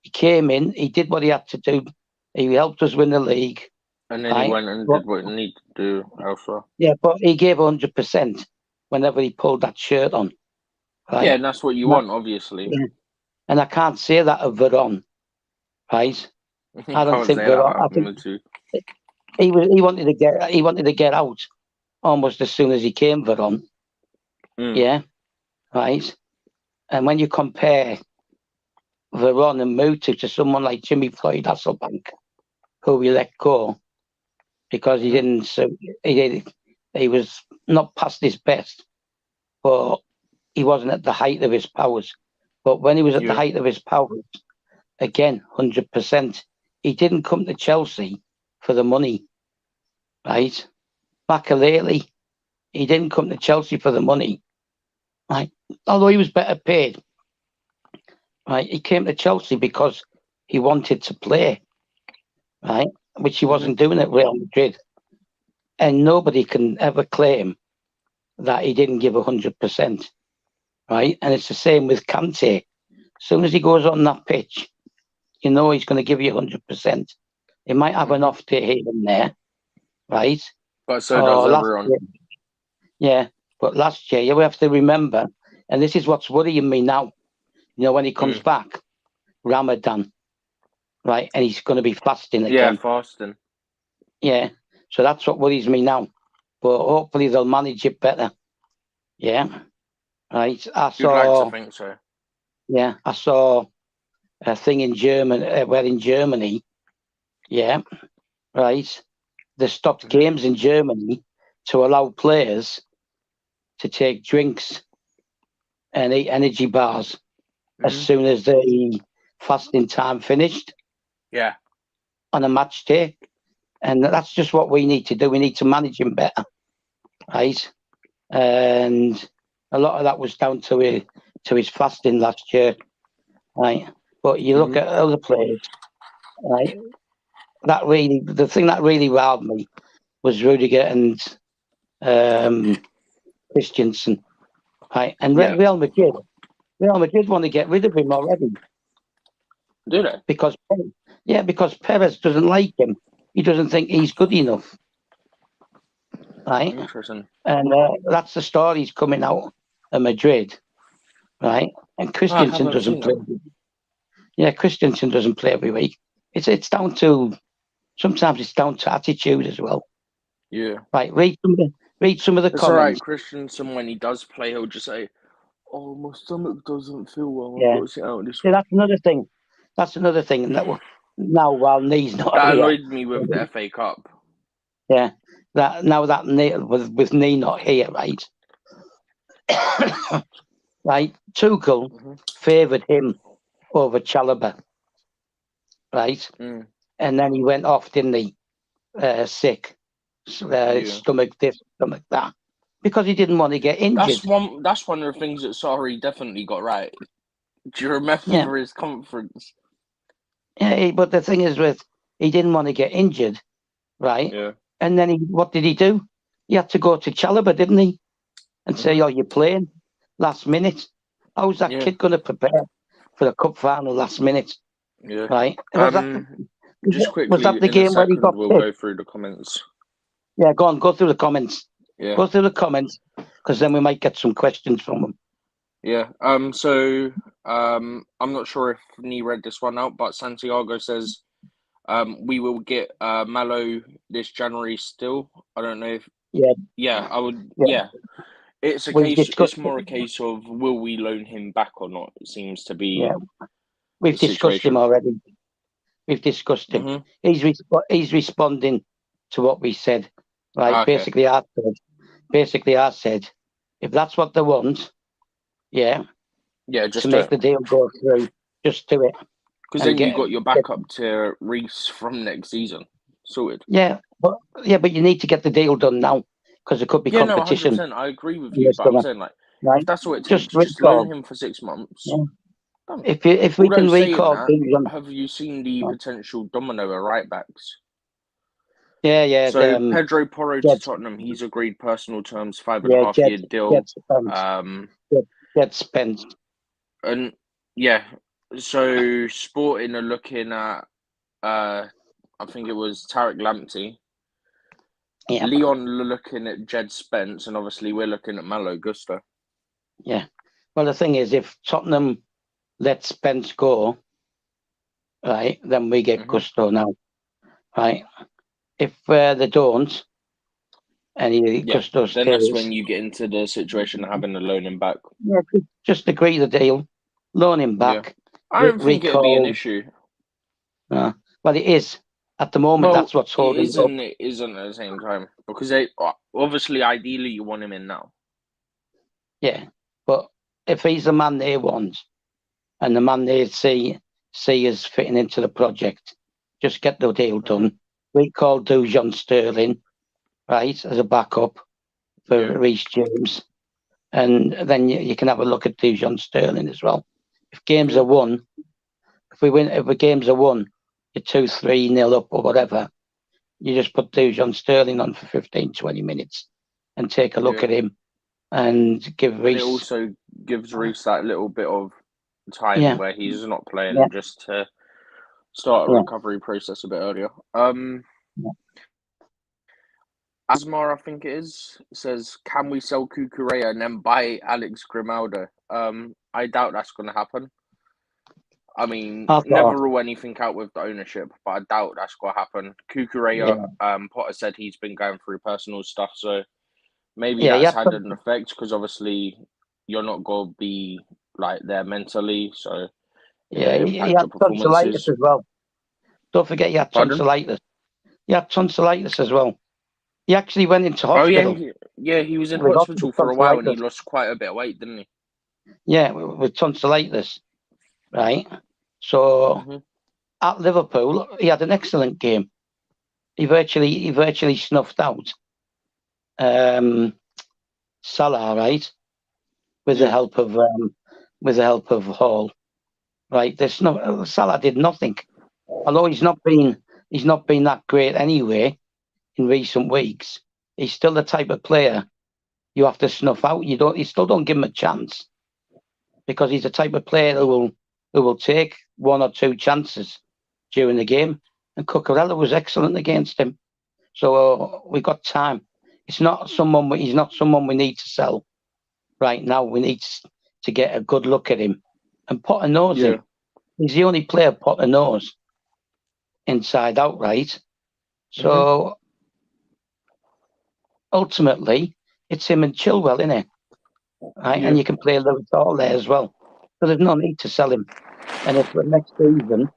He came in, he did what he had to do. He helped us win the league. And then he went and did what he needed to do elsewhere. Yeah, but he gave 100% whenever he pulled that shirt on. Right? Yeah, and that's what you want, obviously. Yeah. And I can't say that of Veron, right? I don't think Veron. I think he wanted to get out almost as soon as he came, Veron. Yeah, right. And when you compare Veron and Mutu to someone like Jimmy Floyd Hasselbank, who we let go because he didn't. He was not past his best, but he wasn't at the height of his powers. But when he was at the height of his powers, again, 100%. He didn't come to Chelsea for the money, right? Makaleli, he didn't come to Chelsea for the money, right? Although he was better paid, right? He came to Chelsea because he wanted to play, right? Which he wasn't doing at Real Madrid. And nobody can ever claim that he didn't give 100%, right? And it's the same with Kante. As soon as he goes on that pitch, you know he's going to give you 100%. He might have an off day here and there, right? But so does everyone. Yeah, but last year, you have to remember, and this is what's worrying me now, when he comes back, Ramadan, right? And he's going to be fasting again. Yeah, fasting. Yeah, so that's what worries me now. But hopefully they'll manage it better. Yeah, right. You'd like to think so. Yeah, I saw a thing in Germany, where in Germany, yeah, right, they stopped games in Germany to allow players to take drinks and eat energy bars as soon as the fasting time finished. Yeah. On a match day. And that's just what we need to do. We need to manage him better, right? And a lot of that was down to his fasting last year, right? But you look at other players, right? The thing that really wowed me was Rudiger and Christensen, right? And Real Madrid want to get rid of him already. Do they? Because Perez doesn't like him. He doesn't think he's good enough, right? Interesting. And that's the stories coming out of Madrid, right? And Christensen doesn't play. Yeah, Christensen doesn't play every week. It's down to sometimes it's down to attitude as well. Yeah. Right. Read some of the comments. All right, Christensen, when he does play, he'll just say, "Oh, my stomach doesn't feel well. Yeah. I've got to sit out this week." That's another thing. That's another thing. Now, while Knee's not that here, annoyed me with the FA Cup. Yeah. That Knee, with Knee not here, right? Right. Tuchel favoured him over Chalobah, right? And then he went off, didn't he? Sick, stomach this, stomach that, because he didn't want to get injured. That's one of the things that Sarri definitely got right. Do you remember his conference? Yeah, but the thing is, he didn't want to get injured, right? Yeah. And then what did he do? He had to go to Chalobah, didn't he? And say, "Oh, you're playing last minute." How's that kid going to prepare for the cup final last minute? Yeah. Right. Just quickly, was that the game where he got we'll go through the comments. Yeah, go through the comments. Yeah. Go through the comments, because then we might get some questions from them. Yeah. So I'm not sure if Nee read this one out, but Santiago says we will get Malo this January still. I don't know if. Yeah. Yeah, I would. Yeah. It's It's more a case of will we loan him back or not? It seems to be. Yeah. We've discussed him already. We've discussed him. He's responding to what we said. Right. Okay. Basically, I said, if that's what they want, just to make the deal go through, just do it. Because then you got your backup to Reece from next season sorted. Yeah, but you need to get the deal done now, because there could be competition. 100%. I agree with you, but I'm saying if that's what it takes, just loan him for 6 months. Yeah. If we can recall, have you seen the potential domino of right backs? Yeah. So Pedro Porro to Tottenham, he's agreed personal terms, 5.5 year deal. Jed Spence. And yeah, so Sporting are looking at, I think it was Tarek Lamptey. Yeah. Leon looking at Jed Spence, and obviously we're looking at Malo Gutso. Yeah. Well, the thing is, if Tottenham let Spence go, right, then we get Gusto now, right? If they don't, and Gusto stays, then that's when you get into the situation of having to loan him back. Yeah, just agree the deal, loan him back. Yeah. I don't think it'd be an issue. Well, it is. At the moment, that's what's holding it isn't, it isn't at the same time. Because obviously, ideally, you want him in now. Yeah. But if he's the man they want, and the man they see as fitting into the project, just get the deal done. Recall Dujon Sterling, right, as a backup for Reece James. And then you can have a look at Dujon Sterling as well. If games are won, if the games are won, you're 2-3-0 up or whatever, you just put Dujon Sterling on for 15, 20 minutes and take a look at him and give Reece. And it also gives Reece that little bit of time where he's not playing just to start a recovery process a bit earlier. Asmar, I think it is, says, can we sell Cucurella and then buy Alex Grimaldo? I doubt that's going to happen. I mean, never rule anything out with the ownership, but I doubt that's going to happen. Cucurella, Potter said he's been going through personal stuff, so maybe that's had an effect, because obviously you're not going to be like there mentally, so he had tonsillitis as well. Don't forget he had tonsillitis. He had tonsillitis as well. He actually went into hospital. Oh, yeah, he was in hospital for a while and he lost quite a bit of weight, didn't he? Yeah, with tonsillitis, right? So at Liverpool, he had an excellent game. He virtually snuffed out Salah, right? With the help of Hall, right? Salah did nothing. Although he's not been that great anyway in recent weeks. He's still the type of player you have to snuff out. You still don't give him a chance, because he's the type of player who will take one or two chances during the game. And Cucurella was excellent against him. So we got time. He's not someone we need to sell right now. We need to get a good look at him. And Potter knows him. He's the only player Potter knows inside out, right? So ultimately, it's him and Chilwell, isn't it? Right? And you can play Lewis Hall there as well. So there's no need to sell him. And if next season,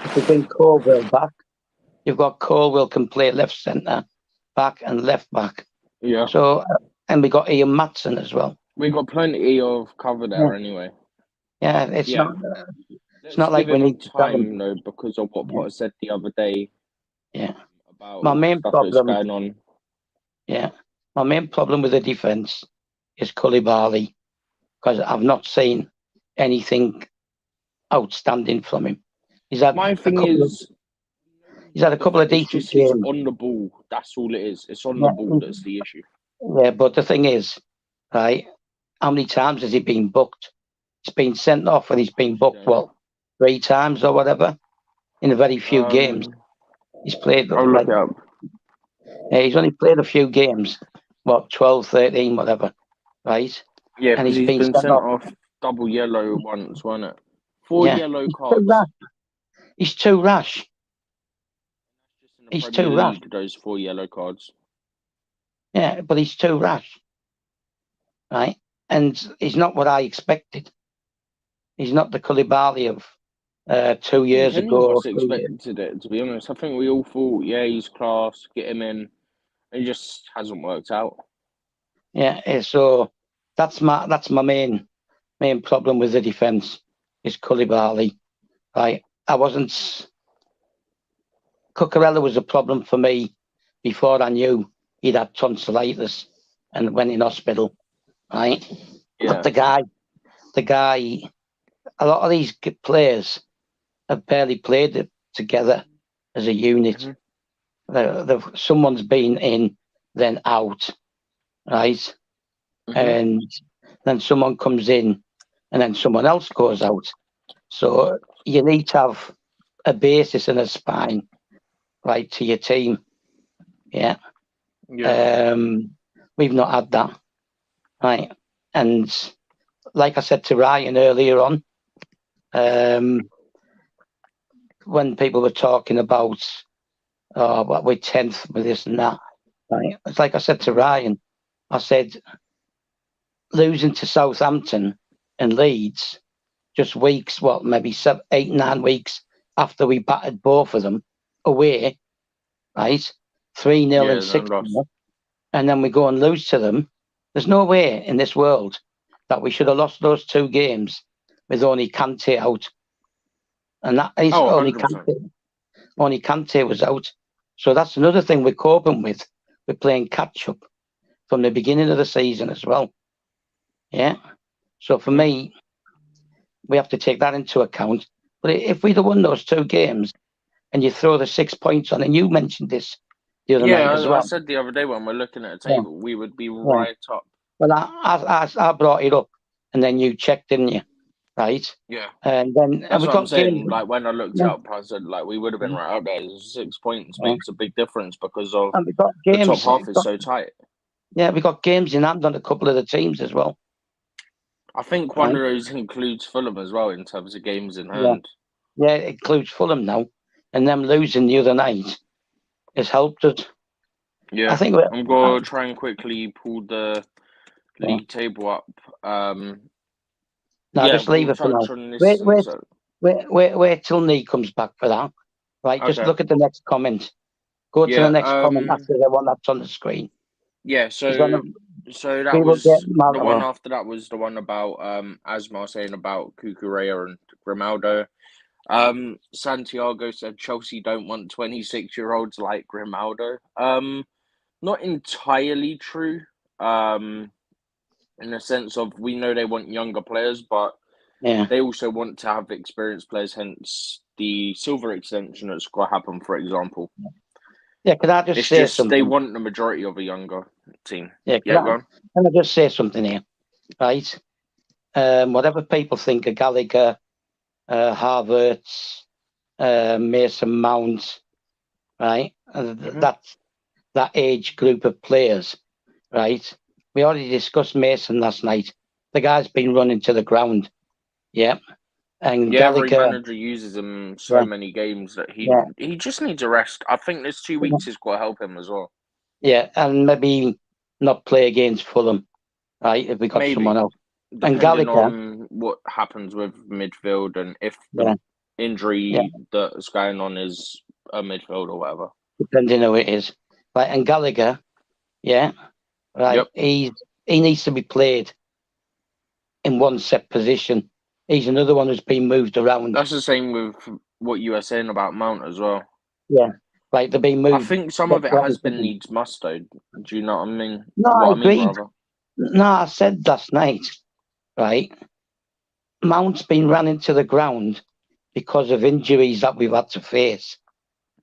if we bring Colwell back, you've got Colwell can play left centre back and left back. Yeah. So and we got Ian Matson as well. We got plenty of cover there anyway. Yeah, it's not like we need time though, because of what Potter said the other day. Yeah. About my main stuff problem that's going on. Yeah. My main problem with the defence is Koulibaly, because I've not seen anything outstanding from him. He's had a couple of decent games. On the ball, that's all it is. It's on the ball that's the issue. Yeah, but the thing is, right, how many times has he been booked? He's been sent off and he's been booked, 3 times or whatever, in a very few games. He's played. I'll look it up. Yeah, he's only played a few games, 12, 13, whatever, right? Yeah, and he's been sent off double yellow once, wasn't it? 4 yellow cards. He's too rash. He's too rash. Those 4 yellow cards. Yeah, but he's too rash, right? And he's not what I expected. He's not the Koulibaly of 2 years ago. I expected it, to be honest. I think we all thought, he's class, get him in. It just hasn't worked out. Yeah, so that's my main problem with the defence is Koulibaly. Right, Cucurella was a problem for me before I knew he'd had tonsillitis and went in hospital. Right, but the guy, a lot of these players have barely played it together as a unit. Someone's been in, then out, right? And then someone comes in, and then someone else goes out. So you need to have a basis and a spine, right, to your team. Yeah. We've not had that, right? And like I said to Ryan earlier on, when people were talking about what we're 10th with this and that, right? It's like I said to Ryan, I said losing to Southampton and Leeds just weeks, maybe 7, 8, 9 weeks after we battered both of them away, right? 3-0 and 6-0, and then we go and lose to them. There's no way in this world that we should have lost those 2 games with only Kante out. And that is only Kante. Only Kante was out. So that's another thing we're coping with. We're playing catch-up from the beginning of the season as well. Yeah? So for me, we have to take that into account. But if we'd have won those 2 games and you throw the 6 points on, and you mentioned this the other night as well. I said the other day when we're looking at a table, we would be right up. Well, I brought it up, and then you checked, didn't you? Right? Yeah. And then that's we what got I'm saying. games. Like when I looked up, I said like we would have been right up there. 6 points makes a big difference because of and we got games, the top half is so tight. Yeah, we got games in hand on a couple of the teams as well. I think one of those includes Fulham as well in terms of games in hand. Yeah, it includes Fulham now, and them losing the other night has helped us. Yeah, I think I'm going to try and quickly pull the league table up. Just leave it for now. Wait till Nee comes back for that. Right, just look at the next comment. Go to the next comment after the one that's on the screen. Yeah, so that was the one after that was the one about Asma saying about Cucurella and Grimaldo. Santiago said Chelsea don't want 26-year-olds like Grimaldo. Not entirely true. In the sense of we know they want younger players, but they also want to have experienced players. Hence the Silva extension that's going to happen, for example. Yeah, could I just say something? They want the majority of a younger team. Yeah, go on. Can I just say something here? Right. Whatever people think of Gallagher, Havertz, Mason Mount, right? That age group of players, right? We already discussed Mason last night. The guy's been running to the ground. Yeah. And every Gallagher, manager uses him so many games that he just needs a rest. I think this 2 weeks is going to help him as well. Yeah, and maybe not play against Fulham, right? If we got someone else. Depending on what happens with midfield and if the injury that's going on is a midfield or whatever. Depending on who it is. Right, and Gallagher, right, he needs to be played in one set position. He's another one who's been moved around. That's the same with what you were saying about Mount as well. Yeah, right, they're being moved. I think some of it has been needs must, though. Do you know what I mean? No, I agree. No, I said last night, right, Mount's been run into the ground because of injuries that we've had to face,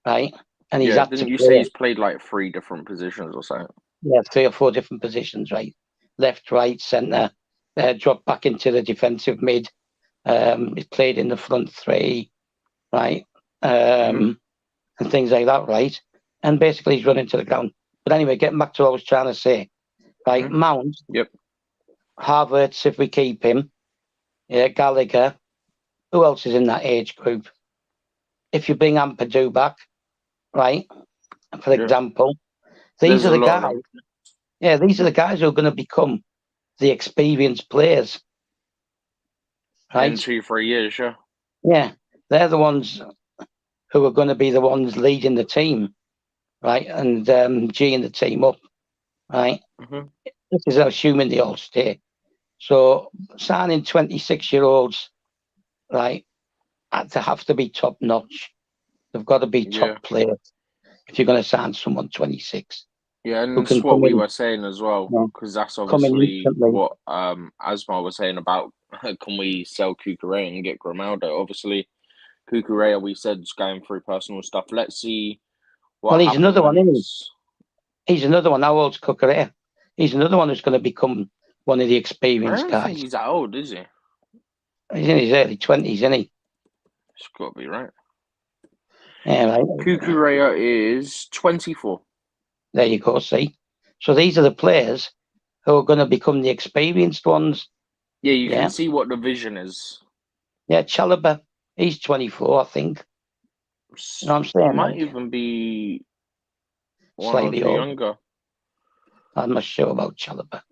right? And he's had didn't to you say he's played like 3 different positions or something? Yeah, 3 or 4 different positions, right? Left, right, centre, dropped back into the defensive mid. He's played in the front 3, right? And things like that, right? And basically he's running to the ground. But anyway, getting back to what I was trying to say, right? Mount, Havertz, if we keep him, Gallagher. Who else is in that age group? If you bring Ampadu back, right? For example, these are the guys. Yeah, these are the guys who are going to become the experienced players. Right? In 2-3 years, sure. Yeah, they're the ones who are going to be the ones leading the team, right? And G'ing the team up, right? This is assuming they all stay. So signing 26-year-olds, right, they have to be top notch. They've got to be top players if you're going to sign someone 26. Yeah, and that's what we were saying as well, because that's obviously what Asma was saying about can we sell Cucurella and get Grimaldo. Obviously, Cucurella, we said, is going through personal stuff. Let's see what happens. Another one, isn't he? He's another one. How old's Cucurella? He's another one who's going to become one of the I experienced don't think guys. he's that old, is he? He's in his early 20s, isn't he? It's got to be right. Yeah, right. Kukurea is 24. There you go, see? So these are the players who are going to become the experienced ones. Yeah, you Yeah. can see what the vision is. Yeah, Chalobah, he's 24, I think. You know what I'm He saying? might Like, even be one or slightly two old. younger. I'm not sure about Chalobah.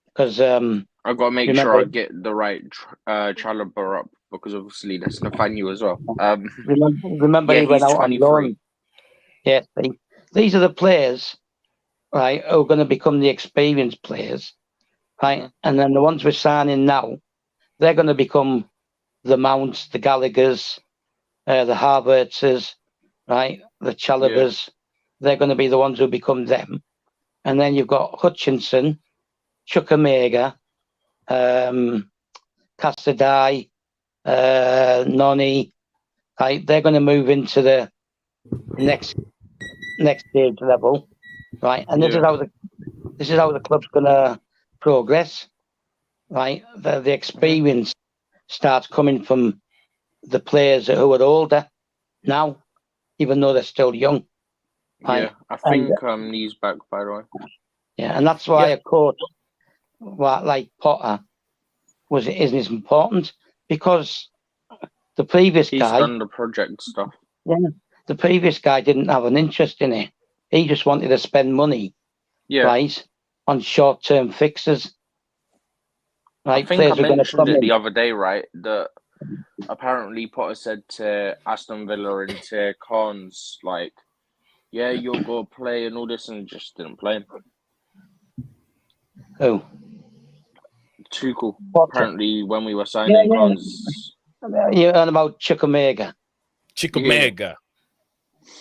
Because I've got to make remember, sure I get the right Chalobah up because obviously that's Nathaniel as well. remember Yeah, he went he's out on 23. loan. Yeah, see? These are the players, right, who are going to become the experienced players, right? Mhm. And then the ones we're signing now, they're going to become the Mounts, the Gallaghers, the Havertzes, right? The Chalobahs. They're going to be the ones who become them. And then you've got Hutchinson, Chukwuemeka, Casadei, Noni. Right? They're going to move into the next stage level, right? And this is how the club's going to progress, right? The experience starts coming from the players who are older now, even though they're still young. Right? Yeah, I think he's back, by the way. Yeah, and that's why a coach like Potter isn't as important, because the previous He's guy, done the project stuff. the previous guy didn't have an interest in it. He just wanted to spend money, right, on short-term fixes. Right, I think players I are going to mentioned come it in. the other day, right? That apparently Potter said to Aston Villa and to Cons, like, yeah, you'll go play and all this, and just didn't play him. Who? Tuchel. Potter. Apparently, when we were signing Cons. You're on about Chukwuemeka.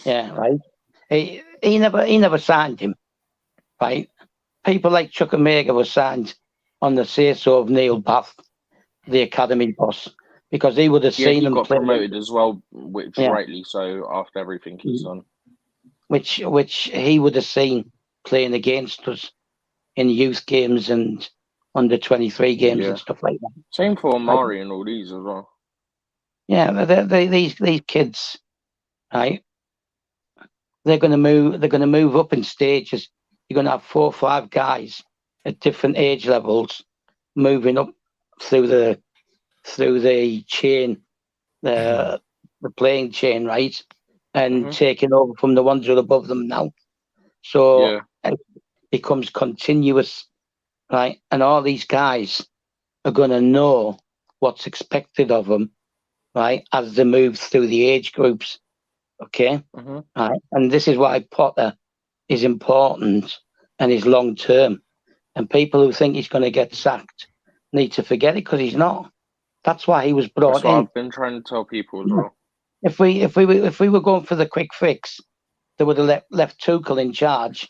Yeah, right. He never signed him, right? People like Chukwuemeka were signed on the say-so of Neil Bath, the academy boss, because he would have seen he him got play. promoted as well, which rightly so after everything he's done. Which he would have seen playing against us in youth games and under 23 games and stuff like that. Same for Amari and all these as well. Yeah, these kids, right? They're going to move up in stages. You're going to have 4 or 5 guys at different age levels moving up through the chain, the playing chain, right? And taking over from the ones who are above them now. So it becomes continuous, right? And all these guys are going to know what's expected of them, right, as they move through the age groups. Okay? Right? And this is why Potter is important and is long term. And people who think he's going to get sacked need to forget it, because he's not. That's why he was brought That's what in. I've been trying to tell people as well. If we were going for the quick fix, they would have left Tuchel in charge,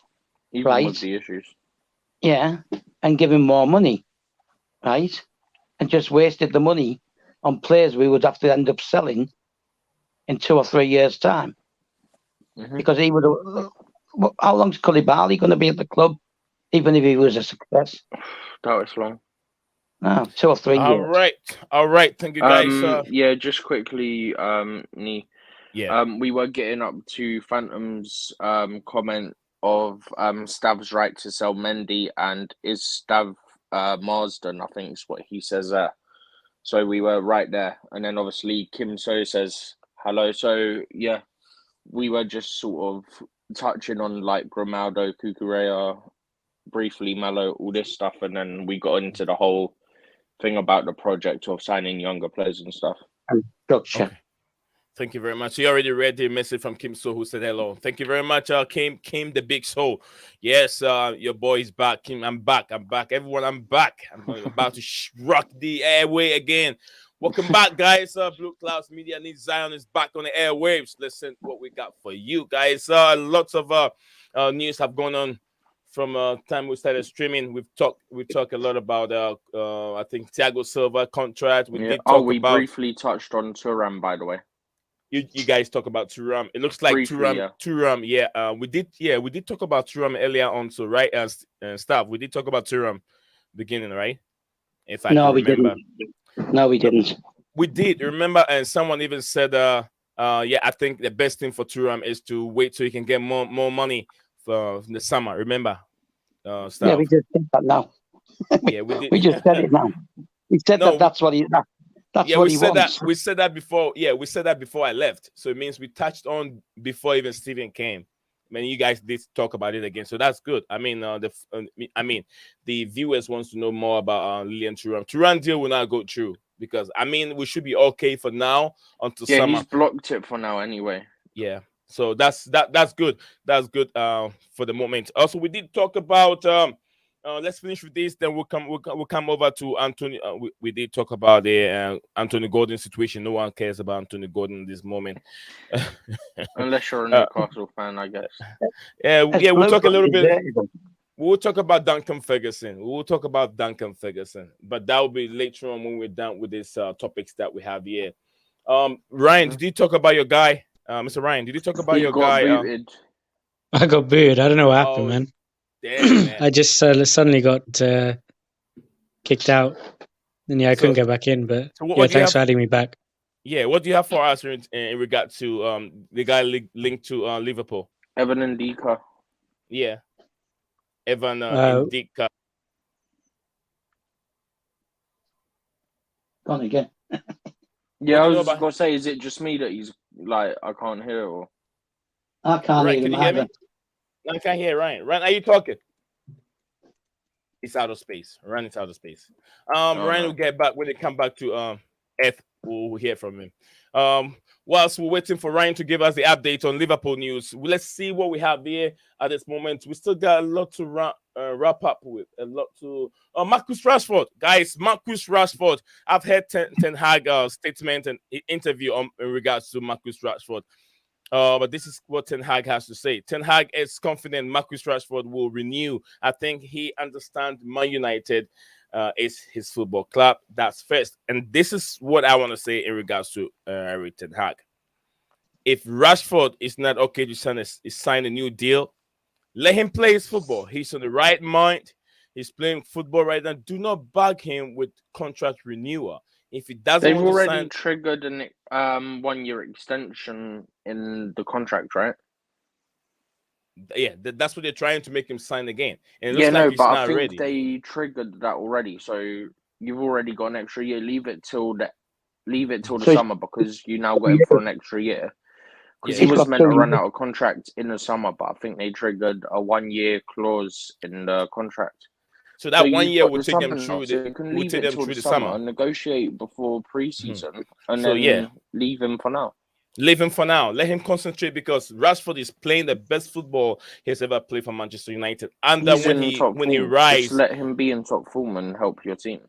even right? with the issues. Yeah, and give him more money, right? And just wasted the money on players we would have to end up selling in 2 or 3 years' time. Because he would have. How long's Koulibaly going to be at the club, even if he was a success? That was long. No, 2 or 3 years. All right. Thank you, guys. Yeah, just quickly, Nee. Yeah. We were getting up to Phantom's comment of Stav's right to sell Mendy, and is Stav Marsden, I think is what he says there. So we were right there. And then obviously Kim So says hello. So yeah, we were just sort of touching on like Grimaldo, Kukurea, briefly Malo, all this stuff, and then we got into the whole thing about the project of signing younger players and stuff. Gotcha. Okay. Thank you very much. You already read the message from Kim So, who said hello. Thank you very much, Kim the Big Soul. Yes, your boy is back. Kim, I'm back. Everyone, I'm back. I'm about to rock the airway again. Welcome back, guys. Blue Clouds Media needs Zion is back on the airwaves. Listen what we got for you guys. Lots of news have gone on from time we started streaming. We've talked a lot about I think Thiago Silva contract. We briefly touched on Thuram, by the way. You guys talk about Thuram. It looks like briefly, Thuram. Yeah, we did talk about Thuram earlier on. So right, staff, we did talk about Thuram. beginning, right? If I No, can we remember. didn't. No, we didn't. We did, remember, and someone even said, yeah, I think the best thing for Thuram is to wait so he can get more money for the summer. Remember, stuff. Yeah, we just said that now. Yeah, we did. We just said it now. We said No, that's what he that's yeah, what we he said wants. that. We said that before. Yeah, we said that before I left. So it means we touched on before even Steven came. I mean, you guys did talk about it again, so that's good. I mean, the viewers wants to know more about Lilian Thuram. Thuram deal will not go through because I mean we should be okay for now until Yeah, summer. he's blocked it for now anyway. Yeah, so that's good. That's good for the moment. Also, we did talk about let's finish with this, then we'll come over to Anthony. We did talk about the Anthony Gordon situation. No one cares about Anthony Gordon in this moment. Unless you're a Newcastle fan, I guess. Yeah, we'll talk a little bit. Deserted. We'll talk about Duncan Ferguson. But that will be later on when we're done with these topics that we have here. Ryan, did you talk about your guy? Mr. Ryan, did you talk about He your got guy? booted. I got booed. I don't know what happened, man. Damn, man. I just suddenly got kicked out. And yeah, I couldn't go back in. But so what yeah, do you thanks have- for adding me back. Yeah, what do you have for us in regard to the guy linked to Liverpool? Evan Ndicka. Yeah, Evan Ndicka. Gone again. Yeah, What I do you know was about- gonna say, is it just me that he's like I can't hear or I can't Right, hear can him you hear either. me? No, I can't hear Ryan. Ryan, are you talking? It's out of space. Ryan is out of space. Ryan no. will get back when they come back to F. We'll hear from him. Whilst we're waiting for Ryan to give us the update on Liverpool news, let's see what we have here at this moment. We still got a lot to wrap up with. A lot to Marcus Rashford, guys. Marcus Rashford. I've heard Ten Hag statement and interview in regards to Marcus Rashford. But this is what Ten Hag has to say. Ten Hag is confident Marcus Rashford will renew. I think he understands Man United is his football club. That's first. And this is what I want to say in regards to Ten Hag. If Rashford is not okay to sign a new deal, let him play his football. He's on the right mind. He's playing football right now. Do not bug him with contract renewal. If he doesn't they've want to already sign, triggered an 1-year extension in the contract, right? yeah, that's what they're trying to make him sign again. And it Yeah, looks no, like he's but not I think ready. they triggered that already. So you've already got an extra year. Leave it till the So summer because you now got him for an extra year. Because Yeah, he was got meant to 2 run years. out of contract in the summer, but I think they triggered a 1-year clause in the contract. So that So 1 you've year got will the take them summer through now, so you can leave it till the summer. summer, negotiate before pre-season, and So, then yeah. leave him for now. Leave him for now. Let him concentrate because Rashford is playing the best football he's ever played for Manchester United. And then He's when in he top when he form. rises, Just let him be in top form and help your team.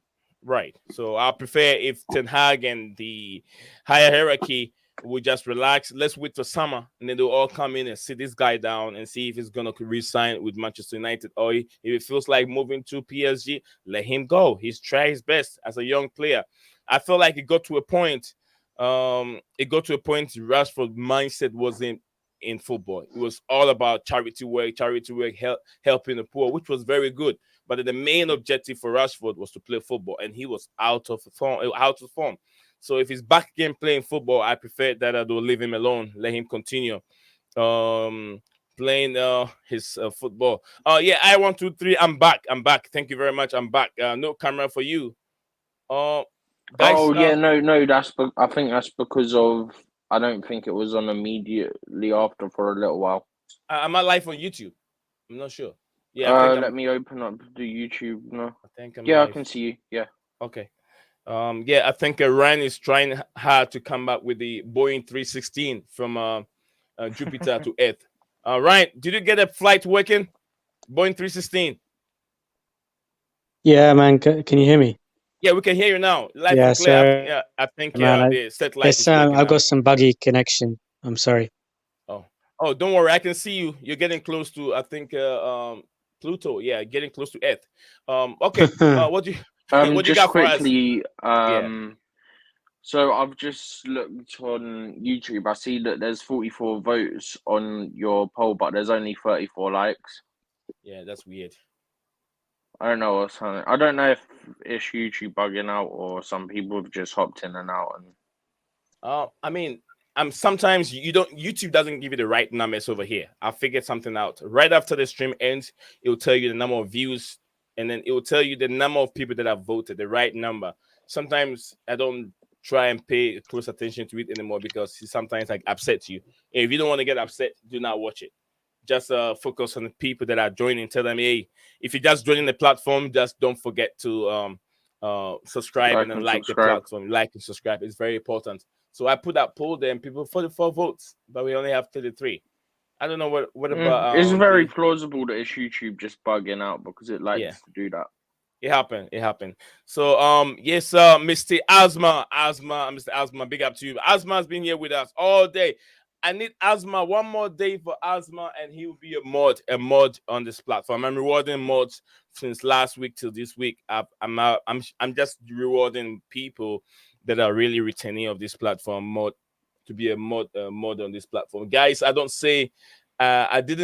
right. So I prefer if Ten Hag and the higher hierarchy will just relax. Let's wait for summer, and then they'll all come in and sit this guy down and see if he's gonna re-sign with Manchester United, or if it feels like moving to PSG, let him go. He's tried his best as a young player. I feel like it got to a point. Rashford's mindset wasn't in football. It was all about charity work, helping the poor, which was very good. But the main objective for Rashford was to play football, and he was out of form. So if he's back again playing football, I prefer that they'll leave him alone, let him continue playing his football. Yeah, I 1, 2, 3. I'm back. Thank you very much. I'm back. No camera for you. Guys, no. I think that's because of. I don't think it was on immediately after for a little while. am I live on YouTube? I'm not sure. Yeah, let me open up the YouTube. No, I think I'm yeah, live. I can see you. Yeah. Okay. Yeah, I think Ryan is trying hard to come back with the Boeing 316 from Jupiter to Earth. Ryan, did you get a flight working? Boeing 316. Yeah, man. Can you hear me? Yeah, we can hear you now. Live Yeah, and clear. so, I think man, the satellite is Yes, working I've now. got some buggy connection. I'm sorry. Oh, don't worry. I can see you. You're getting close to, I think, Pluto. Yeah, getting close to Earth. Okay. What do you what do you just got quickly, for us? So I've just looked on YouTube. I see that there's 44 votes on your poll, but there's only 34 likes. Yeah, that's weird. I don't know what's happening. I don't know if it's YouTube bugging out or some people have just hopped in and out. I mean, sometimes YouTube doesn't give you the right numbers over here. I figured something out. Right after the stream ends, it will tell you the number of views, and then it will tell you the number of people that have voted, the right number. Sometimes I don't try and pay close attention to it anymore because it sometimes like upsets you. If you don't want to get upset, do not watch it. Just focus on the people that are joining. Tell them, hey, if you're just joining the platform, just don't forget to subscribe and then like the platform. Like and subscribe. It's very important. So I put that poll there and people 44 votes, but we only have 33. I don't know what about it's very plausible that it's YouTube just bugging out because it likes to do that. It happened. So yes, Mr. Mr. Asma, big up to you. Asma's been here with us all day. I need Asma one more day for Asma, and he will be a mod on this platform. I'm rewarding mods since last week till this week. I'm just rewarding people that are really returning of this platform to be a mod on this platform. Guys, I didn't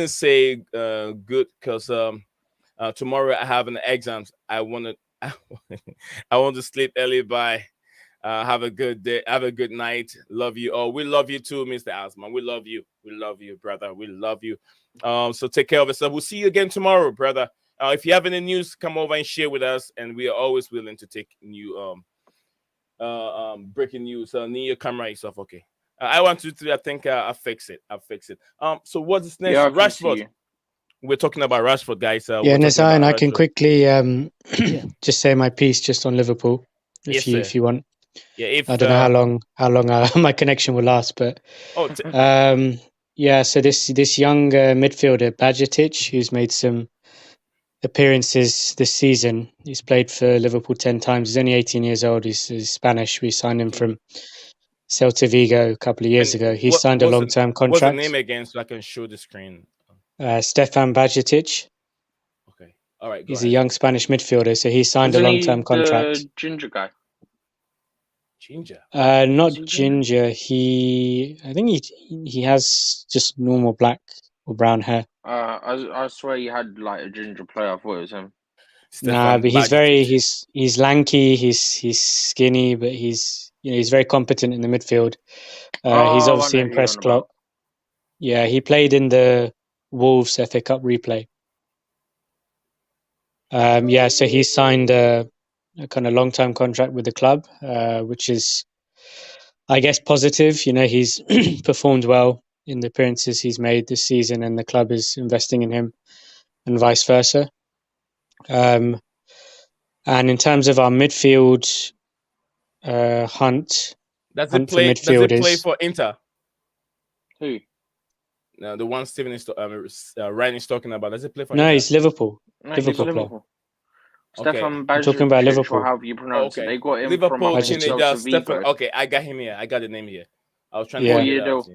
say good because tomorrow I have an exam. I want to sleep early. Bye. Have a good day. Have a good night. Love you all. We love you too, Mr. Asman. We love you. We love you, brother. We love you. So take care of yourself. We'll see you again tomorrow, brother. If you have any news, come over and share with us, and we are always willing to take new breaking news. Need your camera yourself, okay? I want to. I think I'll fix it. So what's this next? Rashford. We're talking about Rashford, guys. Nazan, I can quickly just say my piece just on Liverpool, if you want. Yeah, I don't know how long my connection will last, but so this young midfielder Bajcetic, who's made some appearances this season. He's played for Liverpool 10 times. He's only 18 years old. He's Spanish. We signed him from Celta Vigo a couple of years ago. He signed a long-term contract. What's the name again so I can show the screen? Stefan Bajcetic. Okay. All right. He's a young Spanish midfielder, so he signed a long-term contract. The ginger guy. Ginger? Not ginger. I think he has just normal black or brown hair. I swear he had like a ginger player. I thought it was him. But he's lanky. He's skinny, but he's very competent in the midfield. He's obviously impressed Klopp. Yeah, he played in the Wolves FA Cup replay. So he signed a kind of long-term contract with the club, which is, I guess, positive. He's performed well in the appearances he's made this season, and the club is investing in him, and vice versa. And in terms of our midfield hunt, does it play for Inter? Who? No, the one Steven is Ryan is talking about. Does it play for? No, Inter? He's Liverpool. No, Liverpool. Stefan Bajcetic, talking about Liverpool. or however you pronounce it. They got him Liverpool from Stefan. Okay, I got him here. I got the name here. I was trying to figure it out.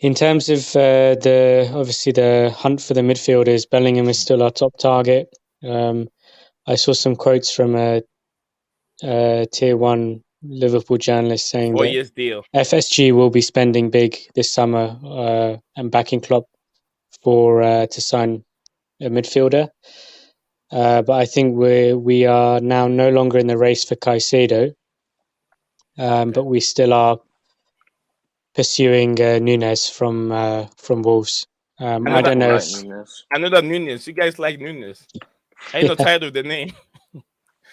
In terms of the hunt for the midfielders, Bellingham is still our top target. I saw some quotes from a tier 1 Liverpool journalist saying that deal. FSG will be spending big this summer and backing Klopp to sign a midfielder. But I think we are now no longer in the race for Caicedo, but we still are pursuing Nunes from Wolves. I don't know if another Nunes. You guys like Nunes? I'm not tired of the name.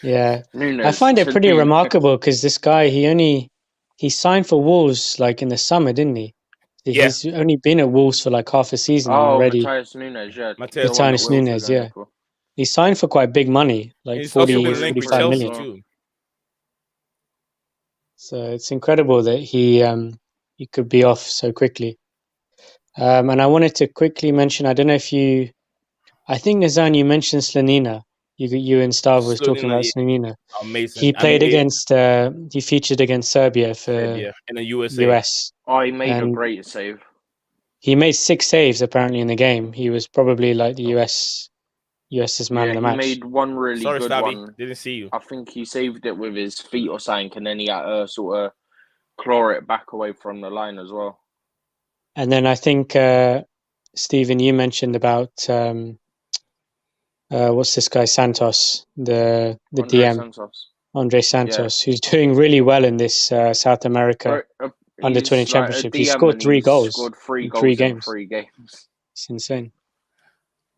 Yeah, Nunes I find it pretty remarkable because this guy he signed for Wolves like in the summer, didn't he? He's only been at Wolves for like half a season already. Matheus Nunes, yeah. Matheus Nunes, yeah. He signed for quite big money, like 45 million. Too. So it's incredible that he could be off so quickly. And I wanted to quickly mention, I don't know if I think Nazan, you mentioned Slanina. You and Stav was talking about Slanina. Amazing. He played he featured against Serbia in the US. Oh, he made a great save. He made 6 saves apparently in the game. He was probably like the US's man of the match. He made one really good one. Didn't see you. I think he saved it with his feet or something, and then he had to sort of claw it back away from the line as well. And then I think, Stephen, you mentioned about what's this guy Santos, the Andre DM Santos. Andre Santos, who's doing really well in this South America under 20 He's like a championship. He DM scored and 3 he's goals scored 3 in goals 3 in games. 3 games. It's insane.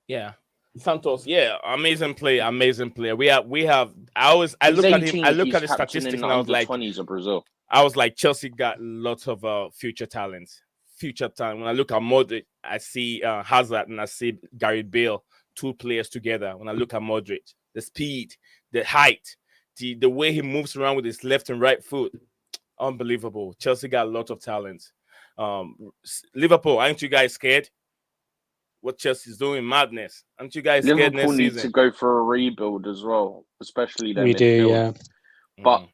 Yeah. Santos, yeah, amazing player. We have. I He's look at 18, him. I look he's at his captain statistics, in the and I was like, under-20s of Brazil. Chelsea got lots of future talents. Future talent. When I look at Modric, I see Hazard and I see Gary Bale, 2 players together. When I look at Modric, the speed, the height, the way he moves around with his left and right foot, unbelievable. Chelsea got a lot of talent. Liverpool, aren't you guys scared? What Chelsea's doing, madness. Aren't you guys scared Liverpool next need season? to go for a rebuild as well, especially their We midfield. do, yeah. But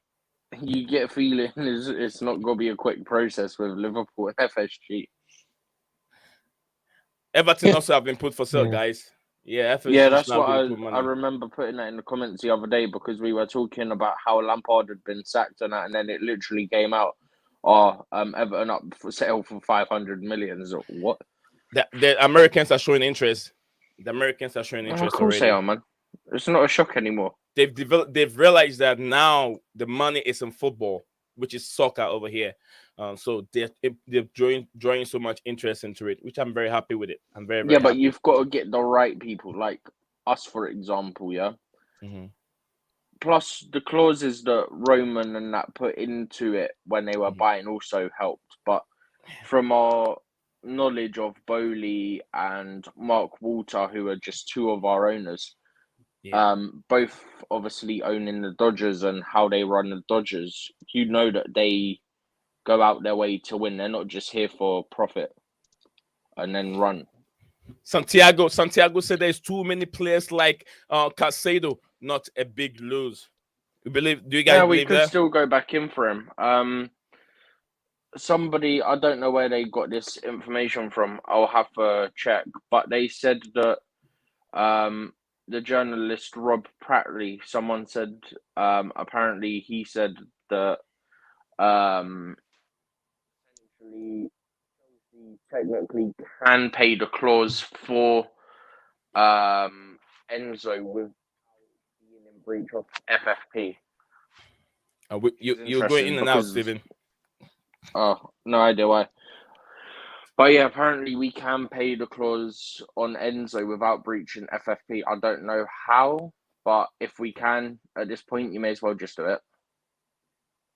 you get a feeling it's not going to be a quick process with Liverpool and FSG. Everton also have been put for sale, guys. Yeah, FSG Yeah, that's not what going to put money. I remember putting that in the comments the other day because we were talking about how Lampard had been sacked and that, and then it literally came out, Everton up for sale for 500 million. So what? The Americans are showing interest. The Americans are showing interest Of course already. they are, man. It's not a shock anymore. They've realized that now the money is in football, which is soccer over here. So they're drawing so much interest into it, which I'm very happy with it. I'm very but happy. you've got to get the right people, like us, for example. Yeah. Mm-hmm. Plus, the clauses that Roman and that put into it when they were buying also helped. But from our knowledge of Bowley and Mark Walter, who are just 2 of our owners, both obviously owning the Dodgers and how they run the Dodgers, you know that they go out their way to win. They're not just here for profit and then run. Santiago said there's too many players like Casado, not a big lose. Do you guys believe we could that? still go back in for him. Somebody, I don't know where they got this information from. I'll have to check. But they said that the journalist Rob Prattley, someone said, apparently he said that essentially Chelsea technically can pay the clause for Enzo without being in breach of FFP. You're going in and out, Stephen. Oh, no idea why. But yeah, apparently we can pay the clause on Enzo without breaching FFP. I don't know how, but if we can at this point, you may as well just do it.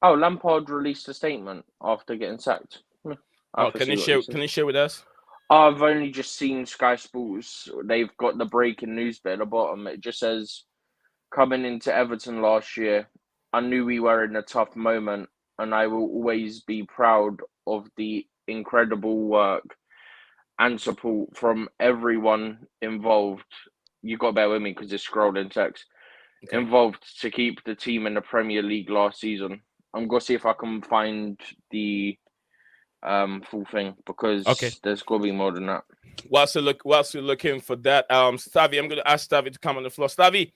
Oh, Lampard released a statement after getting sacked. Can you share with us? I've only just seen Sky Sports. They've got the breaking news bit at the bottom. It just says, coming into Everton last year, I knew we were in a tough moment, and I will always be proud of the incredible work and support from everyone involved. You got to bear with me because it's scrolled in text. Okay. Involved to keep the team in the Premier League last season. I'm going to see if I can find the full thing because there's got to be more than that. Whilst you're looking for that, Stavi, I'm going to ask Stavi to come on the floor. Stavi,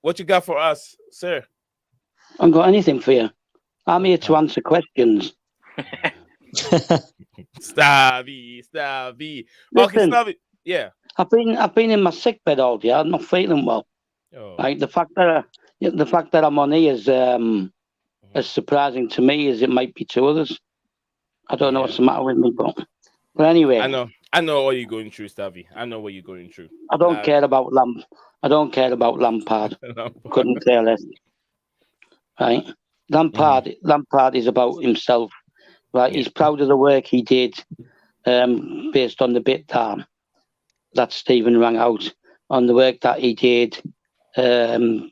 what you got for us, sir? I haven't got anything for you. I'm here to answer questions. Stavi. Listen, okay, Stavi. Yeah. I've been in my sick bed all day. I'm not feeling well. Oh. Like the fact that I'm on here is as surprising to me as it might be to others. I don't know what's the matter with me, but anyway. I know what you're going through, Stavi. I know what you're going through. I don't care about Lampard. Couldn't care less. Right? Lampard is about himself. Right? Yeah. He's proud of the work he did, based on the bit that Stephen rang out, on the work that he did,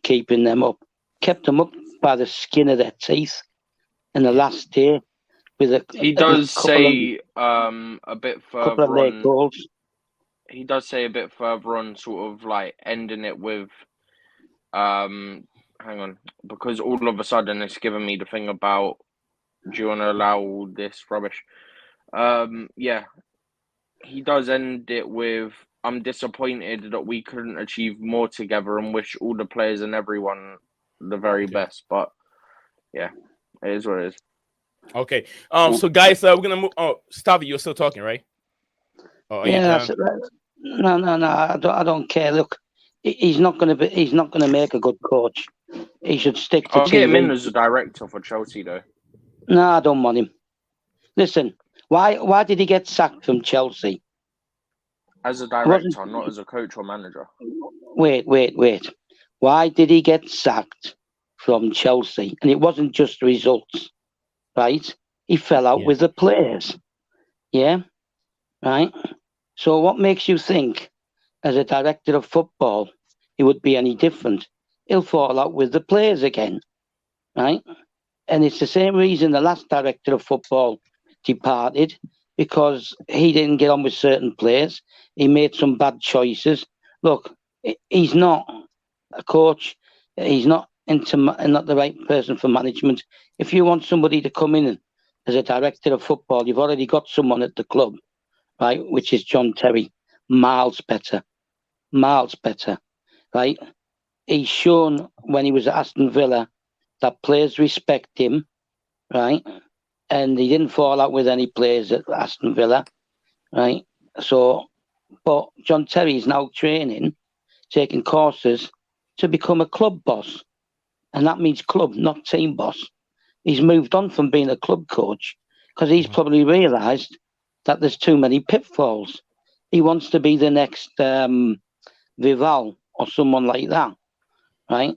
keeping them up. Kept them up by the skin of their teeth in the last day. He does say a bit further on. Goals. He does say a bit further on, sort of like ending it with, hang on, because all of a sudden it's given me the thing about, do you want to allow all this rubbish? Yeah, he does end it with, I'm disappointed that we couldn't achieve more together and wish all the players and everyone the very best. But yeah, it is what it is. Okay. So guys, we're gonna move. Oh, Stavi, you're still talking, right? Oh, yeah. No. I don't care. Look, he's not going to make a good coach. He should stick to I'll get him in TV. as a director for Chelsea, though. No, I don't want him. Listen, why did he get sacked from Chelsea? As a director, not as a coach or manager. Wait. Why did he get sacked from Chelsea? And it wasn't just the results, right? He fell out with the players. Yeah? Right? So what makes you think, as a director of football, he would be any different? He'll fall out with the players again, right? And it's the same reason the last director of football departed, because he didn't get on with certain players. He made some bad choices. Look, he's not a coach. He's not not the right person for management. If you want somebody to come in as a director of football, you've already got someone at the club, right? Which is John Terry. Miles better, right? He's shown when he was at Aston Villa that players respect him, right? And he didn't fall out with any players at Aston Villa, right? So, but John Terry is now training, taking courses to become a club boss. And that means club, not team boss. He's moved on from being a club coach because he's probably realised that there's too many pitfalls. He wants to be the next Vival or someone like that, right?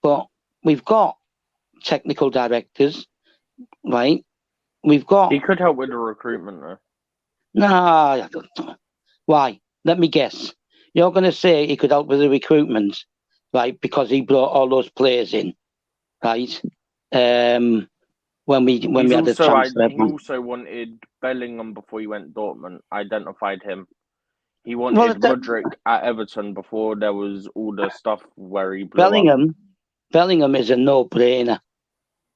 But we've got technical directors, right? We've got... He could help with the recruitment, though. Nah, why? Let me guess. You're going to say he could help with the recruitment, right? Because he brought all those players in, right? When we had the transfer. He also wanted Bellingham before he went Dortmund. Identified him. He wanted Mudryk at Everton before there was all the stuff where he blew up. Bellingham is a no-brainer.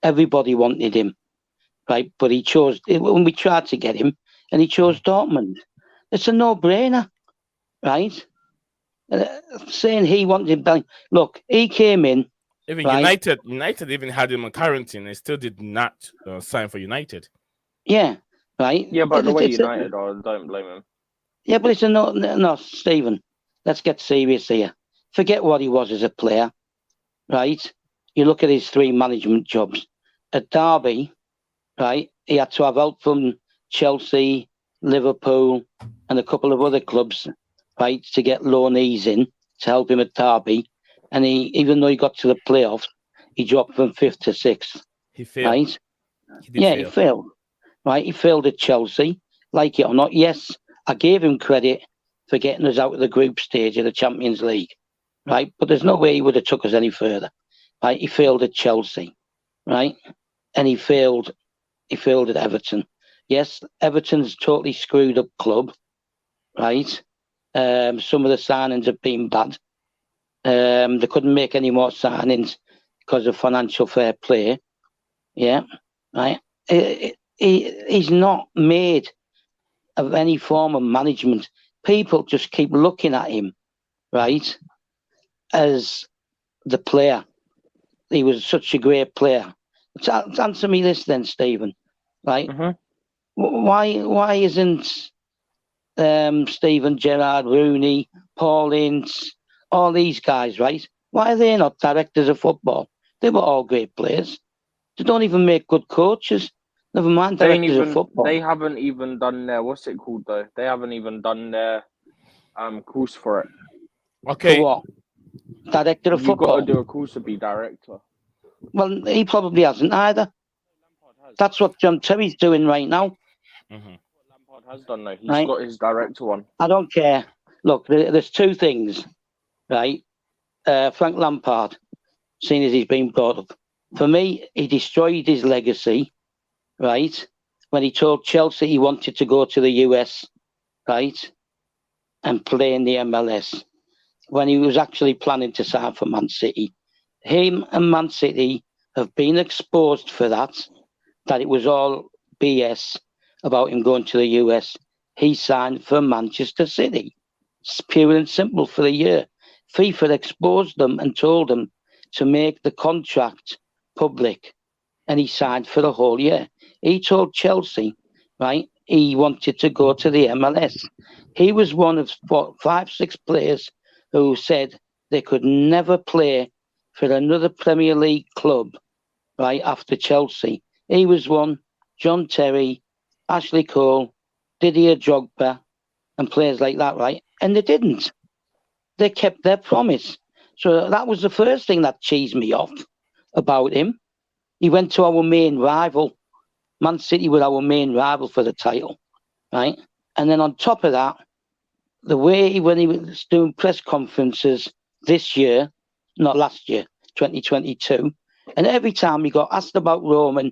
Everybody wanted him, right? But he chose, when we tried to get him, and he chose Dortmund. It's a no-brainer, right? Saying he wanted Bellingham. Look, he came in. Even right? United even had him on quarantine and still did not sign for United. Yeah, right. Yeah, but the way United are, don't blame him. Yeah, but it's a no, Stephen. Let's get serious here. Forget what he was as a player, right? You look at his 3 management jobs. At Derby, right, he had to have help from Chelsea, Liverpool, and a couple of other clubs, right, to get loanees in to help him at Derby. And even though he got to the playoffs, he dropped from 5th to 6th. He failed. Right? He failed. Right? He failed at Chelsea, like it or not. Yes, I gave him credit for getting us out of the group stage of the Champions League. Right? But there's no way he would have took us any further. Right? He failed at Chelsea. Right? And he failed at Everton. Yes, Everton's totally screwed up club. Right? Some of the signings have been bad. They couldn't make any more signings because of financial fair play. Yeah, right. He's not made of any form of management. People just keep looking at him, right, as the player. He was such a great player. Answer me this then, Stephen. Right? Mm-hmm. Why isn't Steven Gerrard, Rooney, Paul Ince, all these guys, right? Why are they not directors of football? They were all great players. They don't even make good coaches. Never mind directors of football. They haven't even done their, what's it called though? They haven't even done their course for it. Okay. For what? Director of football? You've got to do a course to be director. Well, he probably hasn't either. That's what John Terry's doing right now. Mm-hmm. Lampard has done though. He's got his director one. I don't care. Look, there's 2 things. Right, Frank Lampard, seeing as he's been brought up. For me, he destroyed his legacy, right, when he told Chelsea he wanted to go to the US, right, and play in the MLS, when he was actually planning to sign for Man City. Him and Man City have been exposed for that it was all BS about him going to the US. He signed for Manchester City. It's pure and simple for the year. FIFA exposed them and told them to make the contract public, and he signed for the whole year. He told Chelsea, right, he wanted to go to the MLS. He was one of 5, 6 players who said they could never play for another Premier League club, right, after Chelsea. He was one, John Terry, Ashley Cole, Didier Drogba, and players like that, right? And they didn't. They kept their promise. So that was the first thing that cheesed me off about him. He went to our main rival. Man City were our main rival for the title, right? And then on top of that, the way when he was doing press conferences this year, not last year, 2022, and every time he got asked about Roman,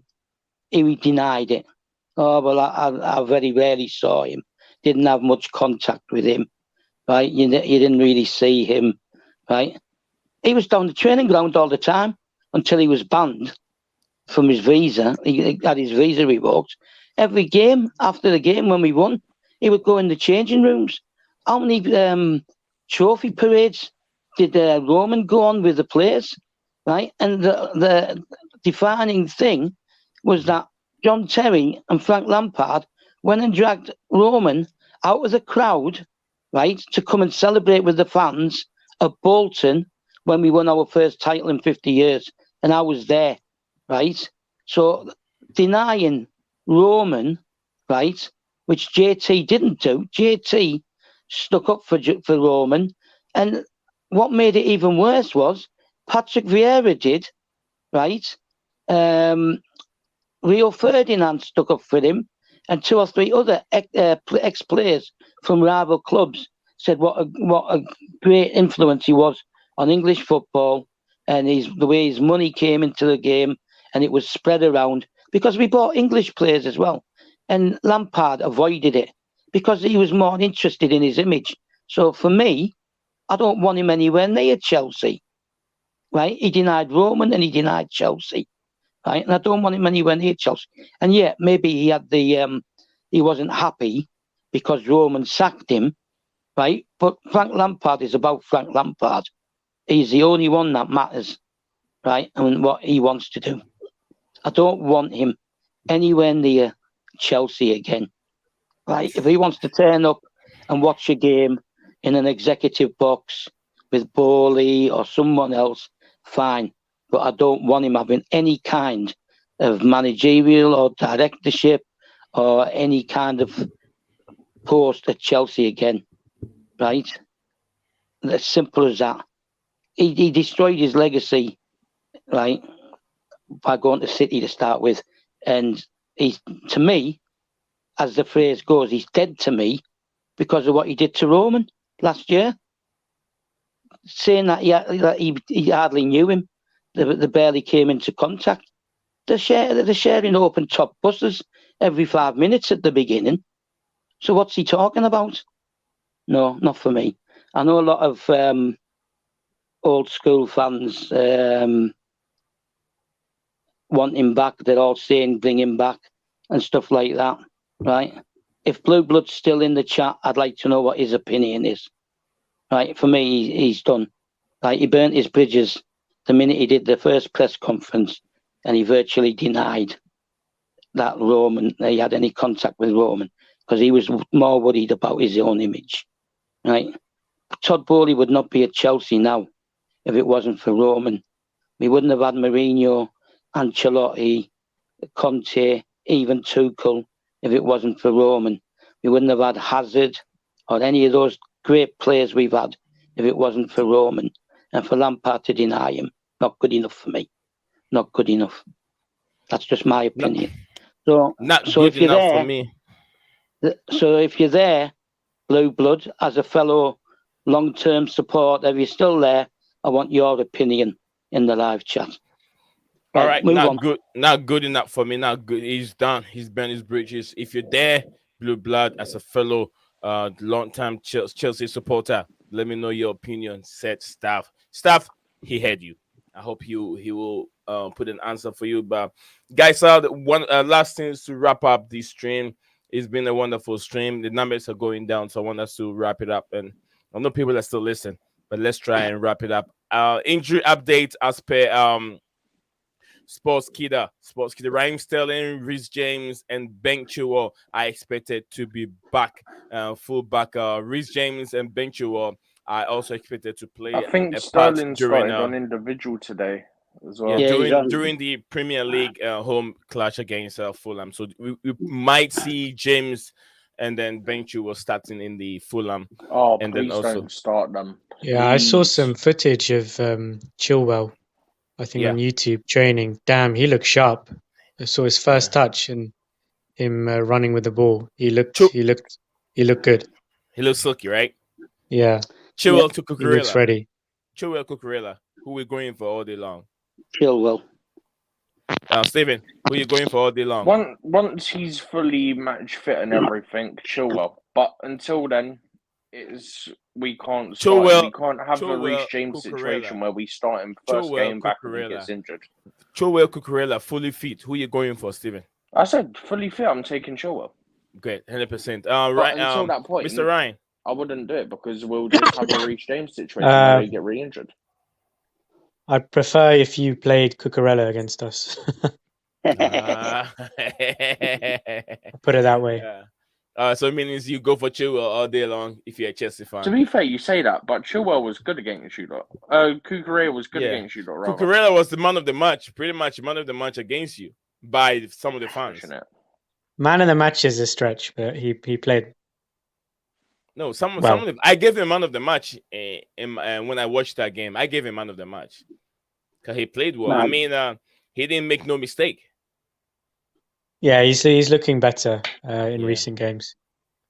he denied it. Oh, well, I very rarely saw him. Didn't have much contact with him, right? You didn't really see him, right? He was down the training ground all the time until he was banned from his visa. He had his visa revoked. Every game, after the game when we won, he would go in the changing rooms. How many trophy parades did Roman go on with the players, right? And the defining thing was that John Terry and Frank Lampard went and dragged Roman out of the crowd, right, to come and celebrate with the fans at Bolton when we won our first title in 50 years. And I was there, right? So denying Roman, right, which JT didn't do. JT stuck up for Roman. And what made it even worse was Patrick Vieira did, right? Rio Ferdinand stuck up for him, and 2 or 3 other ex-players from rival clubs said what a great influence he was on English football, and the way his money came into the game, and it was spread around because we bought English players as well. And Lampard avoided it because he was more interested in his image. So for me, I don't want him anywhere near Chelsea, right? He denied Roman and he denied Chelsea, right? And I don't want him anywhere near Chelsea. And yeah, maybe he had he wasn't happy because Roman sacked him, right? But Frank Lampard is about Frank Lampard. He's the only one that matters, right? And what he wants to do. I don't want him anywhere near Chelsea again. Right? If he wants to turn up and watch a game in an executive box with Bowley or someone else, fine. But I don't want him having any kind of managerial or directorship or any kind of post at Chelsea again. Right? As simple as that. He destroyed his legacy, right, by going to City to start with. And he's, to me, as the phrase goes, he's dead to me because of what he did to Roman last year. Saying that he hardly knew him. They barely came into contact. They're sharing open top buses every 5 minutes at the beginning. So what's he talking about? No, not for me. I know a lot of old school fans want him back. They're all saying bring him back and stuff like that, right? If Blue Blood's still in the chat, I'd like to know what his opinion is. Right, for me, he's done. Like, he burnt his bridges the minute he did the first press conference, and he virtually denied that he had any contact with Roman because he was more worried about his own image. Right, Todd Bowley would not be at Chelsea now if it wasn't for Roman. We wouldn't have had Mourinho, Ancelotti, Conte, even Tuchel if it wasn't for Roman. We wouldn't have had Hazard or any of those great players we've had if it wasn't for Roman. And for Lampard to deny him, not good enough for me. Not good enough. That's just my opinion. Not good enough for me. So if you're there, Blue Blood, as a fellow long-term supporter, if you're still there, I want your opinion in the live chat. All right, not good enough for me. Not good. He's done. He's burned his bridges. If you're there, Blue Blood, as a fellow long-time Chelsea supporter, let me know your opinion. Said Staff, he heard you. I hope he will put an answer for you. But guys, one last thing to wrap up this stream. It's been a wonderful stream. The numbers are going down, so I want us to wrap it up. And I know people are still listening, but let's try and wrap it up. Injury update as per Sportskida, Raheem Sterling, Reece James, and Ben Chilwell are expected to be back, full back. Reece James and Ben Chilwell I also expected to play I think a part Sterling during started on individual today as well. Yeah, during the Premier League home clash against Fulham. So we might see James and then Benchu was starting in the Fulham. Oh, And then please also- don't start them. Yeah, I saw Please. some footage of Chilwell, I think Yeah. on YouTube training. Damn, he looked sharp. I saw his first touch and him running with the ball. He looked good. He looks silky, right? Yeah, Chilwell to he looks Cucurella. ready. Chilwell Cucurella. Who we going for all day long? Chilwell. Steven, who you going for all day long? Once he's fully match fit and everything, Chilwell. But until then, we can't start him. We can't have a Reece James situation where we start him first game back and he gets injured. Chilwell Cucurella, fully fit. Who you going for, Steven? I said fully fit. I'm taking Chilwell. Great, 100%. Right, until that point, Mr. Ryan, I wouldn't do it because we'll just have a Reece James situation where they get re-injured. I'd prefer if you played Cucurella against us. put it that way. So it means you go for Chilwell all day long if you're a Chelsea fan. To be fair, you say that, but Chilwell was good against you lot. Cucurella was good against you lot. Cucurella was the man of the match, pretty much man of the match against you by some of the fans. Man of the match is a stretch, but he played. No, some of them. I gave him man of the match when I watched that game. I gave him man of the match because he played well. I mean, he didn't make no mistake. Yeah, he's looking better in recent games.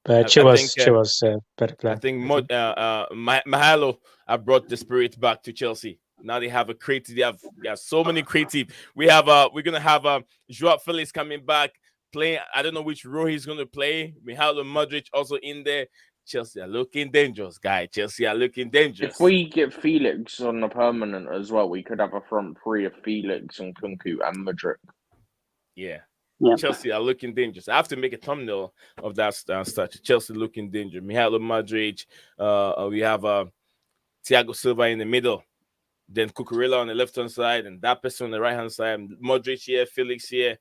But Chilwell's a better player. I think Mahalo have brought the spirit back to Chelsea. Now they have a creative. They have so many creative. We're gonna have Joao Felix coming back playing. I don't know which role he's gonna play. Malo Modric also in there. Chelsea are looking dangerous, guy. Chelsea are looking dangerous. If we get Felix on the permanent as well, we could have a front three of Felix and Kunku and Modric. Yeah. Chelsea are looking dangerous. I have to make a thumbnail of that statue. Chelsea looking dangerous. Malo Modric. We have Thiago Silva in the middle. Then Cucurella on the left-hand side. And that person on the right-hand side. Modric here. Felix here.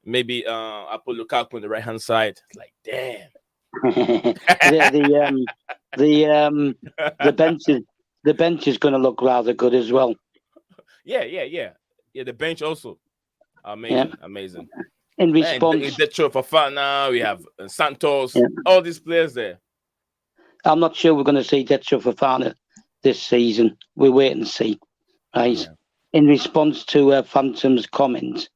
Maybe I put Lukaku on the right-hand side. It's like, damn. the bench is going to look rather good as well. Yeah. The bench also amazing. In response, Fofana, we have Santos, all these players there. I'm not sure we're going to see Detro Fofana this season. We'll wait and see. Right. Yeah. In response to Phantom's comment,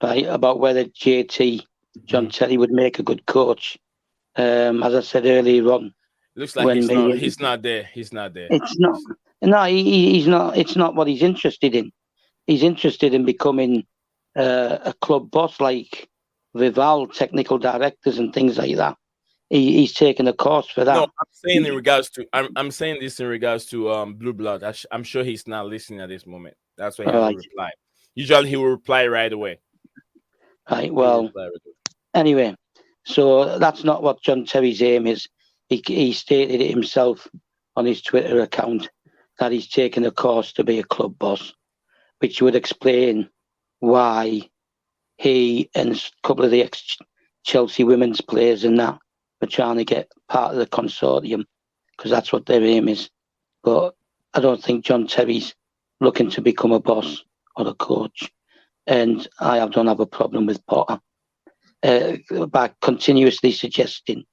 right, about whether John Terry would make a good coach. As I said earlier on, looks like he's not there. He's not there. It's not. No, he's not. It's not what he's interested in. He's interested in becoming a club boss, like Vival, technical directors, and things like that. He's taken a course for that. No, I'm saying this in regards to Blue Blood. I'm sure he's not listening at this moment. That's why he will reply. Usually he will reply right away. Right. Well. Anyway. So that's not what John Terry's aim is. He stated it himself on his Twitter account that he's taken a course to be a club boss, which would explain why he and a couple of the ex-Chelsea women's players and that are trying to get part of the consortium, because that's what their aim is. But I don't think John Terry's looking to become a boss or a coach. And I don't have a problem with Potter. By continuously suggesting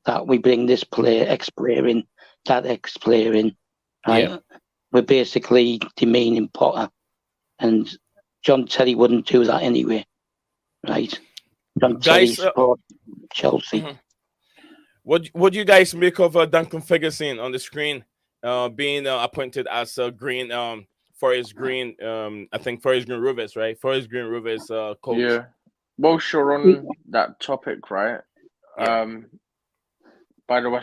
that we bring this player, ex-player in, that ex-player in, right? Yeah. We're basically demeaning Potter, and John Terry wouldn't do that anyway, right? John Terry supports Chelsea. Mm-hmm. What do you guys make of Duncan Ferguson on the screen, being appointed as Green, Forest Green? I think Forest Green Rovers, right? Forest Green Rovers coach. Yeah. Well, sure, on that topic, right? Yeah. By the way,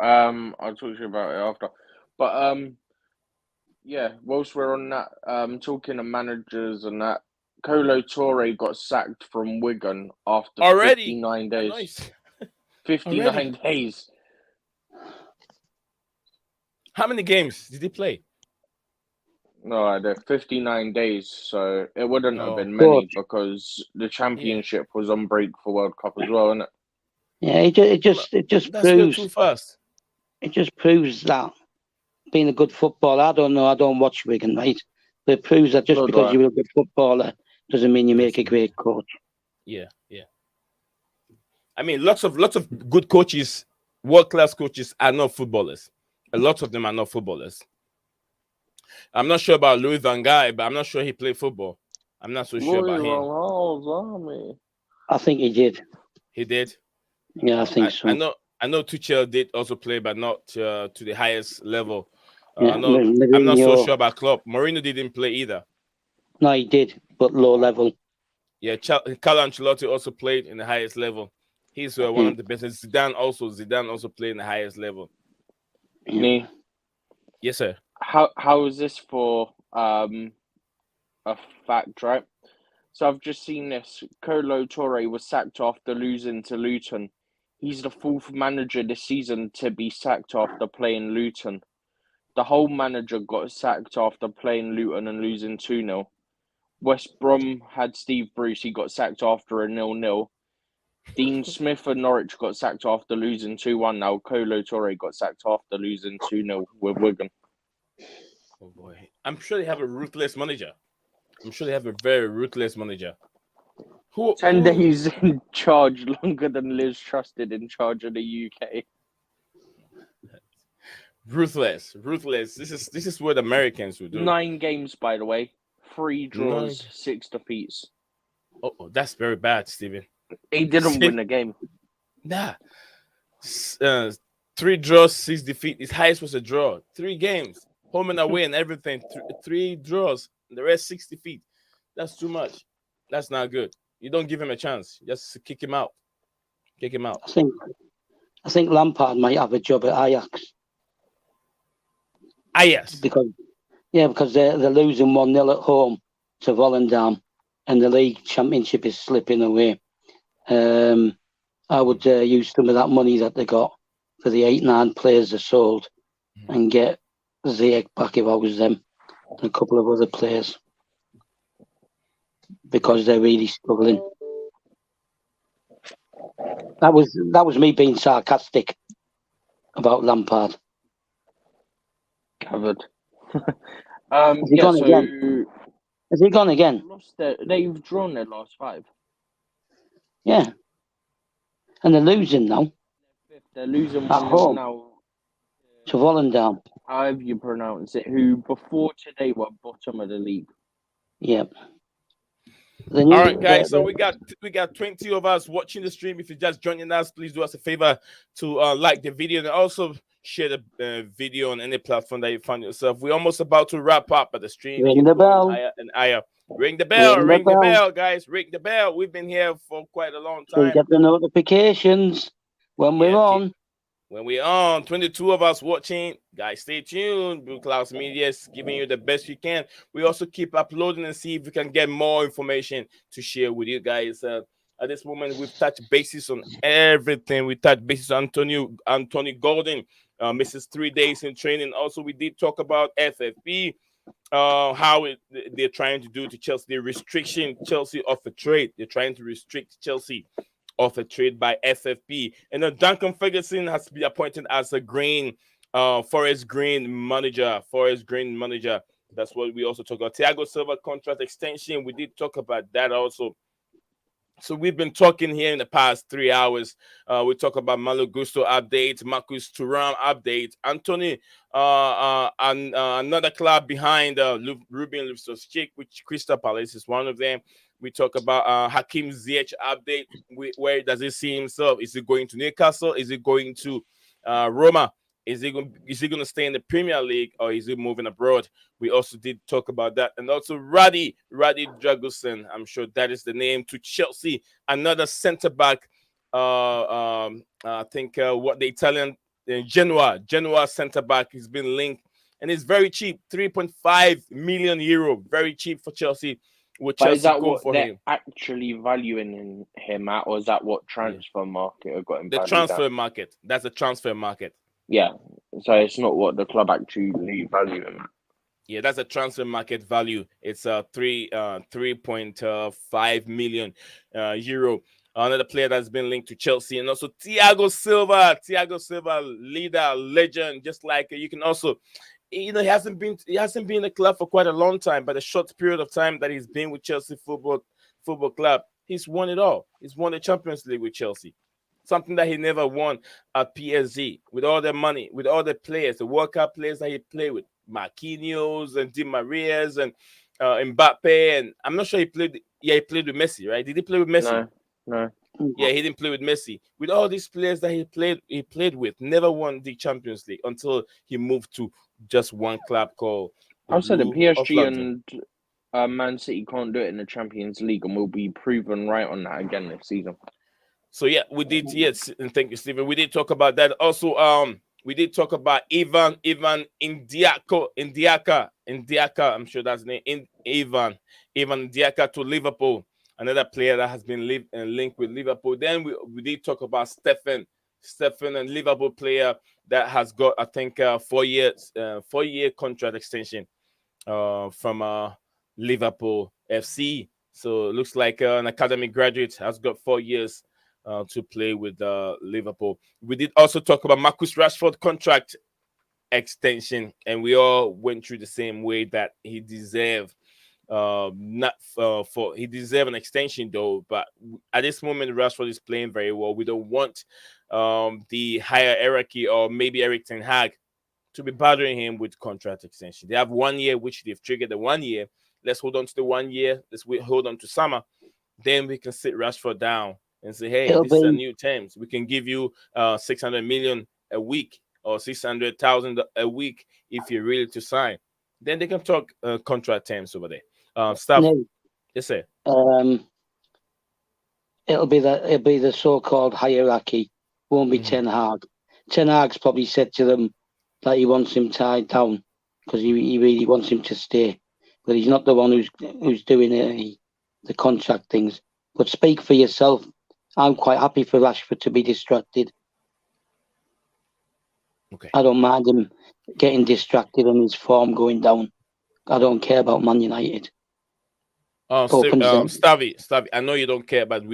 I'll talk to you about it after. But yeah, whilst we're on that, talking to managers and that, Kolo Toure got sacked from Wigan after 59 days. Nice. 59 days. How many games did he play? No, they're 59 days, so it wouldn't have been many because the championship was on break for World Cup as well, isn't it? Yeah, it just that's proves too fast. It just proves that being a good footballer. I don't know. I don't watch Wigan, right? But it proves that just because you're a good footballer doesn't mean you make a great coach. Yeah. I mean, lots of good coaches, world-class coaches are not footballers. A lot of them are not footballers. I'm not sure about Louis van Gaal, but I'm not sure he played football. I'm not so sure about him. I think he did. He did? Yeah, I think so. I know Tuchel did also play, but not to the highest level. Yeah, I'm not so sure about Klopp. Mourinho didn't play either. No, he did, but low level. Yeah, Carlo Ancelotti also played in the highest level. He's one of the best. Zidane also played in the highest level. Me? Yes, sir. How is this for a fact, right? So I've just seen this. Kolo Touré was sacked after losing to Luton. He's the fourth manager this season to be sacked after playing Luton. The whole manager got sacked after playing Luton and losing 2-0. West Brom had Steve Bruce. He got sacked after a 0-0. Dean Smith and Norwich got sacked after losing 2-1. Now Kolo Touré got sacked after losing 2-0 with Wigan. Oh boy. I'm sure they have a ruthless manager. I'm sure they have a very ruthless manager. 10 days in charge, longer than Liz Trusted in charge of the UK. Ruthless. This is what Americans would do. 9 games, by the way. 3 draws, 6 defeats. Oh, that's very bad, Stephen. He didn't win a game. Nah. 3 draws, 6 defeats. His highest was a draw. 3 games. Home and away and everything. 3 draws. The rest 6 defeats. That's too much. That's not good. You don't give him a chance. Just kick him out. Kick him out. I think Lampard might have a job at Ajax. Because they're losing 1-0 at home to Volendam, and the league championship is slipping away. I would use some of that money that they got for the 8-9 players they sold and get Ziyech back if I was them, and a couple of other players, because they're really struggling. That was me being sarcastic about Lampard. Covered. Has he gone again? Has he gone again? They've drawn their last 5. Yeah. And they're losing now. They're losing at home now. To Volendam. However you pronounce it, who before today were bottom of the league. Yep. All right, guys. So we got 20 of us watching the stream. If you're just joining us, please do us a favor to like the video and also share the video on any platform that you find yourself. We're almost about to wrap up, but the stream ring the bell. Higher and higher. Ring the bell, guys. Ring the bell. We've been here for quite a long time. So you get the notifications when we're on. When we're on, 22 of us watching. Guys, stay tuned. Blue Clouds Media is giving you the best you can. We also keep uploading and see if we can get more information to share with you guys. At this moment, we've touched bases on everything. We touched bases on Anthony Gordon, misses 3 days in training. Also, we did talk about FFP, how they're trying to do to Chelsea. They're restricting Chelsea off a trade. They're trying to restrict Chelsea off a trade by FFP. And then Duncan Ferguson has to be appointed as a Forest Green manager. That's what we also talk about. Thiago Silva contract extension. We did talk about that also. So we've been talking here in the past 3 hours. We talk about Malo Gutso update, Marcus Thuram update, Anthony, and another club behind Ruben Loftus-Cheek, which Crystal Palace is one of them. We talk about Hakim Ziyech update. Where does he see himself? Is he going to Newcastle? Is he going to Roma? Is he going to stay in the Premier League, or is he moving abroad? We also did talk about that. And also Rady Dragusin, I'm sure that is the name, to Chelsea. Another centre-back, I think what the Italian, Genoa centre-back has been linked. And it's very cheap, 3.5 million euro. Very cheap for Chelsea. But is that what they're actually valuing him at, or is that what transfer market have got him? The transfer market. That's the transfer market. Yeah, so it's not what the club actually value him at. Yeah, that's a transfer market value. It's 3.5 million euro. Another player that's been linked to Chelsea, and also Thiago Silva, leader, legend. Just like you can also he hasn't been in the club for quite a long time, but a short period of time that he's been with Chelsea Football Club, he's won it all. He's won the Champions League with Chelsea, something that he never won at PSG. With all the money, with all the players, the World Cup players that he played with, Marquinhos and Di Maria's and Mbappe, and I'm not sure he played. Yeah, he played with Messi, right? Did he play with Messi? No. Yeah, he didn't play with Messi. With all these players that he played with, never won the Champions League until he moved to just one club called I've said that Blue of PSG London. and Man City can't do it in the Champions League, and we'll be proven right on that again this season. So yeah, we did. Yes, and thank you, Stephen. We did talk about that. Also, we did talk about Ivan Ndicka. I'm sure that's the name. Ivan Ndicka to Liverpool. Another player that has been linked with Liverpool. Then we did talk about Stefan, and Liverpool player that has got, I think, 4-year contract extension from Liverpool FC. So it looks like an academy graduate has got 4 years to play with Liverpool. We did also talk about Marcus Rashford contract extension, and we all went through the same way that he deserved. He deserved an extension though, but at this moment Rashford is playing very well. We don't want the higher hierarchy or maybe Eric Ten Hag to be bothering him with contract extension. They have 1 year, which they've triggered the 1 year. Let's hold on to the 1 year. Hold on to summer. Then we can sit Rashford down and say, hey, this is a new terms. We can give you 600 million a week or 600,000 a week if you're ready to sign. Then they can talk contract terms over there. Stuff. No. Yes, sir. It'll be the so-called hierarchy. Won't be Ten Hag. Ten Hag's probably said to them that he wants him tied down because he really wants him to stay, but he's not the one who's doing the contract things. But speak for yourself. I'm quite happy for Rashford to be distracted. Okay. I don't mind him getting distracted and his form going down. I don't care about Man United. Stavi, I know you don't care, but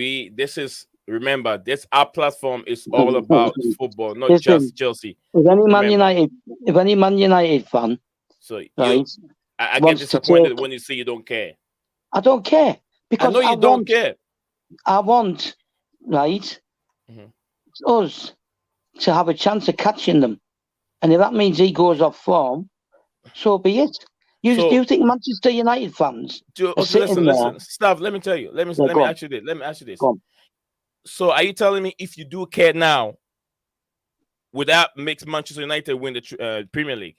remember, our platform is all about football, not just Chelsea. If any Man United fan, so right, I get disappointed when you say you don't care. I don't care because I know you don't care. I want us to have a chance of catching them, and if that means he goes off form, so be it. Do you think Manchester United fans? Listen, Stav, let me tell you. Let me ask you this. So are you telling me if you do care now, would that make Manchester United win the Premier League?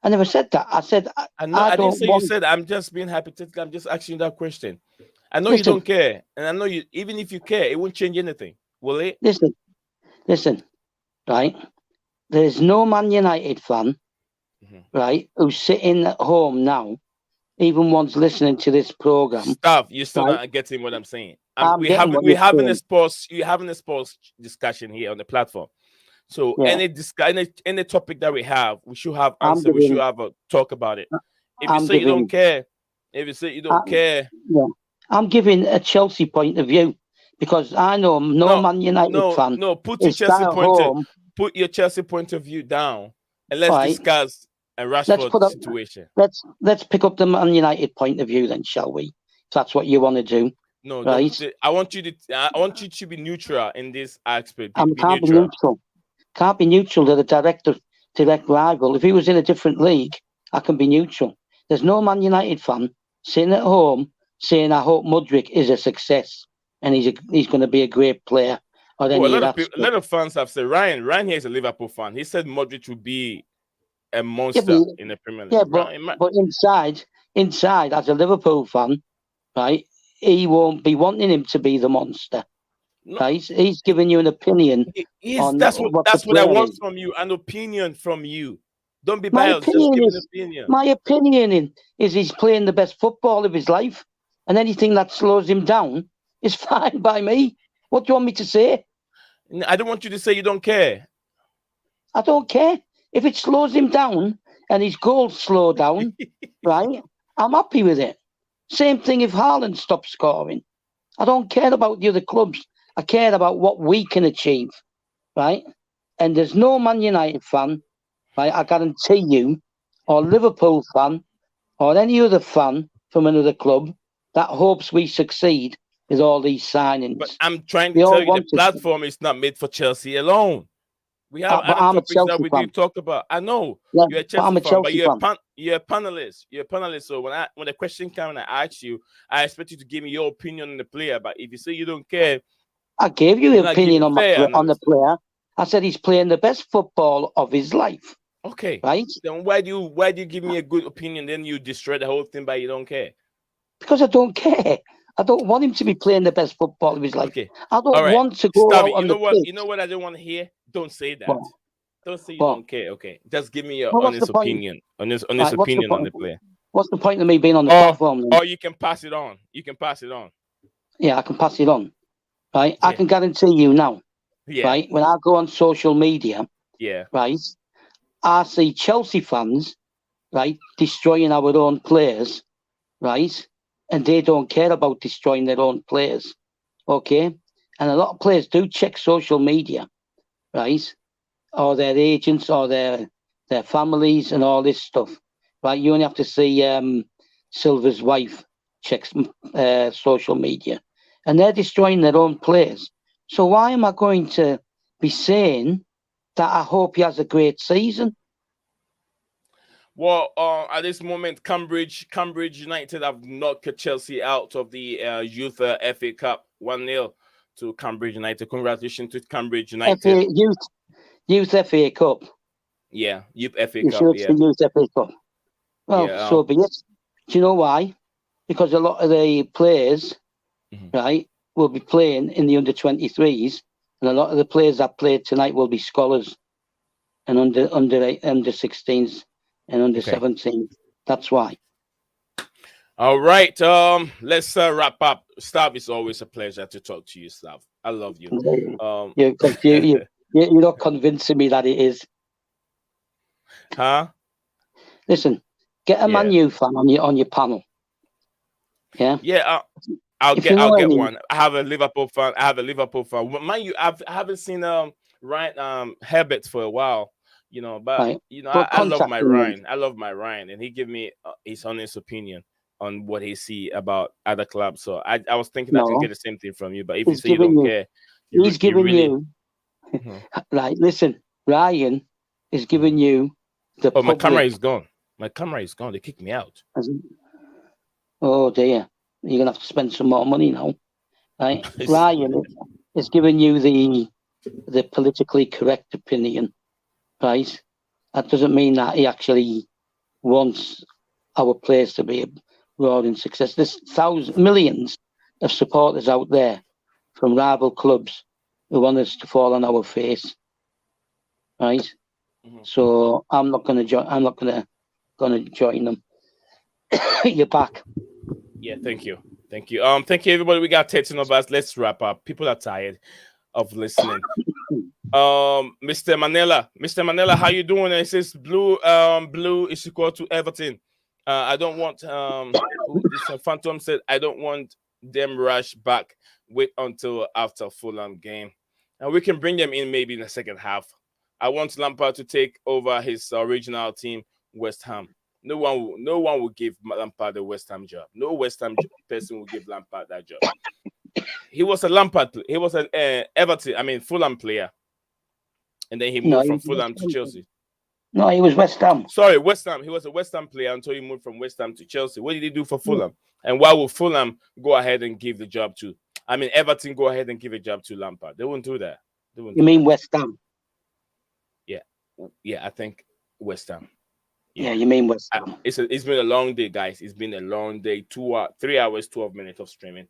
I never said that. I said I didn't say you said. I'm just being hypothetical. I'm just asking that question. I know you don't care, and I know you. Even if you care, it won't change anything, will it? Listen. Right? There's no Man United fan. Right, who's sitting at home now, even one's listening to this program. Stuff, you're still not getting what I'm saying. We're having a sports discussion here on the platform. So any topic that we have, we should have answer. We should have a talk about it. If you say you don't care, I'm giving a Chelsea point of view because I know Man United fan. No, put your Chelsea point of view down and let's discuss a Rashford situation. Let's pick up the Man United point of view then, shall we? If that's what you want to do. No, right? I want you to be neutral in this aspect. Can't be neutral. Can't be neutral to the direct rival. If he was in a different league, I can be neutral. There's no Man United fan sitting at home saying, I hope Mudryk is a success and he's going to be a great player. Or a lot of fans have said, Ryan here is a Liverpool fan. He said Mudryk would be a monster in the Premier League. Yeah, but inside, as a Liverpool fan, right, he won't be wanting him to be the monster. No. Right? He's giving you an opinion. That's what I want from you, an opinion from you. Don't be biased, just give an opinion. My opinion is he's playing the best football of his life, and anything that slows him down is fine by me. What do you want me to say? I don't want you to say you don't care. I don't care. If it slows him down and his goals slow down, right, I'm happy with it. Same thing if Haaland stops scoring. I don't care about the other clubs. I care about what we can achieve, right? And there's no Man United fan right? I guarantee you, or Liverpool fan, or any other fan from another club that hopes we succeed with all these signings. But I'm trying to They all tell you, the want us to. platform is not made for Chelsea alone. We have But other I'm a topics that Chelsea we fan. did talk about. I know Yeah, you're a but I'm Chelsea a fan, but Chelsea you're fan. you're a panelist. You're a panelist. So when the question comes and I ask you, I expect you to give me your opinion on the player. But if you say you don't care, I gave you you're an not opinion giving on fair the analysis. player. I said he's playing the best football of his life. Okay. Right? Then why do you give me a good opinion? Then you destroy the whole thing by you don't care. Because I don't care. I don't want him to be playing the best football of his life. Okay. I don't All right. want to go Stop out it. on the pitch. You know what I don't want to hear? Don't say that. What? Don't say you What? don't care. Okay. Just give me your Well, what's honest the point? opinion. Honest Right, what's the opinion on point? the player. What's the point of me being on the platform? Or you can pass it on. You can pass it on. Yeah, I can pass it on. Right? Yeah. I can guarantee you now. Yeah. Right? When I go on social media, Yeah. right, I see Chelsea fans, right, destroying our own players, right? And they don't care about destroying their own players. Okay? And a lot of players do check social media, right? Or their agents or their families and all this stuff. Right? You only have to see Silva's wife checks social media. And they're destroying their own players. So why am I going to be saying that I hope he has a great season? Well, at this moment, Cambridge United have knocked Chelsea out of the Youth FA Cup 1-0 to Cambridge United. Congratulations to Cambridge United. Youth FA Cup. Yeah, Youth FA You Cup. sure Yeah, it's the Youth FA Cup? Well, yeah, so be it. Do you know why? Because a lot of the players, right, will be playing in the under-23s, and a lot of the players that played tonight will be scholars and under 16s and under 17s. That's why. All right. Let's wrap up. Stav, it's always a pleasure to talk to you, Stav. I love you. You're not convincing me that it is. Huh? Listen, get a Man U fan on your panel. Yeah. Yeah. I'll get one. I have a Liverpool fan. Man U, I haven't seen Ryan Herbert for a while. But right. I love my Ryan. I love my Ryan, and he give me his honest opinion on what he see about other clubs. So I was thinking I can get the same thing from you. But if you say you don't care, he's giving you. Right. Listen, Ryan is giving you the. Oh, my camera is gone. My camera is gone. They kicked me out. Oh dear. You're gonna have to spend some more money now. Right? Ryan is giving you the politically correct opinion. Right? That doesn't mean that he actually wants our players to be a roaring success. There's millions of supporters out there from rival clubs who want us to fall on our face. Right? So I'm not gonna join them. You're back. Yeah, thank you. Thank you, everybody. We got 13 of us. Let's wrap up. People are tired of listening. Mr. Manela, how you doing? It says blue is equal to Everton. I don't want this Phantom said I don't want them rush back. Wait until after Fulham game, and we can bring them in maybe in the second half. I want Lampard to take over his original team, West Ham. No one will give Lampard the West Ham job. No West Ham person will give Lampard that job. He was a Fulham player, and then he moved from Fulham to Chelsea. No, he was West Ham. Sorry, West Ham. He was a West Ham player until he moved from West Ham to Chelsea. What did he do for Fulham? And why will Fulham go ahead and give the job to? Everton go ahead and give a job to Lampard. They wouldn't do that. You mean West Ham? Yeah, I think West Ham. Yeah, you mean West Ham. It's been a long day, guys. It's been a long day. 3 hours, 12 minutes of streaming.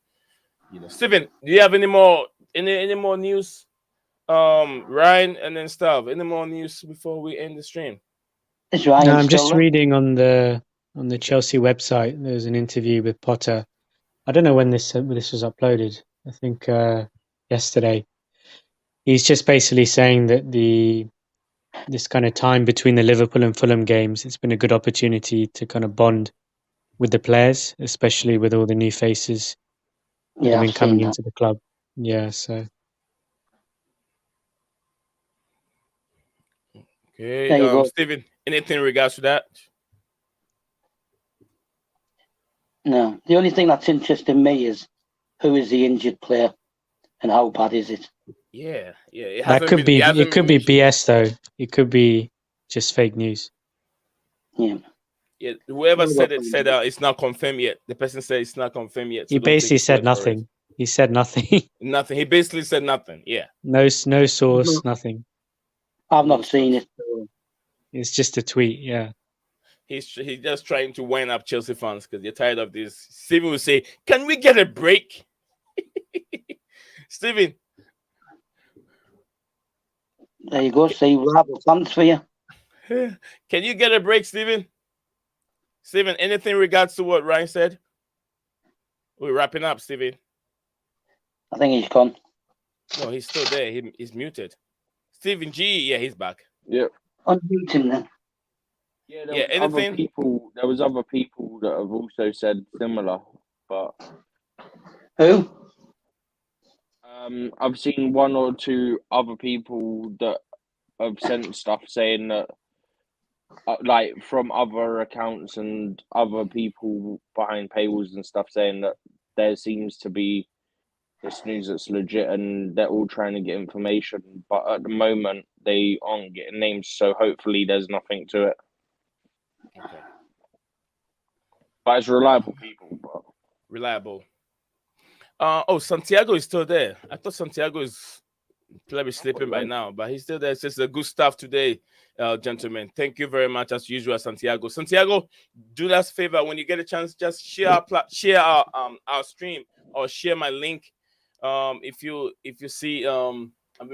Steven, do you have any more news? Ryan and then stuff. Any more news before we end the stream? Is Ryan I'm just reading on the Chelsea website. There's an interview with Potter. I don't know when this was uploaded. I think yesterday. He's just basically saying that this kind of time between the Liverpool and Fulham games, it's been a good opportunity to kind of bond with the players, especially with all the new faces that have been coming into the club. Yeah, so. Okay, There you go. Stephen, anything in regards to that? No, the only thing that's interesting me is who is the injured player and how bad is it? Yeah, it That hasn't could been. be. It hasn't It could been be mentioned. BS though. It could be just fake news. Yeah. Yeah, whoever Well, said it said it's not confirmed yet. The person said it's not confirmed yet, so He don't take basically his said word for it. nothing. He said nothing. Nothing. He basically said nothing. Yeah. No source, nothing. I've No not seen source. it. So It's just a tweet. Yeah. He's just trying to wind up Chelsea fans because they're tired of this. Steven will say, "Can we get a break?" Steven, there you go. See, we'll have plans for you. can you get a break, Steven? Steven, anything in regards to what Ryan said? We're wrapping up, Steven. I think he's gone. No, he's still there. He's muted. Steven G, yeah, he's back. Yeah. Unmute him then. Yeah, Yeah, anything? There was other people that have also said similar, but Who? I've seen one or two other people that have sent stuff saying that, like from other accounts and other people behind paywalls and stuff, saying that there seems to be this news that's legit and they're all trying to get information, but at the moment they aren't getting names, so hopefully there's nothing to it. Okay. But it's reliable people. But Reliable. Santiago is still there. I thought Santiago is probably sleeping by now, but he's still there. It's just a good stuff today, gentlemen. Thank you very much as usual, Santiago. Santiago, do us a favor when you get a chance, just share our stream or share my link. If you see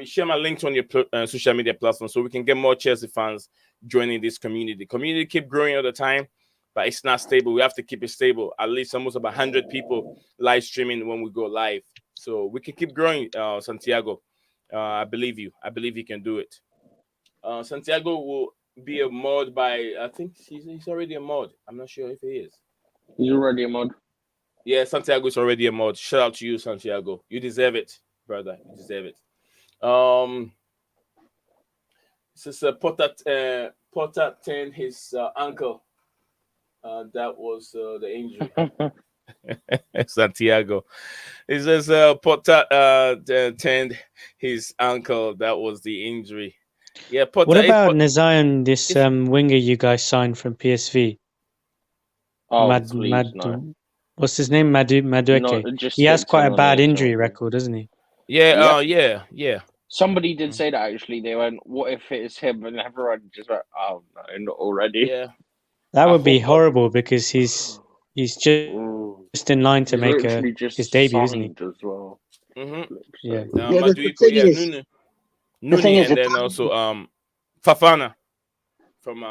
share my links on your social media platform so we can get more Chelsea fans joining this community. Community keep growing all the time, but it's not stable. We have to keep it stable. At least almost about 100 people live streaming when we go live, so we can keep growing. Santiago, I believe you. I believe you can do it. Santiago will be a mod by, I think he's already a mod. I'm not sure if he is. he's already a mod. Yeah, Santiago is already a mod. Shout out to you, Santiago. You deserve it, brother. You deserve it. This is Potter turned his uncle. That was the injury. Santiago. It says Potter turned his uncle. That was the injury. Yeah, Potter. What about Nazayan, this winger you guys signed from PSV? Oh, please, no. What's his name? Madueke. He has quite a bad injury record, doesn't he? Yeah, yeah. Somebody did say that actually. They went, "What if it's him?" And everyone just went, "Oh no, not already." Yeah, that would be horrible because he's just in line to make his debut, isn't he? As well. Mm-hmm. Yeah. Madueke, Nuni, and then also Fafana from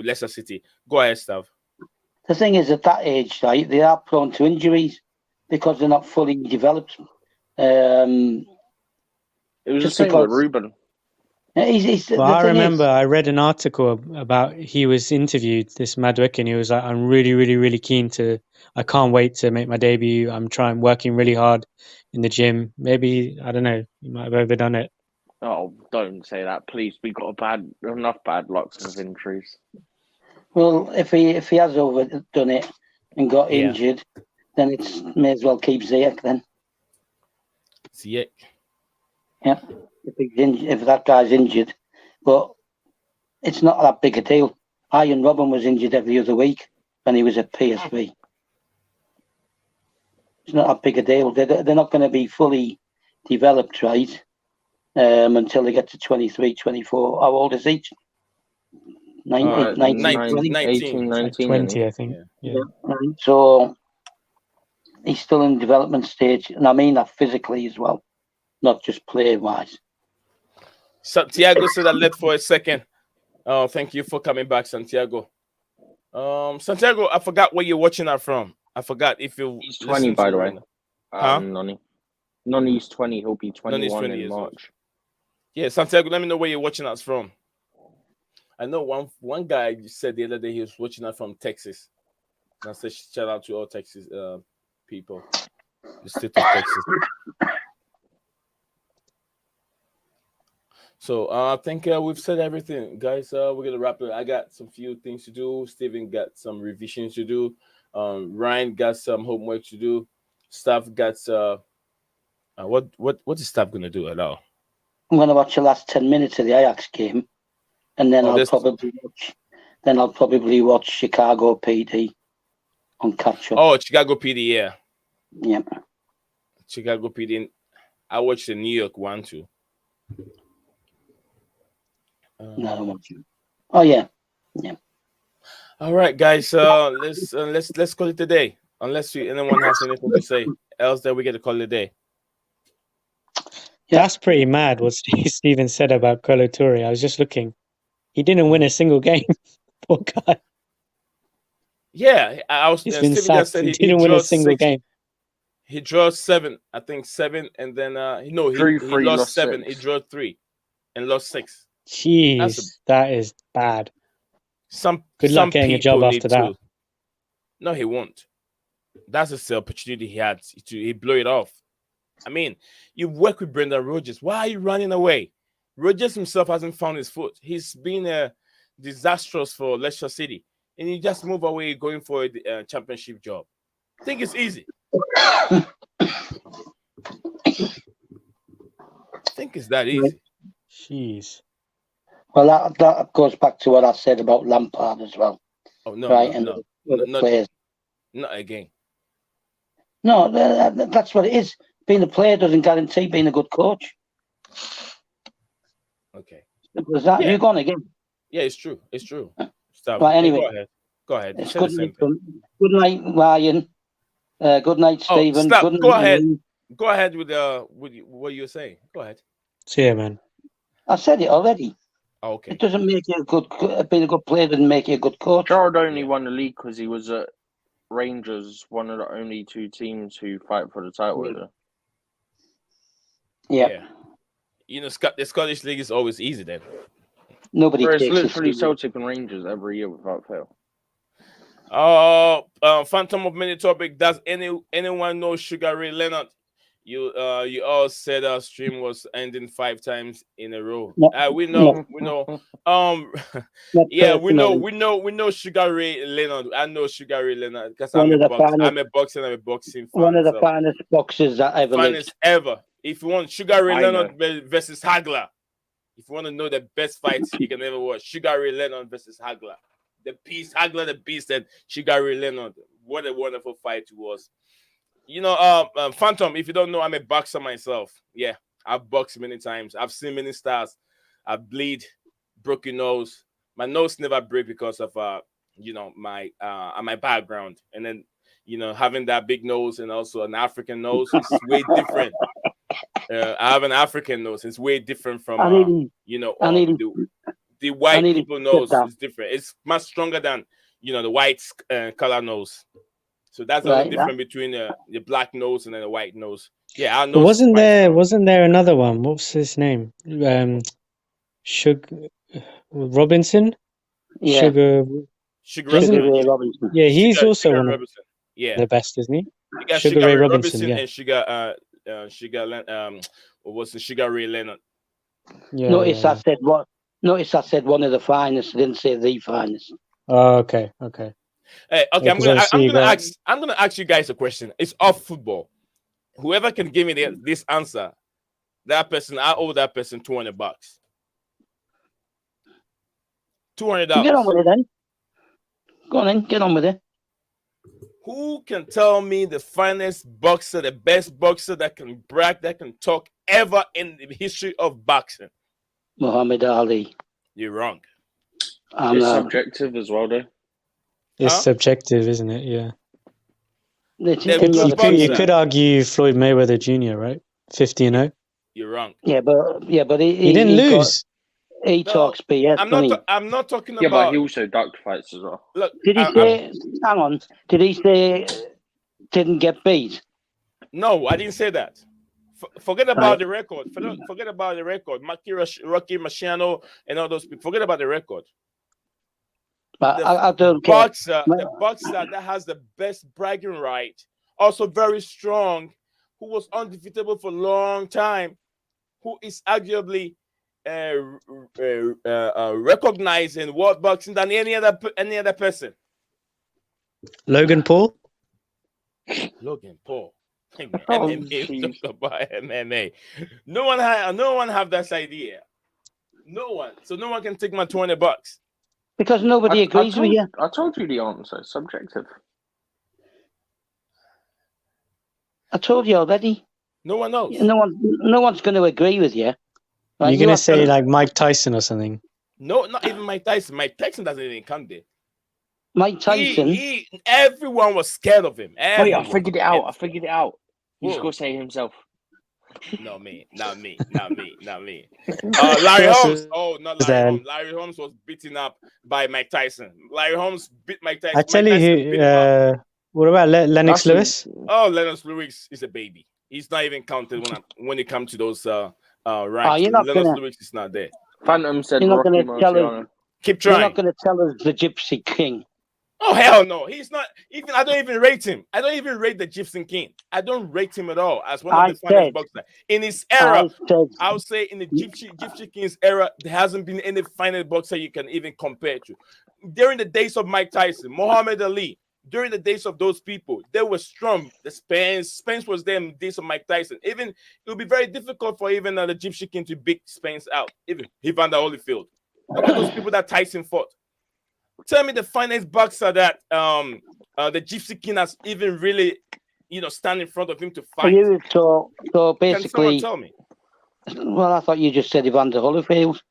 Leicester City. Go ahead, Stav. The thing is, at that age, right, they are prone to injuries because they're not fully developed. It was just the same with Ruben. I remember I read an article about he was interviewed, this Madueke, and he was like, "I'm really, really, really keen to. I can't wait to make my debut. I'm working really hard in the gym. Maybe I don't know. You might have overdone it." Oh, don't say that, please. We got enough bad luck with injuries. Well, if he has overdone it and got injured, then may as well keep Ziyech then. Ziyech. Yeah, if that guy's injured, but it's not that big a deal. Ian Robin was injured every other week when he was at PSV. It's not that big a deal. They're not going to be fully developed, right, until they get to 23, 24. How old is each? 19, 18, 19, 20, I think. Yeah. So he's still in development stage, and I mean that physically as well, not just play-wise. Santiago said I left for a second. Oh, thank you for coming back, Santiago. Santiago, I forgot where you're watching that from. I forgot if you. He's 20, by the way. Huh? Noni's 20. He'll be 21 in March. Yeah, Santiago, let me know where you're watching us from. I know one guy said the other day he was watching us from Texas. And I said shout out to all Texas people, the state of Texas. So I think we've said everything, guys. We're gonna wrap it. I got some few things to do. Steven got some revisions to do. Ryan got some homework to do. Staff got what is staff gonna do at all? I'm going to watch the last 10 minutes of the Ajax game, and then Oh, I'll this probably watch Chicago PD on catch up. oh Chicago PD, yeah, Yeah. Chicago PD. I watched the New York one too. No, I don't watch it. Oh yeah. All right, guys. Let's call it a day. Unless anyone has anything to say, else then we get to call it a day. Yeah. That's pretty mad what Steven said about Colo Touré. I was just looking. He didn't win a single game. Poor guy. Yeah, I was. He's been Steven sacked. just said He he didn't win a draws single 6. game. He draws 7. I think 7, and then he lost 7. 6. He drew 3 and lost 6. Jeez, that is bad. Good luck getting a job people after that. No, he won't. That's just the opportunity he had he blew it off. I mean, you work with Brendan Rodgers. Why are you running away? Rodgers himself hasn't found his foot. He's been disastrous for Leicester City, and you just move away going for a championship job. I think it's easy. I think it's that easy. Jeez. Well, that goes back to what I said about Lampard as well. Oh no, right? no, Players. not again. No, that's what it is. Being a player doesn't guarantee being a good coach. Okay. Simple as that. Yeah. You're gone again. Yeah, it's true. It's true. Stop. Right, Hey, anyway. Go ahead. It's Say good the same night, thing. good night, Ryan. Good night, Stephen. Stop. Good night, Go ahead. Ian. Go ahead with what you're saying. Go ahead. See ya, man. I said it already. Oh, okay. It doesn't make you a good. Being a good player doesn't make you a good coach. Gerrard only won the league because he was at Rangers, one of the only 2 teams who fight for the title. Yeah. You know, the Scottish League is always easy then. Nobody It's takes literally it. Celtic and Rangers every year without fail. Phantom of Mini topic. Does anyone know Sugar Ray Leonard? You all said our stream was ending 5 times in a row. We know. We know. Yeah, we know Sugar Ray Leonard. I know SugarRay Leonard because I'm a boxing fan. One of the finest boxers that ever lived. Finest ever. If you want Sugar Ray Leonard versus Hagler, if you want to know the best fights you can ever watch, Sugar Ray Leonard versus Hagler. Hagler the Beast, and Sugar Ray Leonard. What a wonderful fight it was. You know, Phantom, if you don't know, I'm a boxer myself. Yeah, I've boxed many times. I've seen many stars. I bleed, broken nose. My nose never break because of my background. And then, having that big nose and also an African nose is way different. I have an African nose. It's way different from the white people nose is different. It's much stronger than the white color nose. So that's the only difference between the black nose and then the white nose. Yeah, our nose. Wasn't there another one? What was his name? Robinson. Yeah. Sugar Ray Robinson. Yeah, he's also Sugar one of Robinson. the best, isn't he? You got Sugar Ray Robinson, yeah. And Sugar Sugar Ray Leonard. Yeah. Notice I said one of the finest. I didn't say the finest. Oh, okay. Hey, okay, I'm gonna ask you guys a question. It's off football. Whoever can give me this answer, that person, I owe that person $200. $200. Get on with it then. Go on then, get on with it. Who can tell me the finest boxer, the best boxer that can brag, that can talk ever in the history of boxing? Muhammad Ali. You're wrong. It's subjective as well, though. It's subjective, isn't it? Yeah. You could argue Floyd Mayweather Jr., right? 50-0. You're wrong. Yeah, but he didn't lose. He talks BS. I'm not talking about. Yeah, but he also ducked fights as well. Look, did he say? Hang on. Did he say didn't get beat? No, I didn't say that. Forget about the record. Forget about the record. Rocky Marciano and all those people. Forget about the record. But I don't care. The boxer that has the best bragging right, also very strong, who was undefeatable for a long time, who is arguably recognized in world boxing than any other person? Logan Paul. Logan Paul. Oh, MMA. Talk about MMA. No one have that idea. No one. So no one can take my $20. Because nobody agrees with you. I told you the answer. Subjective. I told you already. No one knows. No one's going to agree with you. Right? You're gonna say like Mike Tyson or something? No, not even Mike Tyson. Mike Tyson doesn't even come there. Mike Tyson. Everyone was scared of him. Wait, I figured it out. He's going to say himself. No, me. Not me. Larry Holmes. Oh, not Larry Holmes. Larry Holmes was beaten up by Mike Tyson. Larry Holmes beat Mike Tyson. I tell you who. What about Lennox Lewis? Oh, Lennox Lewis is a baby. He's not even counted when it comes to those ranks. Lennox Lewis is not there. Phantom said You're not Rocky going to tell Marciano. us. Keep trying. You're not going to tell us the Gypsy King. Oh, hell no. He's not. Even I don't even rate him. I don't even rate the Gypsy King. I don't rate him at all as one of the finest boxers. In his era, I would say in the Gypsy King's era, there hasn't been any finest boxer you can even compare to. During the days of Mike Tyson, Muhammad Ali, during the days of those people, they were strong. The Spence was there in the days of Mike Tyson. Even it would be very difficult for even the Gypsy King to beat Spence out. Even Evander Holyfield. Look at those people that Tyson fought. Tell me the finest boxer that the Gypsy King has even really, stand in front of him to fight. So basically, can someone tell me? Well, I thought you just said Evander Holyfield.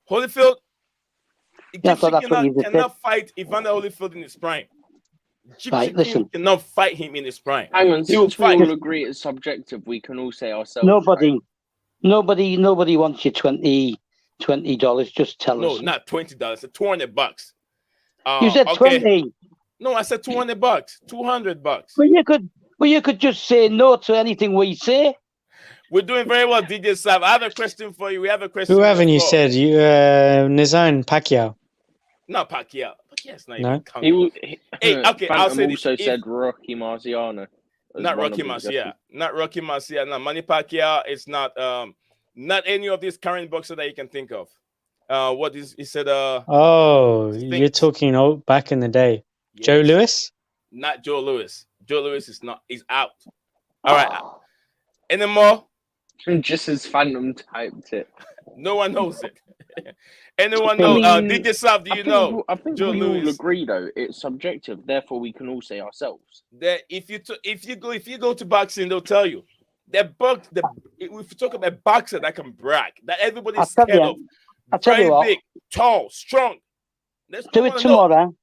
Holyfield? Yeah, Gypsy cannot fight Evander Holyfield in his prime. Gypsy King cannot fight him in his prime. Hang on, since we all agree it's subjective, we can all say ourselves. Nobody wants your $20. Just tell us. No, not $20. It's $20. You said 20. No, I said $20. $200. Well, you could just say no to anything we say. We're doing very well, DJ Sav. I have a question for you. We have a question. Who haven't you said? You Nizan Pacquiao. Not Pacquiao. Pacquiao's not No. even counting. I'll say also said Rocky Marciano. Not Rocky Marciano. Not Rocky Marciano. No, Manny Pacquiao. It's not any of these current boxers that you can think of. What is he said? You're talking back in the day. Yes. Joe Louis? Not Joe Louis. Joe Louis is not. He's out. All right. Any more? Just as Phantom typed it. No one knows it. Anyone know? DJ Sav, do you know? I think Joe we Louis. all agree though. It's subjective. Therefore, we can all say ourselves. That if you go to boxing, they'll tell you that if you talk about a boxer that can brag, that everybody's scared of. I'll tell you what. Big, tall, strong. Do it tomorrow.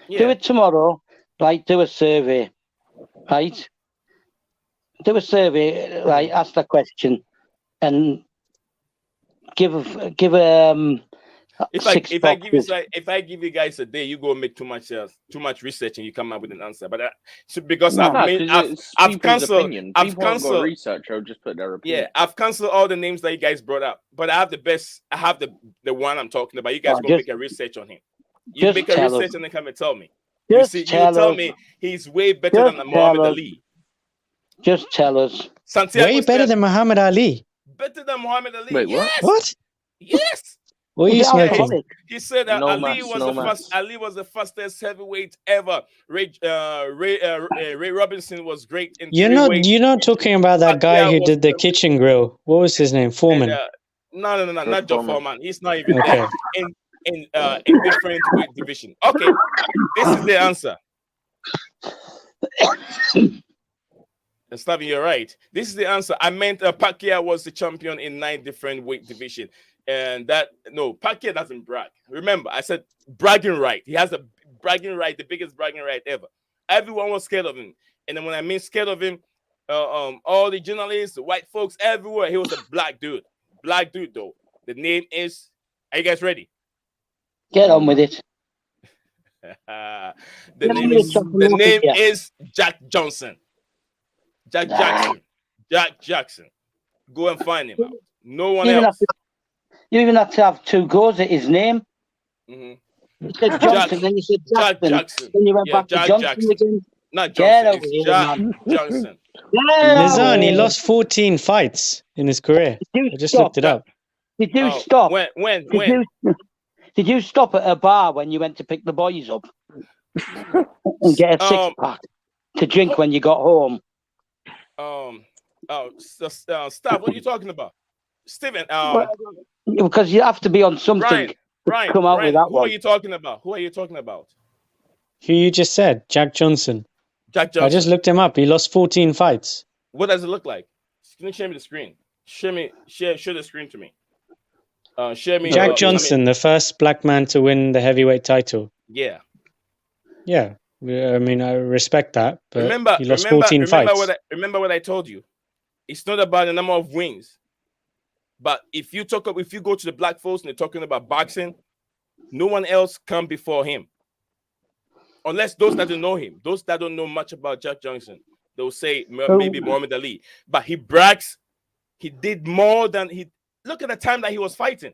Yeah. Do it tomorrow. Right, do a survey. Right? Do a survey, right? Ask that question and give if I give you guys a day, you go make too much research and you come up with an answer. But I've cancelled research. I'll just put their opinion. Yeah, I've cancelled all the names that you guys brought up. But I have the best. I have the one I'm talking about. You guys go make a research on him. You make a research and then come and tell me. You tell me he's way better than Muhammad Ali. Just tell us. Santiago way better than Muhammad Ali. Better than Muhammad Ali. Wait, yes. What? Yes. What are you smoking? He said that Ali was the fastest heavyweight ever. Ray Robinson was great in You're not talking about that guy who did the kitchen grill. What was his name? Foreman. No, not Joe Foreman. He's not even there in different weight division. Okay, this is the answer. Slavi, you're right. This is the answer. I meant Pacquiao was the champion in 9 different weight division. And Pacquiao doesn't brag. Remember, I said bragging right. He has a bragging right, the biggest bragging right ever. Everyone was scared of him. And then when I mean scared of him, all the journalists, the white folks, everywhere, he was a black dude. Black dude, though. The name is... Are you guys ready? Get on with it. The name is Jack Johnson. Jack Jackson. Go and find him out. No one else. You even have to have 2 goes at his name. Mm-hmm. You said Johnson, then you said Jackson. Then you went back to Johnson again. Not Johnson, it's Jack Johnson. Nizan, he lost 14 fights in his career. I just looked it up. Did you stop? When? Did you stop at a bar when you went to pick the boys up and get a 6-pack to drink when you got home? Stop. What are you talking about, Stephen? Because you have to be on something. Brian, come out with that who one. are you talking about? Who you just said? Jack Johnson. Jack Johnson. I just looked him up. He lost 14 fights. What does it look like? Can you share me the screen? Share the screen to me. Share me. Jack Johnson, the first black man to win the heavyweight title. Yeah. Yeah. I mean, I respect that, but he lost 14 fights. Remember what I told you. It's not about the number of wins. But if you go to the black folks and they're talking about boxing, no one else come before him. Unless those that don't know him, those that don't know much about Jack Johnson, they'll say maybe Muhammad Ali. But he brags, he did more than he. Look at the time that he was fighting.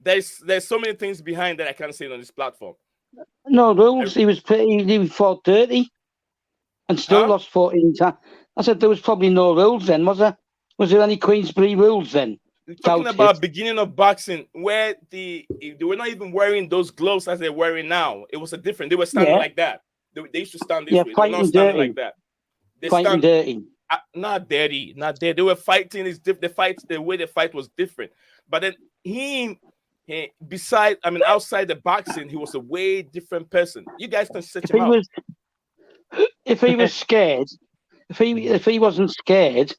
There's so many things behind that I can't say on this platform. No rules. He fought 30 and still lost 14 times. I said there was probably no rules then, was there? Was there any Queensberry rules then? You're talking about beginning of boxing where they were not even wearing those gloves as they're wearing now. It was a different. They were standing like that. They used to stand this way. They're not standing like that. They fighting dirty. Not dirty. They were fighting. The way they fight was different. But then outside the boxing, he was a way different person. You guys can search him out. If he was scared, if he wasn't scared,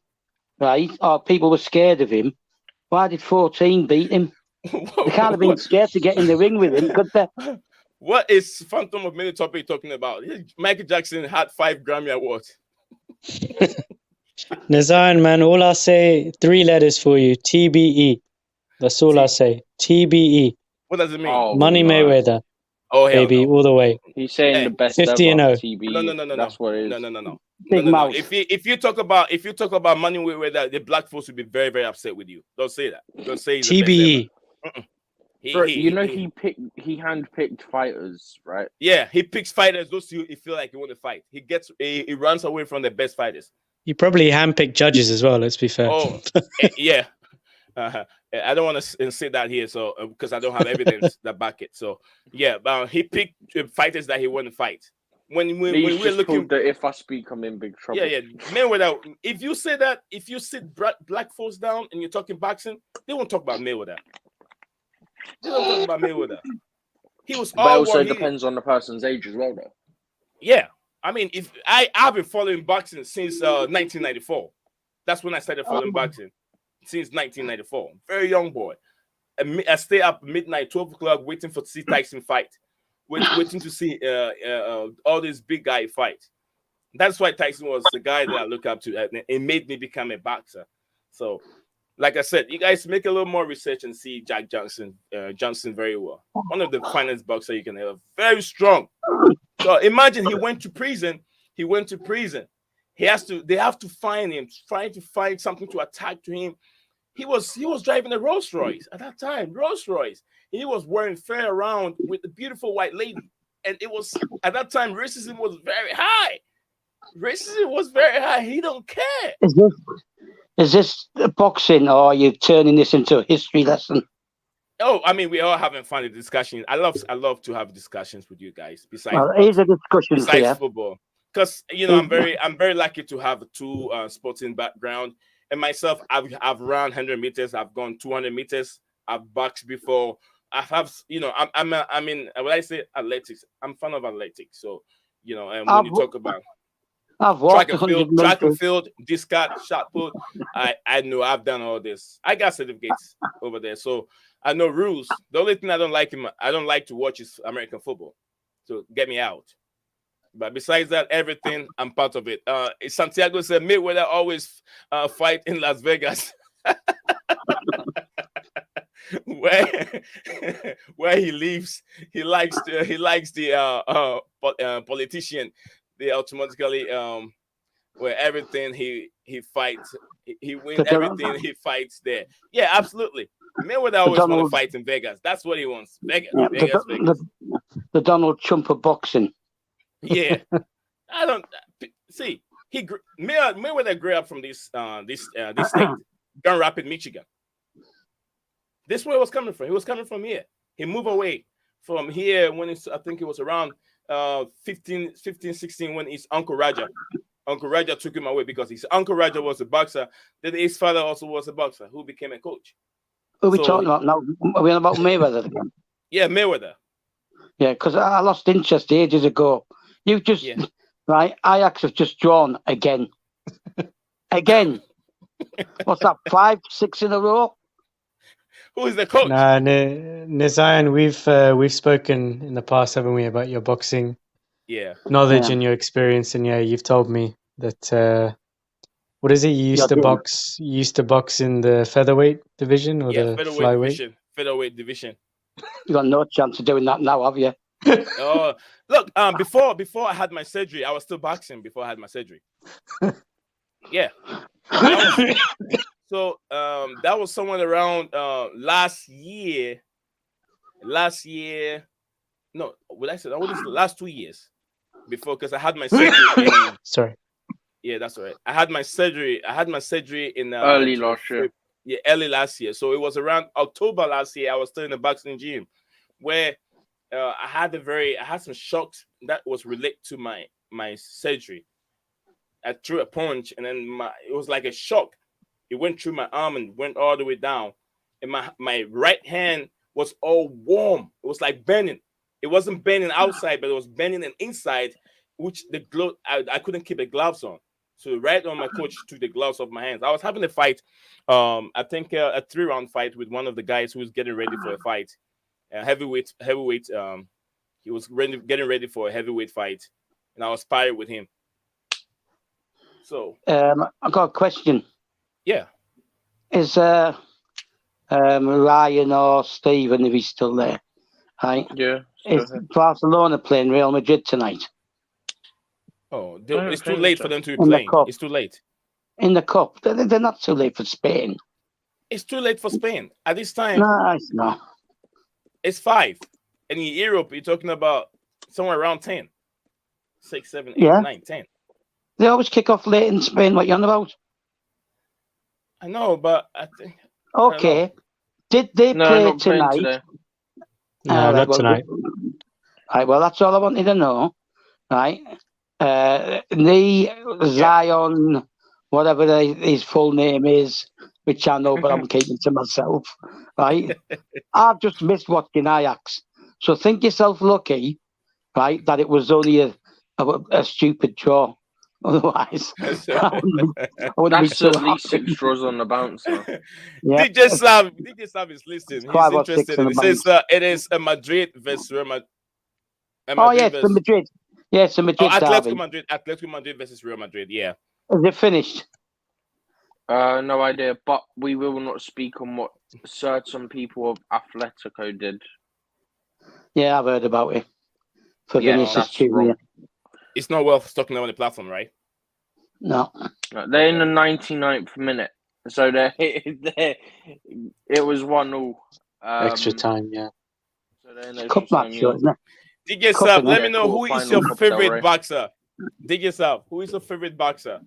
right, or people were scared of him, why did 14 beat him? They can't have been scared to get in the ring with him, could they? What is Phantom of Many Topic talking about? Michael Jackson had 5 Grammy Awards. Nazan, man, all I say, 3 letters for you. TBE. That's all I say. TBE. What does it mean? Oh, Money Mayweather. Oh, baby, all the way. He's saying the best 50 and 0. TBE. No. That's what it is. No. Big mouth. If you talk about Money Mayweather, the black folks will be very, very upset with you. Don't say that. Don't say he's TBE. He handpicked fighters, right? Yeah, he picks fighters. Those who feel like he want to fight. He runs away from the best fighters. He probably handpicked judges as well. Let's be fair. Oh, yeah. I don't want to say that here, so because I don't have evidence that back it. So yeah, but he picked fighters that he want to fight. When we're looking, that if I speak, I'm in big trouble. Yeah. Mayweather. If you say that, if you sit black folks down and you're talking boxing, they won't talk about Mayweather. They don't talk about Mayweather. He was. But also depends on the person's age as well, though. Yeah, I mean, if I've been following boxing since 1994. That's when I started following boxing. Since 1994, very young boy. I stay up midnight, 12 o'clock, waiting to see Tyson fight, waiting to see all these big guy fight. That's why Tyson was the guy that I look up to. It made me become a boxer. So, like I said, you guys make a little more research and see Jack Johnson very well. One of the finest boxer you can have. Very strong. So imagine he went to prison. They have to find him, trying to find something to attack to him. He was driving a Rolls Royce at that time, Rolls Royce. He was wearing fair around with a beautiful white lady. And it was, at that time, racism was very high. He don't care. Is this boxing, or are you turning this into a history lesson? Oh, I mean, we are having fun in discussion. I love to have discussions with you guys. Besides here's a discussion here. Football. Because I'm very lucky to have 2 sporting background, and myself I've run 100 meters, I've gone 200 meters, I've boxed before. I have I'm in when I say athletics, I'm fan of athletics. So and when you talk about track and field, discard, shot put, I know I've done all this. I got certificates over there, so I know rules. The only thing I don't like to watch is American football. So get me out. But besides that, everything, I'm part of it. Santiago said Mayweather always fight in Las Vegas, where he lives. He likes the politician. They automatically where everything he fights, he wins everything he fights there. Yeah, absolutely. Mayweather always want to fight in Vegas. That's what he wants. Vegas. The Donald Trump of boxing. Yeah, I don't see. Mayweather grew up from this state, Grand Rapids, Michigan. This is where he was coming from. He was coming from here. He moved away from here when I think it was around 15, 16 when his Uncle Raja took him away because his Uncle Raja was a boxer. Then his father also was a boxer who became a coach. Who are we talking about now? Are we on about Mayweather again? Yeah, Mayweather. Yeah, because I lost interest ages ago. You just, right, Ajax have just drawn again. Again. What's that, 5, 6 in a row? Who is the coach? Nah, Nizayan, we've spoken in the past, haven't we, about your boxing knowledge and your experience, and you've told me that what is it? You used to box in the featherweight division or the flyweight? Featherweight division. You got no chance of doing that now, have you? Look, before I had my surgery, I was still boxing before I had my surgery. Yeah. So that was somewhere around last year. No, what I said, what is the last 2 years before? Because I had my surgery. Sorry. Yeah, that's all right. I had my surgery in early last year. Yeah, early last year. So it was around October last year. I was still in the boxing gym, where I had some shocks that was related to my surgery. I threw a punch, and then it was like a shock. It went through my arm and went all the way down, and my right hand was all warm. It was like burning. It wasn't burning outside, but it was burning and inside, which the glove I couldn't keep the gloves on. So right on, my coach took the gloves off my hands. I was having a fight, I think a 3-round fight with one of the guys who was getting ready for a fight, heavyweight. He was getting ready for a heavyweight fight, and I was sparring with him. So I got a question. Yeah, is Ryan or Stephen, if he's still there? Right? Yeah. Is Barcelona playing Real Madrid tonight? Oh, it's too late for them to be playing. It's too late. In the cup, they're not too late for Spain. It's too late for Spain at this time. No, it's not. It's 5, and in Europe, you're talking about somewhere around 10, 6, 7, 8, 9, 10. They always kick off late in Spain. What you on about? I know, but I think. Okay. Did they play tonight? No, not tonight. Right, well, that's all I wanted to know. Right. The Zion, whatever his full name is, which I know, but I'm keeping to myself. Right. I've just missed watching Ajax. So think yourself lucky, right, that it was only a stupid draw. Otherwise, I wouldn't be so at least happy. 6 draws on the bouncer. Yeah. DJ Sav is listening. He's interested. It says it is a Madrid versus Real Madrid. Yes, the Madrid. Yes, the Madrid. Atletico Madrid versus Real Madrid. Yeah. Is it finished? No idea, but we will not speak on what certain people of Atletico did. Yeah, I've heard about it. For Vinicius Junior. It's not worth talking on the platform, right? No. They're in the 99th minute. So it was 1-0. Extra time, yeah. So they're in Cup match, isn't it? DJ Sav, let me know who is your favorite boxer. DJ Sav, who is your favorite boxer?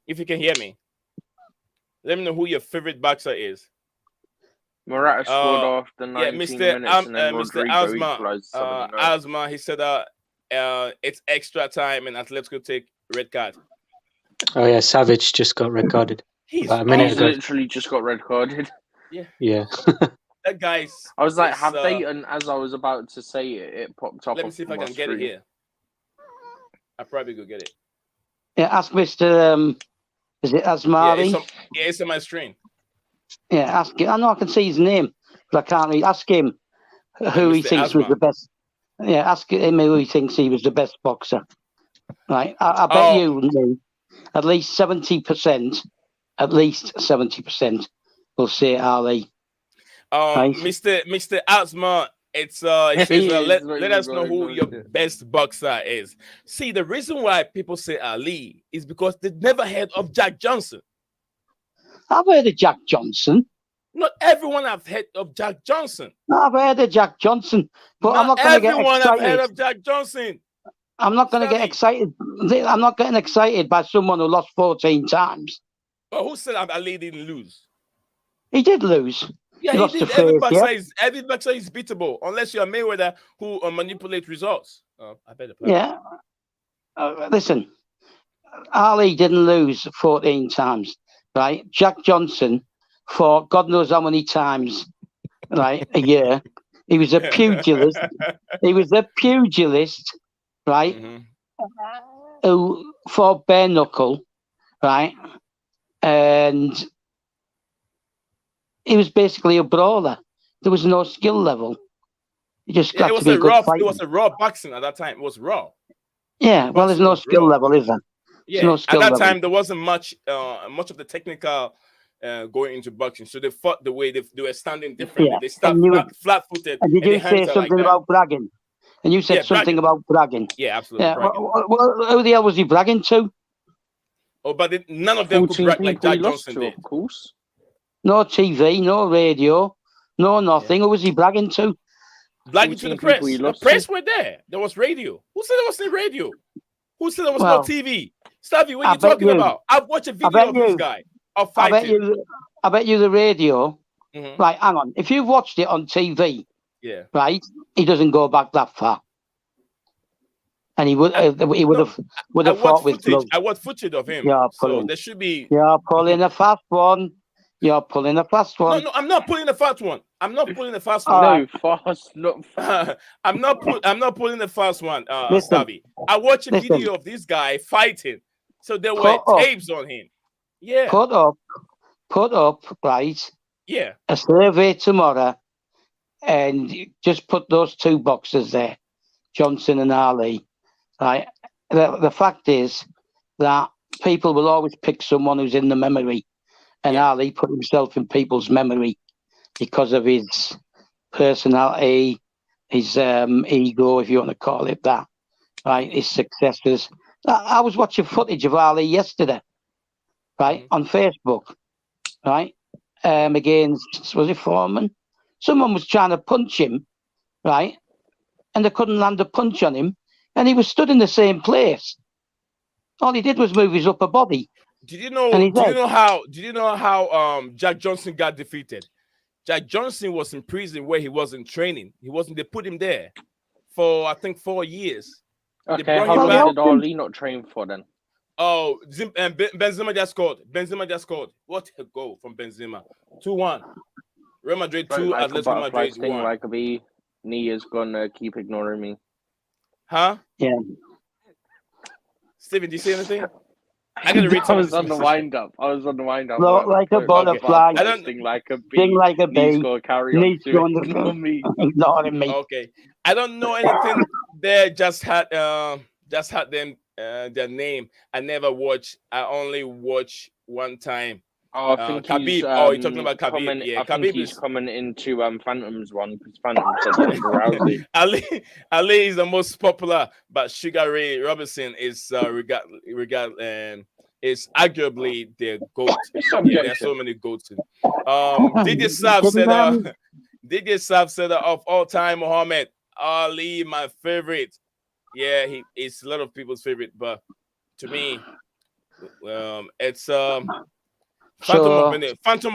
If you can hear me. Let me know who your favorite boxer is. Morata scored after 19 minutes. And then Mr. Asma, he said it's extra time and Atletico take red card. Oh yeah, Savage just got red carded. He's literally just got red carded. Yeah. That guy's. I was like, have they? And as I was about to say it, it popped up. Let me see if I can get it here. I probably go get it. Yeah, ask Mr. Is it Asmari? Yeah, it's on my screen. Yeah, ask him. I know I can see his name, but I can't read. Ask him who he thinks was the best. Yeah, ask him who he thinks he was the best boxer. Right, I bet you at least 70%. At least 70% will say Ali. Right? Mr. Asma, it says let us know who your best boxer is. See, the reason why people say Ali is because they never heard of Jack Johnson. I've heard of Jack Johnson. Not everyone have heard of Jack Johnson. I've heard of Jack Johnson, but I'm not going to get excited. Everyone have heard of Jack Johnson. I'm not going to get excited. I'm not getting excited by someone who lost 14 times. But who said Ali didn't lose? He did lose. Yeah, He he lost did. the first, Every boxer is beatable unless you're Mayweather who manipulates results. I better play. Yeah. Listen, Ali didn't lose 14 times, right? Jack Johnson fought God knows how many times, right, a year. He was a pugilist. Right? Mhm. Who fought bare knuckle, right? And he was basically a brawler. There was no skill level. You just got to be a good fighter. It was a raw boxing at that time. It was raw. Yeah, The well, there's boxing no was skill raw. level, is there? There's Yeah, no at skill that level. time there wasn't much of the technical going into boxing. So they fought the way they were standing differently. Yeah. They start flat-footed, And did and you their hands say are like something that. about bragging? And you said Yeah, something bragging. about bragging. Yeah, absolutely Yeah. bragging. Well, who the hell was he bragging to? Oh, but none of them could 14 brag like people he Jack lost Johnson to, did. of course. No TV, no radio, no nothing. Yeah. Who was he bragging to? Bragging to the 14 people he press. The lost press to. were there. There was radio. Who said there wasn't radio? Who said there was no Well, TV? Stavy, what I are you bet talking you. about? I've watched a I video bet of this you. guy of I bet fighting. you. I bet you the radio. Mhm. Right, hang on. If you've watched it on TV, Yeah. right, he doesn't go back that far, and he would have fought with gloves. I watched footage of him. You're So pulling. there should be. You're pulling a fast one. You're pulling a fast one. No, I'm not pulling the fast one. I'm not pulling the fast All one. No, fast, not fast. I'm not pulling the fast one, Listen. Stavy. I watched a Listen. video of this guy fighting. So there were Put up. tapes on him. Yeah. Put up, right, Yeah. a survey tomorrow, and just put those two boxers there, Johnson and Ali. Right. The fact is that people will always pick someone who's in the memory, and Yeah. Ali put himself in people's memory because of his personality, his ego, if you want to call it that. Right, his successes. I was watching footage of Ali yesterday, right, on Facebook, right, against, was it Foreman? Someone was trying to punch him, right, and they couldn't land a punch on him, and he was stood in the same place. All he did was move his upper body. Did you know? And he's Do you know how Jack Johnson got defeated? Jack Johnson was in prison where he wasn't training. He wasn't. They put him there for I think 4 years. Okay, brought how him long back. did Ali not train for then? Oh, Benzema just scored. What a goal from Benzema. 2-1. Real Madrid 2, Like a Atletico butterfly Madrid sting 1. like a bee. Nia's gonna keep ignoring me. Huh? Yeah. Steven, do you see anything? I gotta read I some of was this on the message. wind up. Float like a butterfly. I don't- Sting like a bee. Sing like a Nia's bee. gonna carry on Needs to going to ignore me. ignoring me. Okay. I don't know anything there. Just had them their name. I never watched. I only watch one time. Oh, I think Khabib. he's, Oh, you're talking about Khabib. comment- Yeah, I think Khabib he's is coming into Phantom's one because Phantom said Ronda Rousey. Ali is the most popular, but Sugar Ray Robinson is is arguably the GOAT. Yeah, there's so many GOATs. DJ Sav said of all time, Muhammad Ali, my favorite. Yeah, he is a lot of people's favorite, but to me, it's Phantom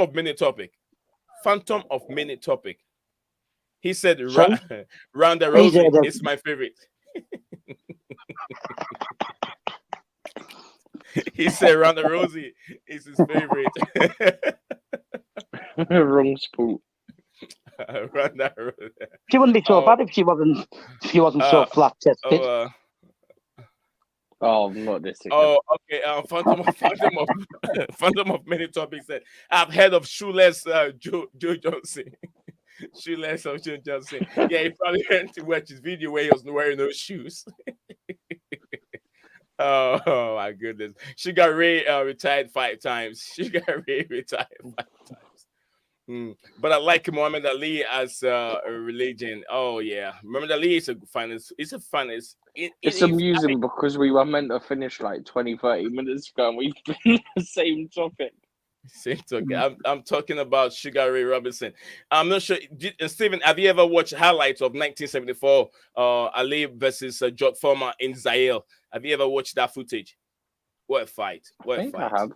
of Minute topic. Phantom of Minute topic. He said Ronda Rousey is my favorite. He said Ronda Rousey is his favorite. Wrong sport. Ronda Rousey. She wouldn't be so bad if she wasn't so flat chested. Oh, not this again. Oh, okay. Phantom of Many Topics said, I've heard of shoeless Joe Johnson. Shoeless of Joe Johnson. Yeah, he probably went to watch his video where he was wearing no shoes. Oh my goodness. Sugar Ray retired 5 times. Sugar Ray retired 5 times. But I like Muhammad Ali as a religion. Oh yeah, Muhammad Ali is a finest. It's a finest. It's amusing because we were meant to finish like 20-30 minutes ago and we've been the same topic. Same topic. I'm talking about Sugar Ray Robinson. I'm not sure. Stephen, have you ever watched highlights of 1974 Ali versus George Foreman in Zaire? Have you ever watched that footage? What a fight! What a fight! I have.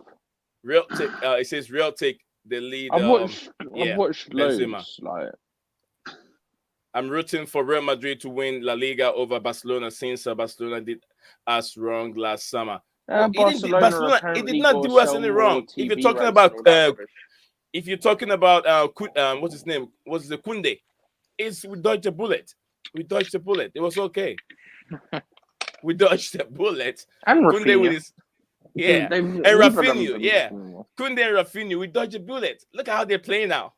Real take. It says real take. they lead. I've watched Benzema. loads. Like, I'm rooting for Real Madrid to win La Liga over Barcelona since Barcelona did us wrong last summer. Barcelona it did not do us any wrong. If you're talking about what's his name? What's the Kunde? We dodged a bullet. It was okay. We dodged a bullet. And Kunde with Rafinha. his and Rafinha, Kunde and Rafinha, we dodged a bullet. Look at how they're playing now.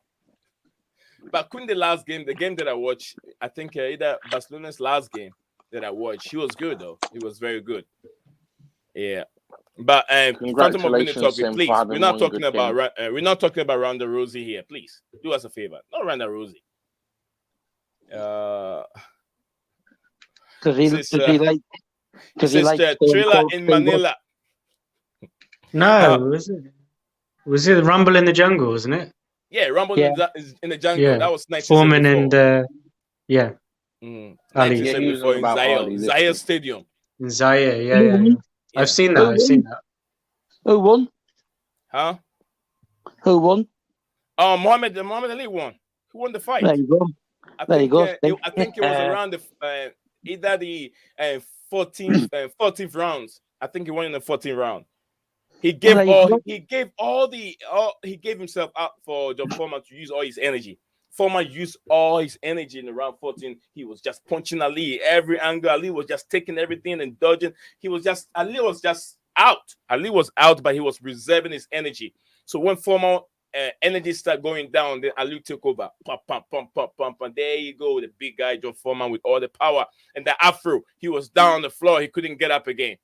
But Kunde last game, the game that I watched, I think either Barcelona's last game that I watched, he was good though. He was very good. Yeah. But Phantom of Minute topic, please. We're not talking about Ronda Rousey here. Please do us a favor. Not Ronda Rousey. Does he like Trailer in Manila? No, was it Rumble in the Jungle, wasn't it? Yeah, Rumble in the Jungle. Yeah. That was 1974. Foreman and Ali. 1974 in Zaire Stadium. In Zaire, yeah. I've seen that. Who won? Huh? Who won? Muhammad Ali won. Who won the fight? There you go. I think it was around the either the 14th rounds. I think he won in the 14th round. He gave himself out for John Foreman to use all his energy. Foreman used all his energy in the round 14. He was just punching Ali every angle. Ali was just taking everything and dodging. Ali was just out. Ali was out, but he was reserving his energy. So when Foreman energy started going down, then Ali took over. Pump, pump, pump, pump, pump, and there you go, the big guy John Foreman with all the power and the afro. He was down on the floor. He couldn't get up again.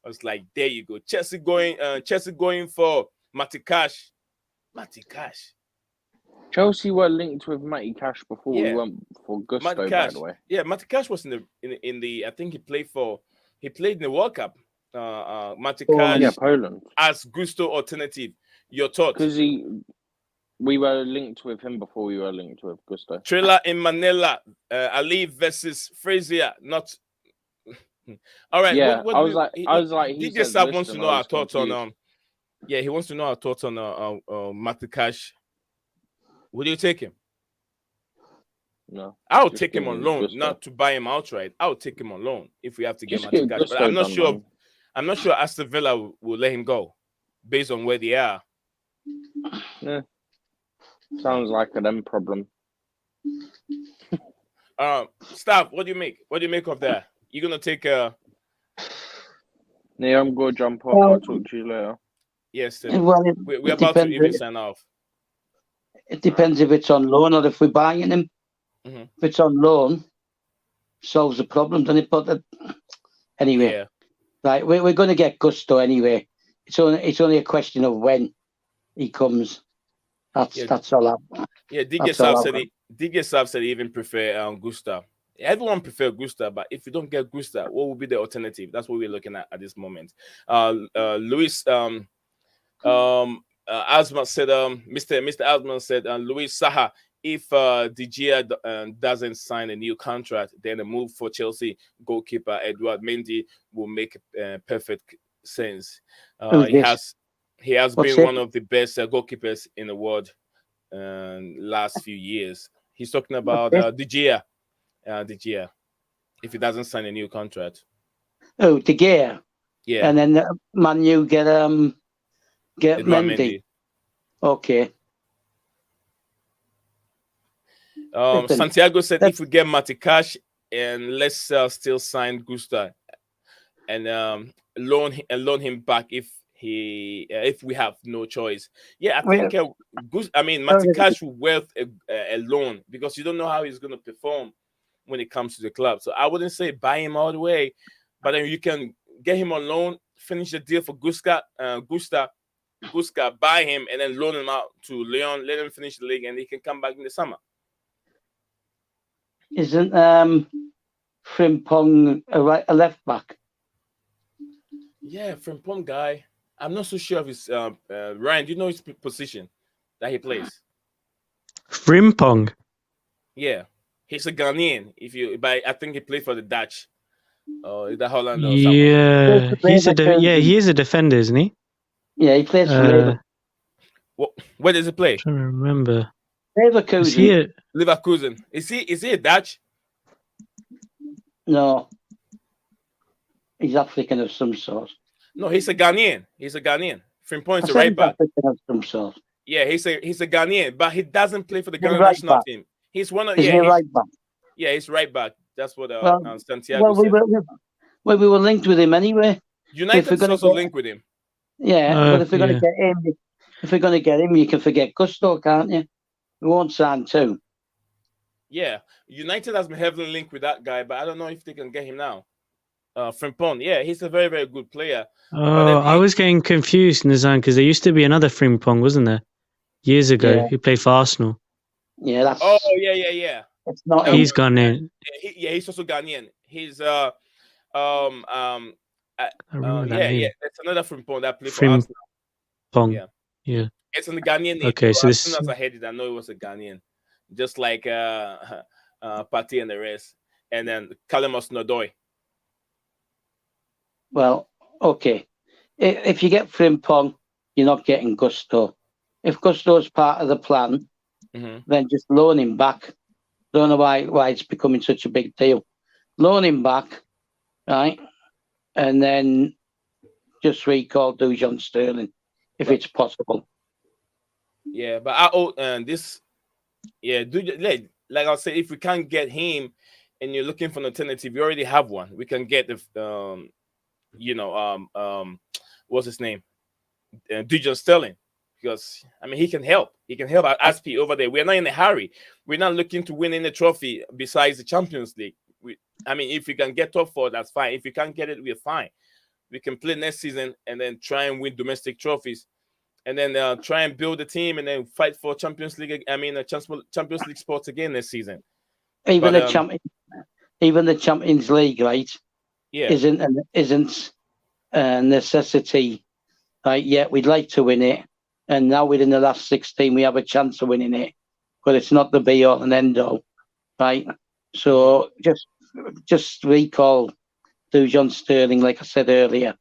I was like, there you go. Chelsea going for Matty Cash. Chelsea were linked with Matty Cash before we went for Gusto, by the way. Yeah, Matty Cash was in the I think he played in the World Cup. Matty Cash Poland as Gusto alternative. Your thoughts? Because we were linked with him before we were linked with Gusto. Trailer in Manila, Ali versus Frazier, not. All right. Yeah, I was like, DJ Sab wants to know our thoughts on. He wants to know our thoughts on Matty Cash. Would you take him? No. I would take him on loan, not to buy him outright. I would take him on loan if we have to get Matty Cash. But I'm not sure. I'm not sure Aston Villa will let him go based on where they are. Yeah. Sounds like a them problem. Staff, what do you make? What do you make of that? You're gonna take Yeah, I'm gonna jump off. I'll talk to you later. Yes, we're about to even sign off. It depends if it's on loan or if we're buying him. Mm-hmm. If it's on loan, solves the problem, doesn't it? But anyway, right, we're going to get Gusto anyway. It's only a question of when he comes. That's all. DJ Saab said he even prefer Gusto. Everyone prefer Gusto, but if you don't get Gusto, what would be the alternative? That's what we're looking at this moment. Luis Asma said, Mr. Asma said, Luis Saha, if De Gea doesn't sign a new contract, then a move for Chelsea goalkeeper Edouard Mendy will make perfect sense. He has been one of the best goalkeepers in the world last few years. He's talking about De Gea. De Gea, if he doesn't sign a new contract. Oh, De Gea. Yeah. And then Man U get Mendy. Okay. Santiago said if we get Matty Cash and let's still sign Gusto and loan him back if we have no choice. Yeah, I think Matty Cash will worth a loan because you don't know how he's going to perform when it comes to the club. So I wouldn't say buy him all the way, but then you can get him on loan, finish the deal for Gusto, buy him, and then loan him out to Lyon, let him finish the league, and he can come back in the summer. Isn't Frimpong a left back? Yeah, Frimpong guy. I'm not so sure of his Ryan. Do you know his position that he plays? Frimpong. Yeah, he's a Ghanaian. I think he played for the Dutch. The Holland. Or yeah, he is a defender, isn't he? Yeah, he plays for Labour. Where does he play? trying to remember. Leverkusen. Is he Leverkusen. Is he a Dutch? No. He's African of some sort. No, he's a Ghanaian. Frimpong I is a said right he's back. African of some sort. Yeah, he's a Ghanaian, but he doesn't play for the He's Ghana right national back. team. He's one of Is he right back? Yeah, he's right back. That's what Well, Santiago said. we were linked with him anyway. United is also linked with him. Yeah, but if we're going to get him, you can forget Gusto, can't you? We won't sign two. Yeah, United has been heavily linked with that guy, but I don't know if they can get him now. Frimpong, yeah, he's a very, very good player. Oh, I was getting confused, Nizam, because there used to be another Frimpong, wasn't there? Years ago, he played for Arsenal. Yeah, that's. Oh, yeah. It's not. He's Ghanaian. He's also Ghanaian. He's I remember that name. yeah. That's another Frimpong that played for Arsenal. Frimpong. Yeah. It's in the Ghanaian name. Okay, so as this. soon as I heard it, I know it was a Ghanaian, just like Partey and the rest, and then Callum Nodoy. Well, okay. If you get Frimpong, you're not getting Gusto. If Gusto's part of the plan, then just loan him back. Don't know why it's becoming such a big deal. Loan him back, right? And then just recall Dujon Sterling if it's possible. Yeah, but like I said, if we can't get him and you're looking for an alternative, you already have one. We can get the what's his name? Dujon Sterling. Because he can help. He can help Aspi over there. We're not in a hurry. We're not looking to win any trophy besides the Champions League. If we can get top four, that's fine. If we can't get it, we're fine. We can play next season and then try and win domestic trophies, and then try and build a team and then fight for Champions League. Champions League spots again this season. Even the Champions League, right? Yeah, isn't a necessity. Right? Yeah, we'd like to win it. And now within the last 16, we have a chance of winning it, but it's not the be all and end all, right? So just recall Dujon Sterling, like I said earlier,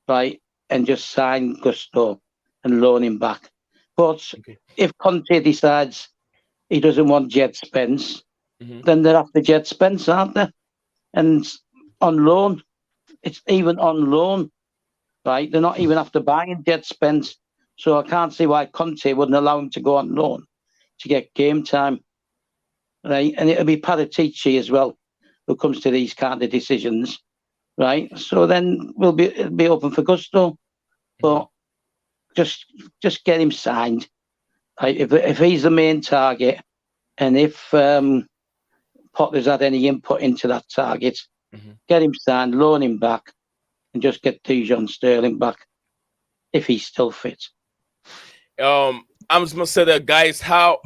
right, and just sign Gusto and loan him back. But if Conte decides he doesn't want Jet Spence, then they're after Jet Spence, aren't they? And on loan, it's even on loan, right? They're not even after buying Jet Spence. So I can't see why Conte wouldn't allow him to go on loan to get game time, right? And it'll be Paratici as well who comes to these kind of decisions, right? So then it'll be open for Gusto, but just get him signed. Right? If he's the main target, and if Potter's had any input into that target, get him signed, loan him back, and just get Dujon Sterling back if he's still fit. I'm just gonna say that, guys. How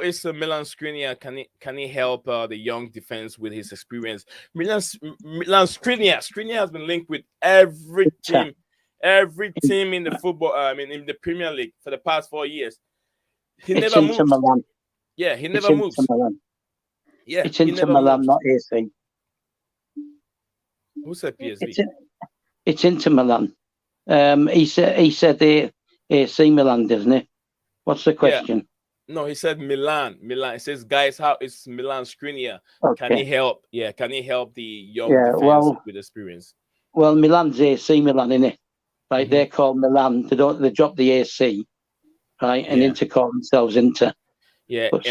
is Milan Skriniar? Can he help the young defense with his experience? Milan Skriniar has been linked with every team in the football. In the Premier League for the past 4 years. He never moves. Milan. Yeah, he never moves. Yeah, it's Inter Milan, not AC. Who said PSV? It's Inter Milan. He said AC Milan, doesn't he? What's the question? Yeah. No, he said Milan. It says, guys, how is Milan Skriniar? Okay. Can he help? Yeah, can he help the young defense with experience? Well, Milan's AC Milan, isn't it? Right, they're called Milan. They drop the AC, right, and Inter call themselves Inter. Yeah, but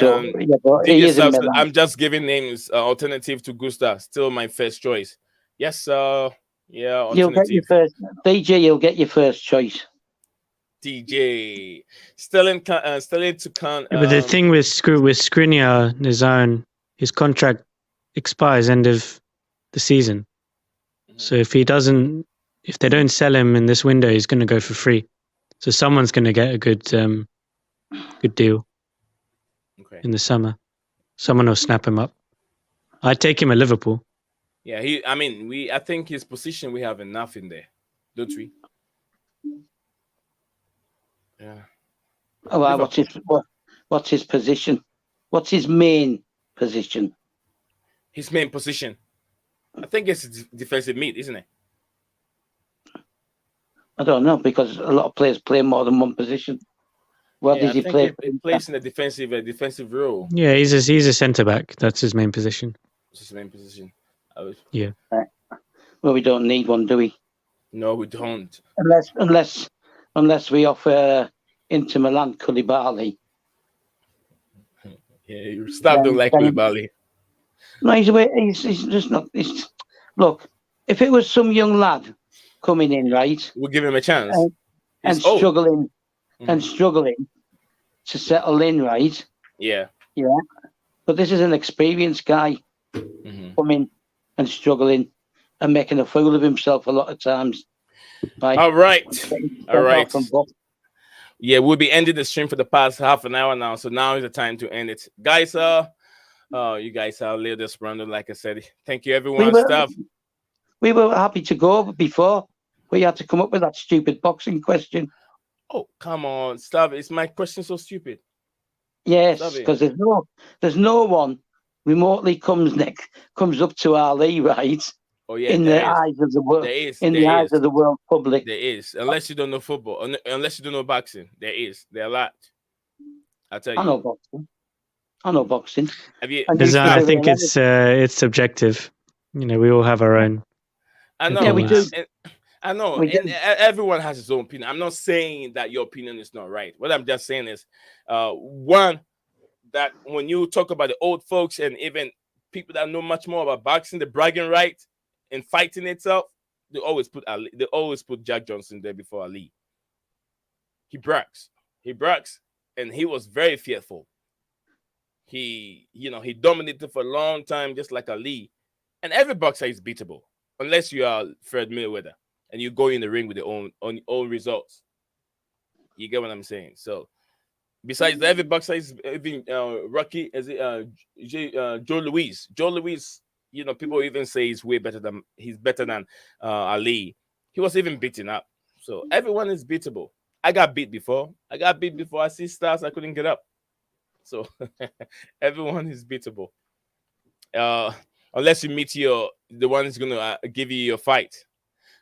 he is in Milan. I'm just giving names alternative to Gusta. Still my first choice. Yes, yeah. You'll get your first DJ. You'll get your first choice. DJ Sterling to come. But the thing with Skriniar, his contract expires end of the season. So if they don't sell him in this window, he's going to go for free. So someone's going to get a good deal in the summer. Someone will snap him up. I'd take him at Liverpool. Yeah, I think his position, we have enough in there, don't we? Yeah. Oh, well, what's his position? What's his main position? His main position, I think it's defensive mid, isn't it? I don't know, because a lot of players play more than one position. What Yeah, does I he think play? he plays in a defensive role. Yeah, he's a centre back. That's his main position. It's his main position. Yeah. Well, we don't need one, do we? No, we don't. Unless we offer Inter Milan Koulibaly. Yeah, Stav don't like Koulibaly. No, he's just not. Look, if it was some young lad coming in, right, We'll give him a chance. and struggling to settle in, right? Yeah. But this is an experienced guy coming and struggling and making a fool of himself a lot of times. Right? All right. Yeah, we'll be ending the stream for the past half an hour now. So now is the time to end it. Guys, you guys are little this random, like I said. Thank you, everyone. We were happy to go before we had to come up with that stupid boxing question. Oh, come on, Stav. Is my question so stupid? Yes, because there's no one remotely comes up to Ali, right? Oh yeah, in the eyes of the world, eyes of the world public. There is, unless you don't know football, unless you don't know boxing. There are a lot. I'll tell you. I know boxing. I think it's subjective. We all have our own. I know. Yeah, we do. I know, and everyone has his own opinion. I'm not saying that your opinion is not right. What I'm just saying is, one, that when you talk about the old folks and even people that know much more about boxing, the bragging right and fighting itself, they always put Jack Johnson there before Ali. He brags, and he was very fearful. He dominated for a long time, just like Ali. And every boxer is beatable, unless you are Fred Mayweather and you go in the ring with your own results. You get what I'm saying? So, besides every boxer is even Rocky, is it Joe Louis? Joe Louis, people even say he's better than Ali. He was even beaten up. So everyone is beatable. I got beat before. I see stars. I couldn't get up. So everyone is beatable. Unless you meet the one who's gonna give you your fight.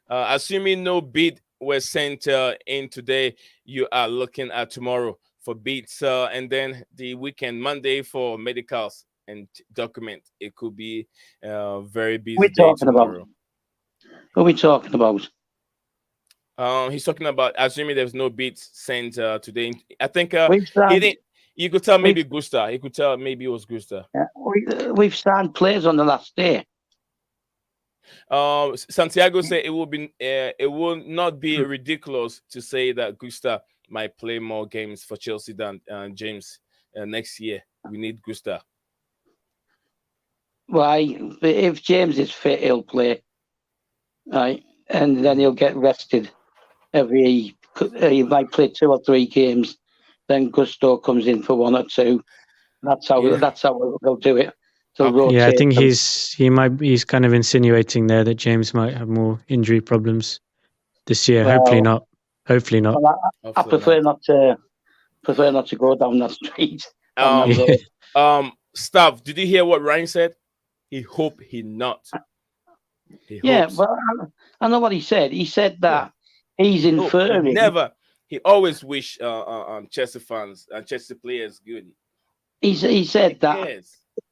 Assuming no bid was sent in today, you are looking at tomorrow for bids, and then the weekend, Monday, for medicals and document. It could be very busy day tomorrow. What are we talking about? He's talking about assuming there's no bids sent today. I think you could tell maybe Gusta. He could tell maybe it was Gusta. Yeah, we've signed players on the last day. Santiago said it will not be ridiculous to say that Gusta might play more games for Chelsea than James next year. We need Gusta. Why? If James is fit, he'll play. Right, and then he'll get rested. He might play 2 or 3 games. Then Gusto comes in for 1 or 2. That's how they'll do it. Yeah, I think he's kind of insinuating there that James might have more injury problems this year. Well, hopefully not. Well, I prefer not to go down that street. Stav, did you hear what Ryan said? He hope he not. Well, I know what he said. He said that he's inferring. He always wish Chelsea fans and Chelsea players good. He said that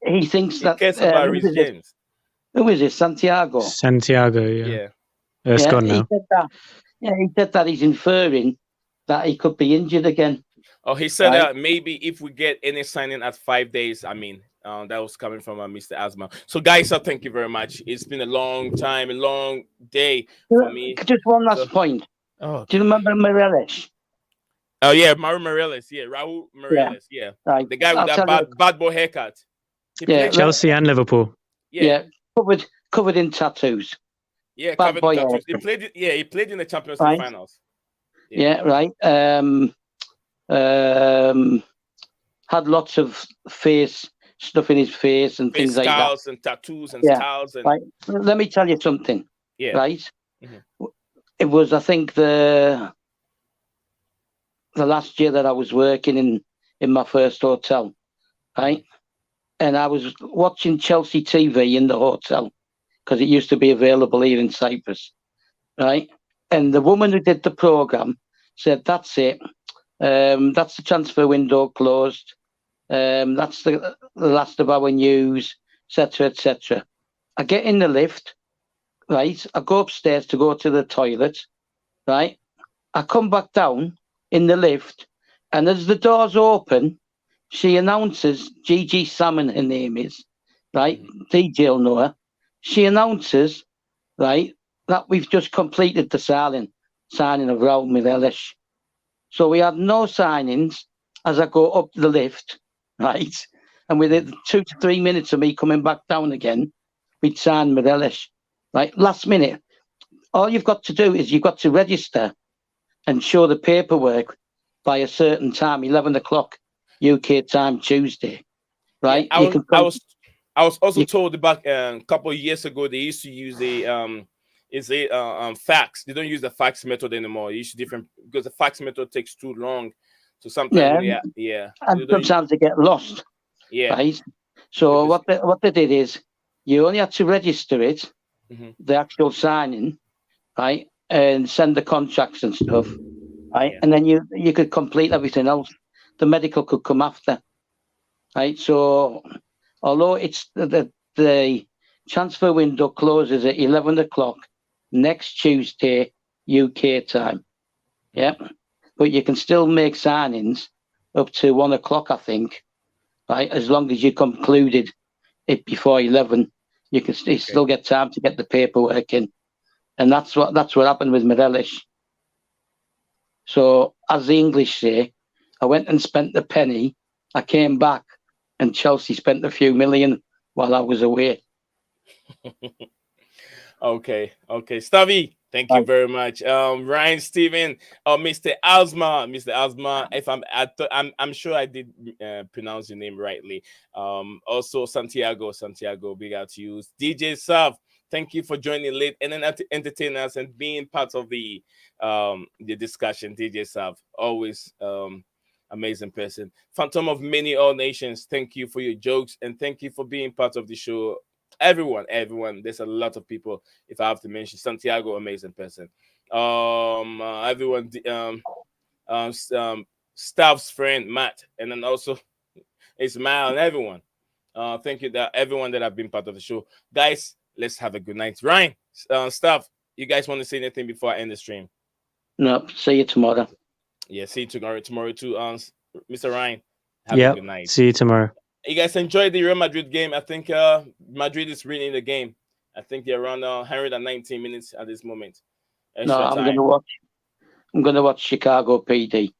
he thinks that cares about Reece James. Who is it? Santiago. Yeah. It's gone now. He said that he's inferring that he could be injured again. Oh, he said that maybe if we get any signing at 5 days. I mean, that was coming from Mr. Asma. So, guys, thank you very much. It's been a long time, a long day for me. Just one last point. Oh, do you remember Morelos? Oh yeah, Mauro Morelos. Yeah, Raul Morelos. Yeah, right. The guy with that bad boy haircut. Chelsea and Liverpool. Yeah, covered in tattoos. Yeah, covered in tattoos. He played in the Champions League finals. Yeah, right. Had lots of stuff in his face and things like that. And tattoos and scars. And... Right. Let me tell you something. Yeah. Right. Mm-hmm. It was, I think, the last year that I was working in my first hotel, right? And I was watching Chelsea TV in the hotel because it used to be available here in Cyprus, right? And the woman who did the program said, "That's it. That's the transfer window closed. That's the last of our news, etc., etc. I get in the lift, right? I go upstairs to go to the toilet, right? I come back down in the lift, and as the doors open, she announces, Gigi Salmon, her name is, right? DJ will know her. She announces, right, that we've just completed the signing of Raul Mireles. So we had no signings as I go up the lift, right? And within 2 to 3 minutes of me coming back down again, we'd signed Mireles, right? Last minute. All you've got to do is you've got to register and show the paperwork by a certain time, 11 o'clock UK time, Tuesday, right? Yeah, I was also told about a couple of years ago they used to use a fax. They don't use the fax method anymore. They use different because the fax method takes too long. So sometimes, and sometimes they get lost. Yeah. Right. So what they did is you only had to register it, the actual signing, right, and send the contracts and stuff, right, and then you could complete everything else. The medical could come after, right. So although it's the transfer window closes at 11 o'clock next Tuesday UK time, but you can still make signings up to 1 o'clock, I think, right? As long as you concluded it before 11, you can still get time to get the paperwork in, and that's what happened with Mireles. So, as the English say, I went and spent the penny. I came back, and Chelsea spent a few million while I was away. Okay, Stavi, thank you very much. Ryan, Steven, Mr. Asma, if I'm sure I did pronounce your name rightly. Also Santiago, big out to you. DJ Sav, thank you for joining late and then entertaining us and being part of the discussion. DJ Sav, always amazing person. Phantom of many all nations, thank you for your jokes and thank you for being part of the show. Everyone, there's a lot of people. If I have to mention Santiago, amazing person. Everyone, staff's friend Matt, and then also Ismail and everyone. Thank you that everyone that have been part of the show, guys. Let's have a good night. Ryan, staff, you guys want to say anything before I end the stream? No, see you tomorrow. Yeah, see you tomorrow too. Mr. Ryan, have a good night. See you tomorrow. You guys enjoyed the Real Madrid game. I think Madrid is winning the game. I think they're around 119 minutes at this moment. I'm going to watch Chicago PD.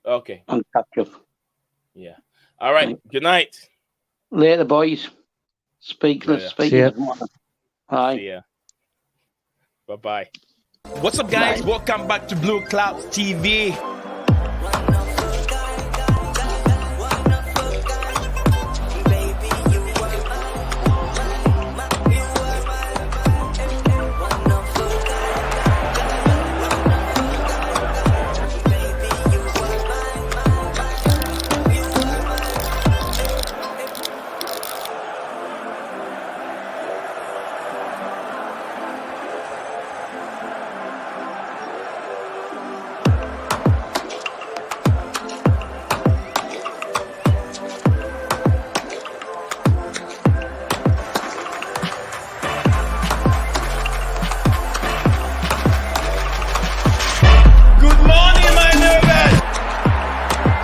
Okay. And catch up. Yeah. All right. Good night. Later, boys. Speak. Bye. See ya. Bye-bye. What's up, guys? Welcome back to Blue Clouds TV.